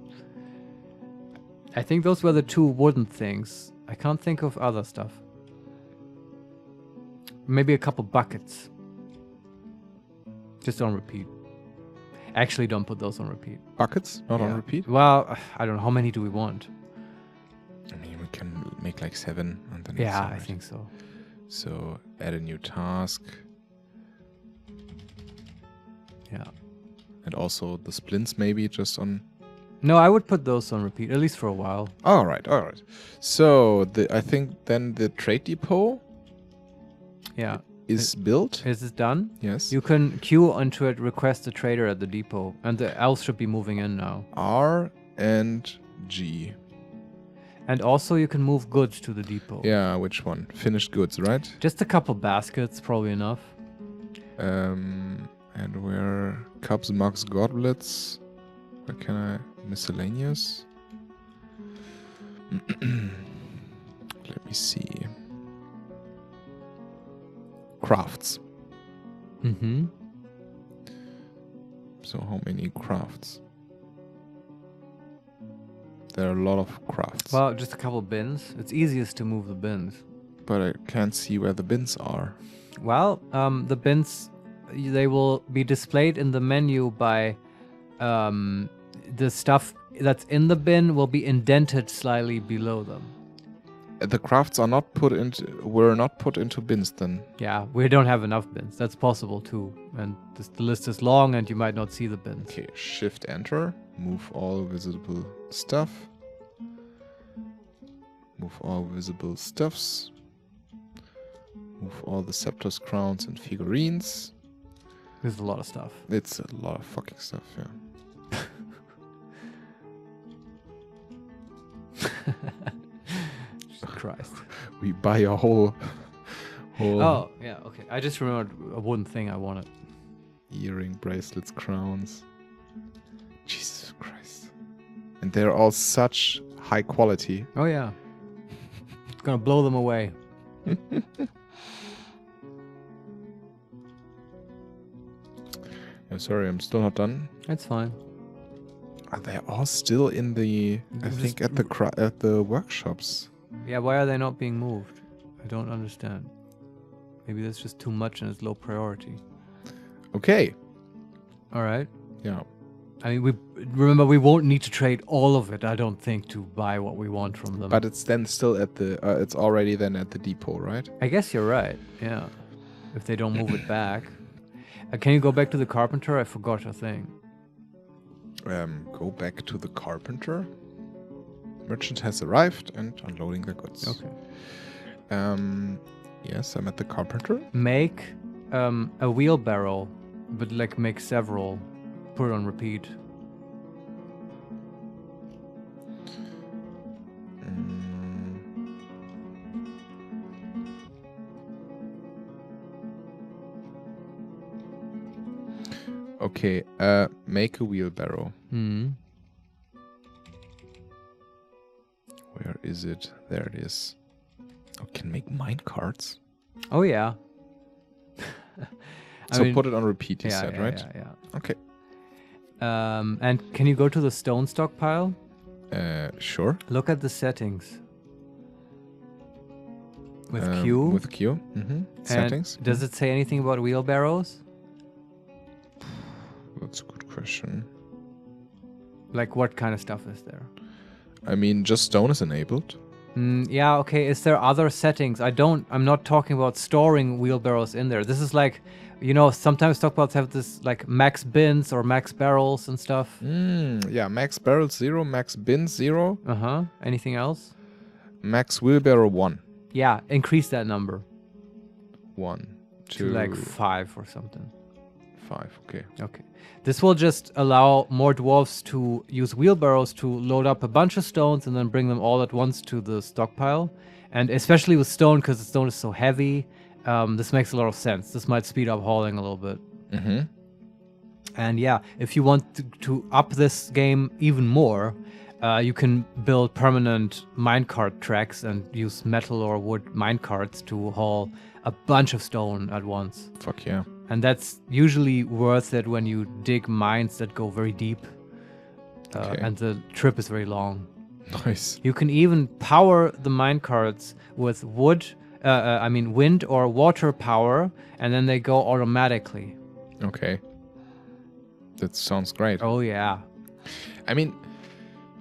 I think those were the 2 wooden things. I can't think of other stuff. Maybe a couple buckets. Just on repeat. Actually, don't put those on repeat.
Buckets? Not on repeat?
Well, I don't know. How many do we want?
I mean, we can make like 7 and then
Yeah, I think so.
So, add a new task.
Yeah.
And also the splints maybe just on...
No, I would put those on repeat, at least for a while.
All right. So, I think then the trade depot is built.
Is it done?
Yes.
You can queue onto it, request a trader at the depot, and the elves should be moving in now.
R and G.
And also you can move goods to the depot.
Yeah, which one? Finished goods, right?
Just a couple baskets, probably enough.
And where cups, mugs, goblets. Where can I? Miscellaneous. Let me see. Crafts.
Mm-hmm.
So how many crafts? There are a lot of crafts.
Well, just a couple bins. It's easiest to move the bins.
But I can't see where the bins are.
Well, the bins, they will be displayed in the menu by the stuff that's in the bin will be indented slightly below them.
The crafts are not put into bins then.
Yeah, we don't have enough bins. That's possible too. And the list is long and you might not see the bins.
Okay, Shift Enter. Move all visible stuff. Move all visible stuffs. Move all the scepters, crowns, and figurines.
There's a lot of stuff.
It's a lot of fucking stuff, yeah.
Jesus Christ.
We buy a whole
Oh, yeah, okay. I just remembered a wooden thing I wanted.
Earring, bracelets, crowns. Jesus Christ. And they're all such high quality.
Oh, yeah. It's gonna blow them away.
I'm sorry, I'm still not done.
That's fine.
Are they all still in the... I think at the workshops.
Yeah, why are they not being moved? I don't understand. Maybe that's just too much and it's low priority.
Okay.
All right.
Yeah.
I mean, we won't need to trade all of it, I don't think, to buy what we want from them.
But it's then still at the... it's already then at the depot, right?
I guess you're right, yeah. If they don't move it back. Can you go back to the carpenter? I forgot a thing.
Go back to the carpenter. Merchant has arrived and unloading the goods.
Okay.
Yes, I'm at the carpenter.
Make a wheelbarrow, but like make several. Put it on repeat.
Okay, make a wheelbarrow. is it? There it is. Oh, can make mine carts.
Oh yeah.
So put it on repeat, you
yeah,
said,
yeah,
right?
Yeah.
Okay.
And can you go to the stone stockpile?
Sure.
Look at the settings. With Q.
With Q. Settings.
Does it say anything about wheelbarrows?
That's a good question.
Like what kind of stuff is there?
I mean, just stone is enabled.
Yeah, okay. Is there other settings? I'm not talking about storing wheelbarrows in there. This is like, sometimes stockpiles have this like max bins or max barrels and stuff.
Yeah, max barrels 0, max bins 0.
Anything else?
Max wheelbarrow 1.
Yeah, increase that number.
1, 2.
To like 5 or something.
5, okay.
Okay. This will just allow more dwarves to use wheelbarrows to load up a bunch of stones and then bring them all at once to the stockpile. And especially with stone, because the stone is so heavy, this makes a lot of sense. This might speed up hauling a little bit. And yeah, if you want to up this game even more, you can build permanent minecart tracks and use metal or wood minecarts to haul a bunch of stone at once.
Fuck yeah.
And that's usually worth it when you dig mines that go very deep. And the trip is very long.
Nice.
You can even power the minecarts with wind or water power, and then they go automatically.
Okay. That sounds great.
Oh, yeah.
I mean,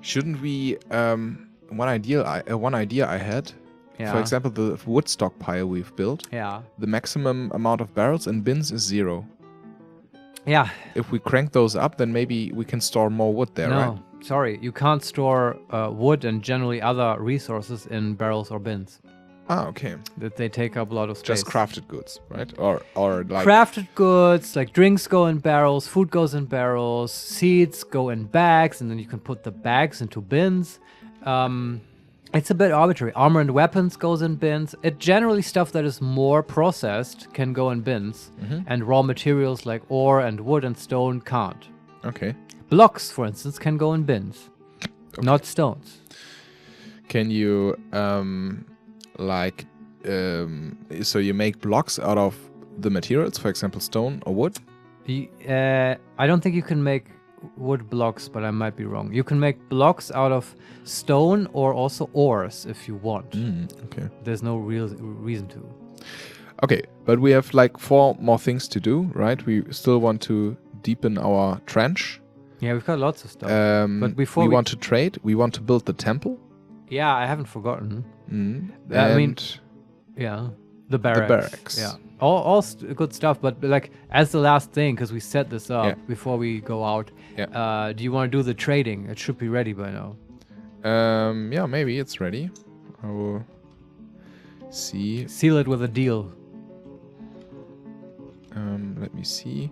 shouldn't we... one idea I had...
Yeah.
For example, the wood stockpile we've built.
Yeah.
The maximum amount of barrels and bins is 0.
Yeah.
If we crank those up, then maybe we can store more wood there, right?
No, sorry. You can't store wood and generally other resources in barrels or bins.
Ah, okay.
That they take up a lot of space.
Just crafted goods, right? Or like...
Crafted goods, like drinks go in barrels, food goes in barrels, seeds go in bags, and then you can put the bags into bins. It's a bit arbitrary. Armor and weapons goes in bins. Generally stuff that is more processed can go in bins. And raw materials like ore and wood and stone can't.
Okay.
Blocks, for instance, can go in bins. Okay. Not stones.
Can you, so you make blocks out of the materials, for example, stone or wood?
I don't think you can make wood blocks, but I might be wrong. You can make blocks out of stone or also ores if you want.
Okay.
There's no real reason to.
Okay, but we have like 4 more things to do, right? We still want to deepen our trench.
Yeah, we've got lots of stuff. But before
we want to trade. We want to build the temple.
Yeah, I haven't forgotten.
I mean,
yeah, the barracks.
The barracks.
Yeah, all good stuff. But like as the last thing, because we set this up before we go out.
Yeah.
Do you want to do the trading? It should be ready by now.
Yeah, maybe it's ready. I will see.
Seal it with a deal.
Let me see.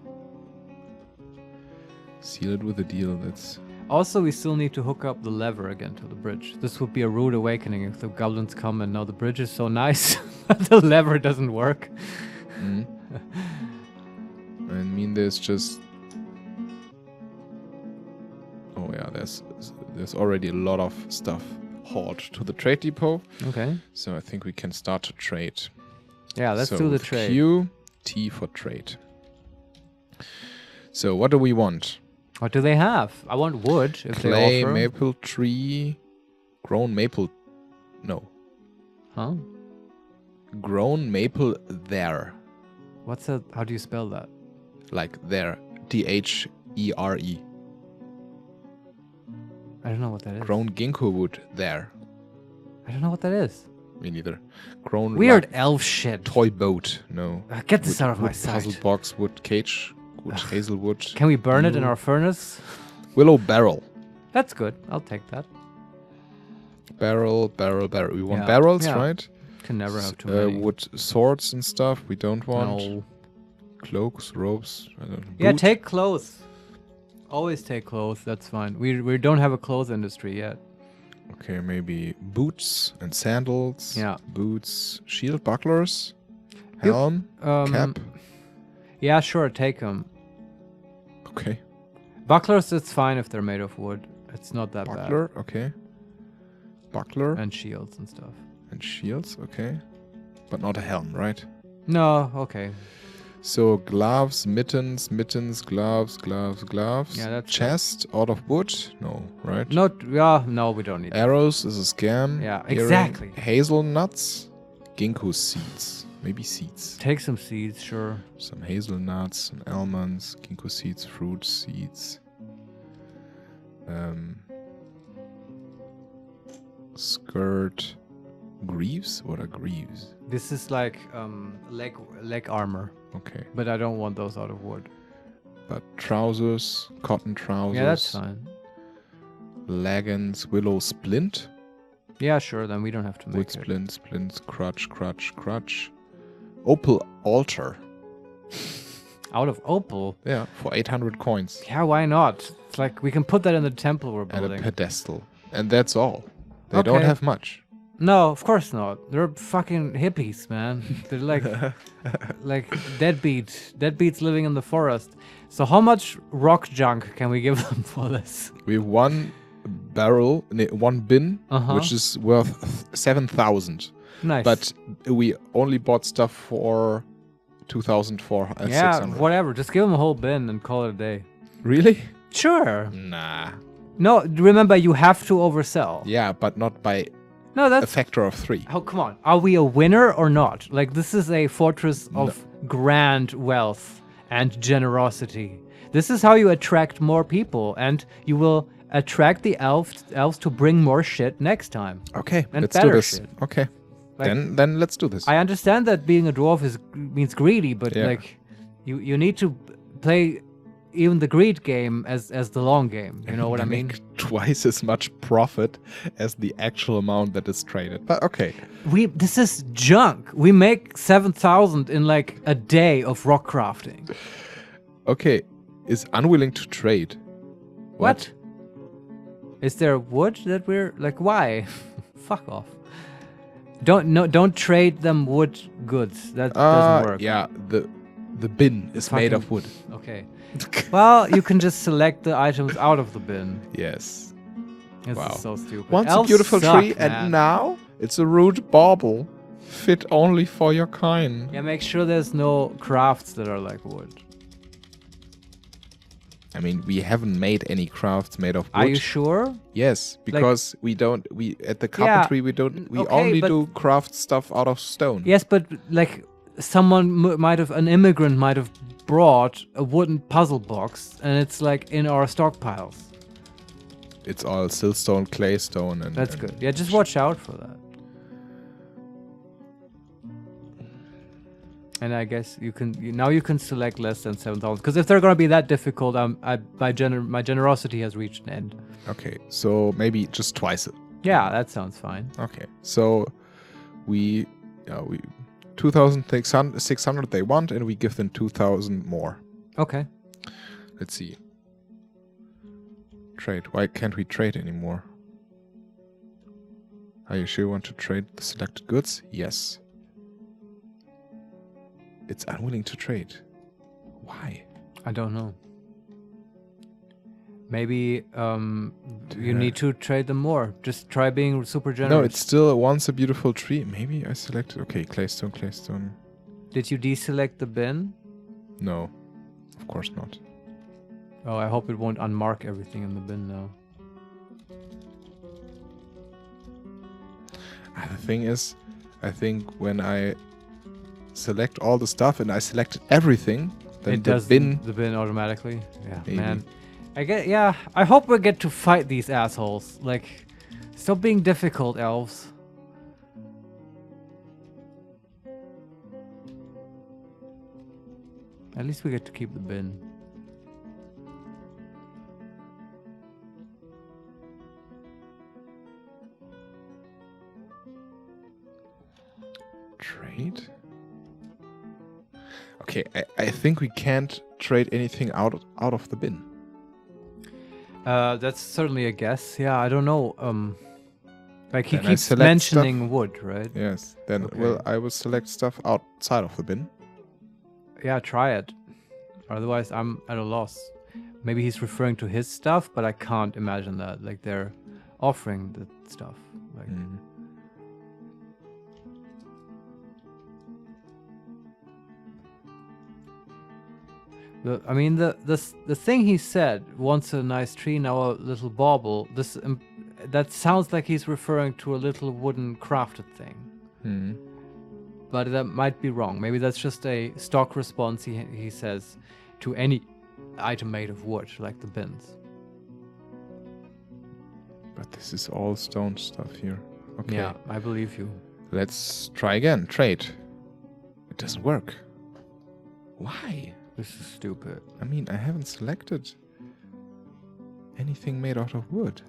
Seal it with a deal. That's.
Also, we still need to hook up the lever again to the bridge. This would be a rude awakening if the goblins come and now the bridge is so nice, but the lever doesn't work.
I mean, there's just... Oh yeah, there's already a lot of stuff hauled to the trade depot.
Okay.
So I think we can start to trade.
Yeah, let's do the trade.
Q, T for trade. So what do we want?
What do they have? I want wood, if
Clay,
they offer.
maple tree, grown maple... No.
Huh?
Grown maple there.
What's that? How do you spell that?
Like there. There.
I don't know what that is.
Grown ginkgo wood there.
I don't know what that is.
Me neither. Grown...
Weird elf shit.
Toy boat. No.
Get this out of my
wood
sight.
Puzzle box, wood cage, wood hazelwood.
Can we burn it in our furnace?
Willow barrel.
That's good. I'll take that.
Barrel. We want barrels, right?
Can never have too many.
Wood swords and stuff we don't want.
No.
Cloaks, robes. I don't know.
Yeah,
Boot.
take clothes. Always take clothes. That's fine. We don't have a clothes industry yet.
Okay, maybe boots and sandals.
Yeah.
Boots, shield bucklers, helm, cap.
Yeah, sure. Take them.
Okay.
Bucklers, it's fine if they're made of wood. It's not that
Buckler,
bad.
okay. buckler.
And shields and stuff.
And shields, okay. But not a helm, right?
No, okay.
So gloves, mittens, gloves.
Yeah, that's
chest out of wood? No, right?
No, we don't need
Arrows is a scam.
Yeah,
Earring,
exactly.
hazelnuts, ginkgo seeds. Maybe seeds.
Take some seeds, sure.
Some hazelnuts, some almonds, ginkgo seeds, fruit seeds. Skirt. Greaves? What are greaves?
This is like leg armor,
Okay.
but I don't want those out of wood.
But trousers, cotton trousers.
Yeah, that's fine.
Leggings, willow splint.
Yeah, sure, then we don't have to make
Wood
it.
splints, crutch. Opal altar.
Out of opal?
Yeah, for 800 coins.
Yeah, why not? It's like we can put that in the temple we're
And
building.
a pedestal. And that's all. They don't
Okay.
have much.
No, of course not. They're fucking hippies, man. They're like deadbeats living in the forest. So how much rock junk can we give them for this?
We have one bin, which is worth 7,000.
Nice.
But we only bought stuff for 2,600.
yeah, whatever. Just give them a whole bin and call it a day.
Really?
Sure.
Nah.
No, remember you have to oversell.
Yeah, but not by
No,
a
that's
factor of 3.
Oh, come on. Are we a winner or not? Like, this is a fortress of grand wealth and generosity. This is how you attract more people, and you will attract the elves to bring more shit next time.
Okay,
And
let's do
better
this.
shit.
Okay.
Like,
Then let's do this.
I understand that being a dwarf means greedy, but
Yeah.
like, you need to play even the greed game as the long game. You know what I mean?
Make twice as much profit as the actual amount that is traded. But okay.
This is junk. We make 7,000 in like a day of rock crafting.
Okay. Is unwilling to trade.
What? Is there wood that we're like? Why? Fuck off. Don't trade them wood goods. That doesn't work.
Yeah, the bin is made of wood.
Okay. Well, you can just select the items out of the bin.
Yes.
This
Wow.
is so stupid.
Once a
Elves
beautiful
suck,
tree,
man.
and now it's a rude bauble, fit only for your kind.
Yeah, make sure there's no crafts that are like wood.
I mean, we haven't made any crafts made of wood.
Are you sure?
Yes, because we at the carpentry we
okay,
only
but-
do craft stuff out of stone.
Yes, but like an immigrant might have brought a wooden puzzle box, and it's like in our stockpiles.
It's all siltstone, claystone, and
That's good. Yeah, just watch out for that. And I guess you can select less than 7,000, because if they're gonna be that difficult, my generosity has reached an end.
Okay, so maybe just twice it.
Yeah, that sounds fine.
Okay, so we 2,600 they want, and we give them 2,000 more.
Okay.
Let's see. Trade. Why can't we trade anymore? Are you sure you want to trade the selected goods? Yes. It's unwilling to trade. Why?
I don't know. Maybe you need to trade them more. Just try being super generous.
No, it's still once a beautiful tree. Maybe I selected. Okay, claystone.
Did you deselect the bin?
No, of course not.
Oh, I hope it won't unmark everything in the bin now.
The thing is, I think when I select all the stuff and I selected everything, then
It
the
does
bin.
the bin automatically. Yeah,
Maybe.
man. I hope we get to fight these assholes. Like, stop being difficult, elves. At least we get to keep the bin.
Trade? Okay, I think we can't trade anything out of the bin.
That's certainly a guess. Yeah, I don't know. Like he
Then I
keeps
select
mentioning wood, right?
Yes. Then,
Okay.
well, I will select stuff outside of the bin.
Yeah, try it. Otherwise, I'm at a loss. Maybe he's referring to his stuff, but I can't imagine that. Like they're offering the stuff. Like, the thing he said, once a nice tree, now a little bauble. That sounds like he's referring to a little wooden crafted thing. But that might be wrong. Maybe that's just a stock response he says to any item made of wood, like the bins.
But this is all stone stuff here. Okay.
Yeah, I believe you.
Let's try again. Trade. It doesn't work. Why?
This is stupid.
I mean, I haven't selected anything made out of wood.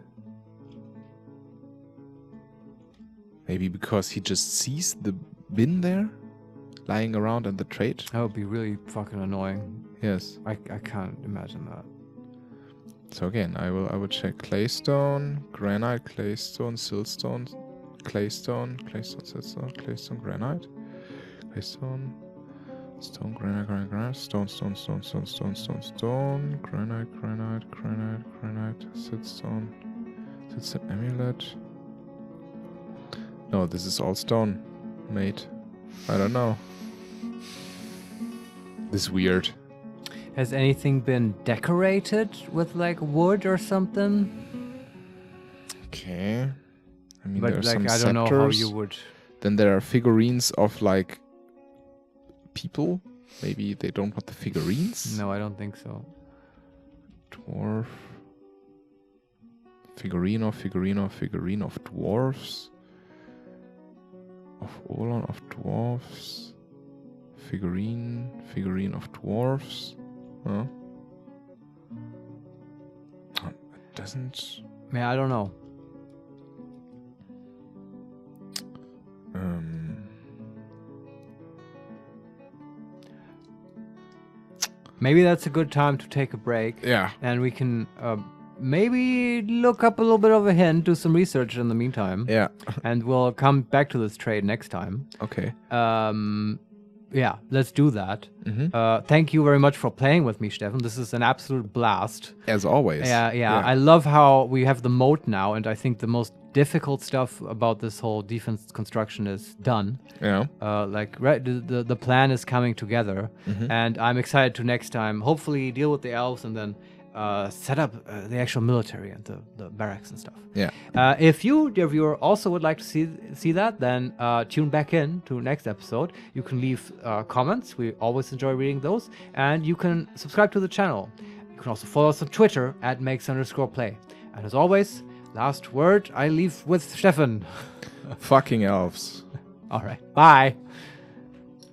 Maybe because he just sees the bin there lying around in the trade.
That would be really fucking annoying.
Yes.
I can't imagine that.
So again, I will check claystone, granite, claystone, siltstone, claystone, siltstone, claystone, granite, claystone, stone, granite, stone, granite, siltstone, amulet. No, this is all stone made. I don't know. This is weird.
Has anything been decorated with like wood or something?
Okay. I mean,
But
there are
like,
some
I don't know how
scepters.
you would.
Then there are figurines of like people. Maybe they don't want the figurines.
No, I don't think so.
Dwarf. Figurine of dwarfs. Of Olon of dwarfs. Figurine of dwarfs. Huh? It doesn't.
Yeah, I don't know. Maybe that's a good time to take a break.
Yeah.
And we can maybe look up a little bit of a hint, do some research in the meantime.
Yeah.
And we'll come back to this trade next time.
Okay.
Yeah, let's do that. Thank you very much for playing with me, Steffen. This is an absolute blast.
As always.
Yeah. I love how we have the moat now, and I think the most difficult stuff about this whole defense construction is done.
Yeah.
The plan is coming together, and I'm excited to next time hopefully deal with the elves and then set up the actual military and the barracks and stuff.
Yeah.
If you, dear viewer, also would like to see that, then tune back in to next episode. You can leave comments. We always enjoy reading those. And you can subscribe to the channel. You can also follow us on Twitter at @makes_play. And as always, last word I leave with Steffen.
Fucking elves.
All right. Bye.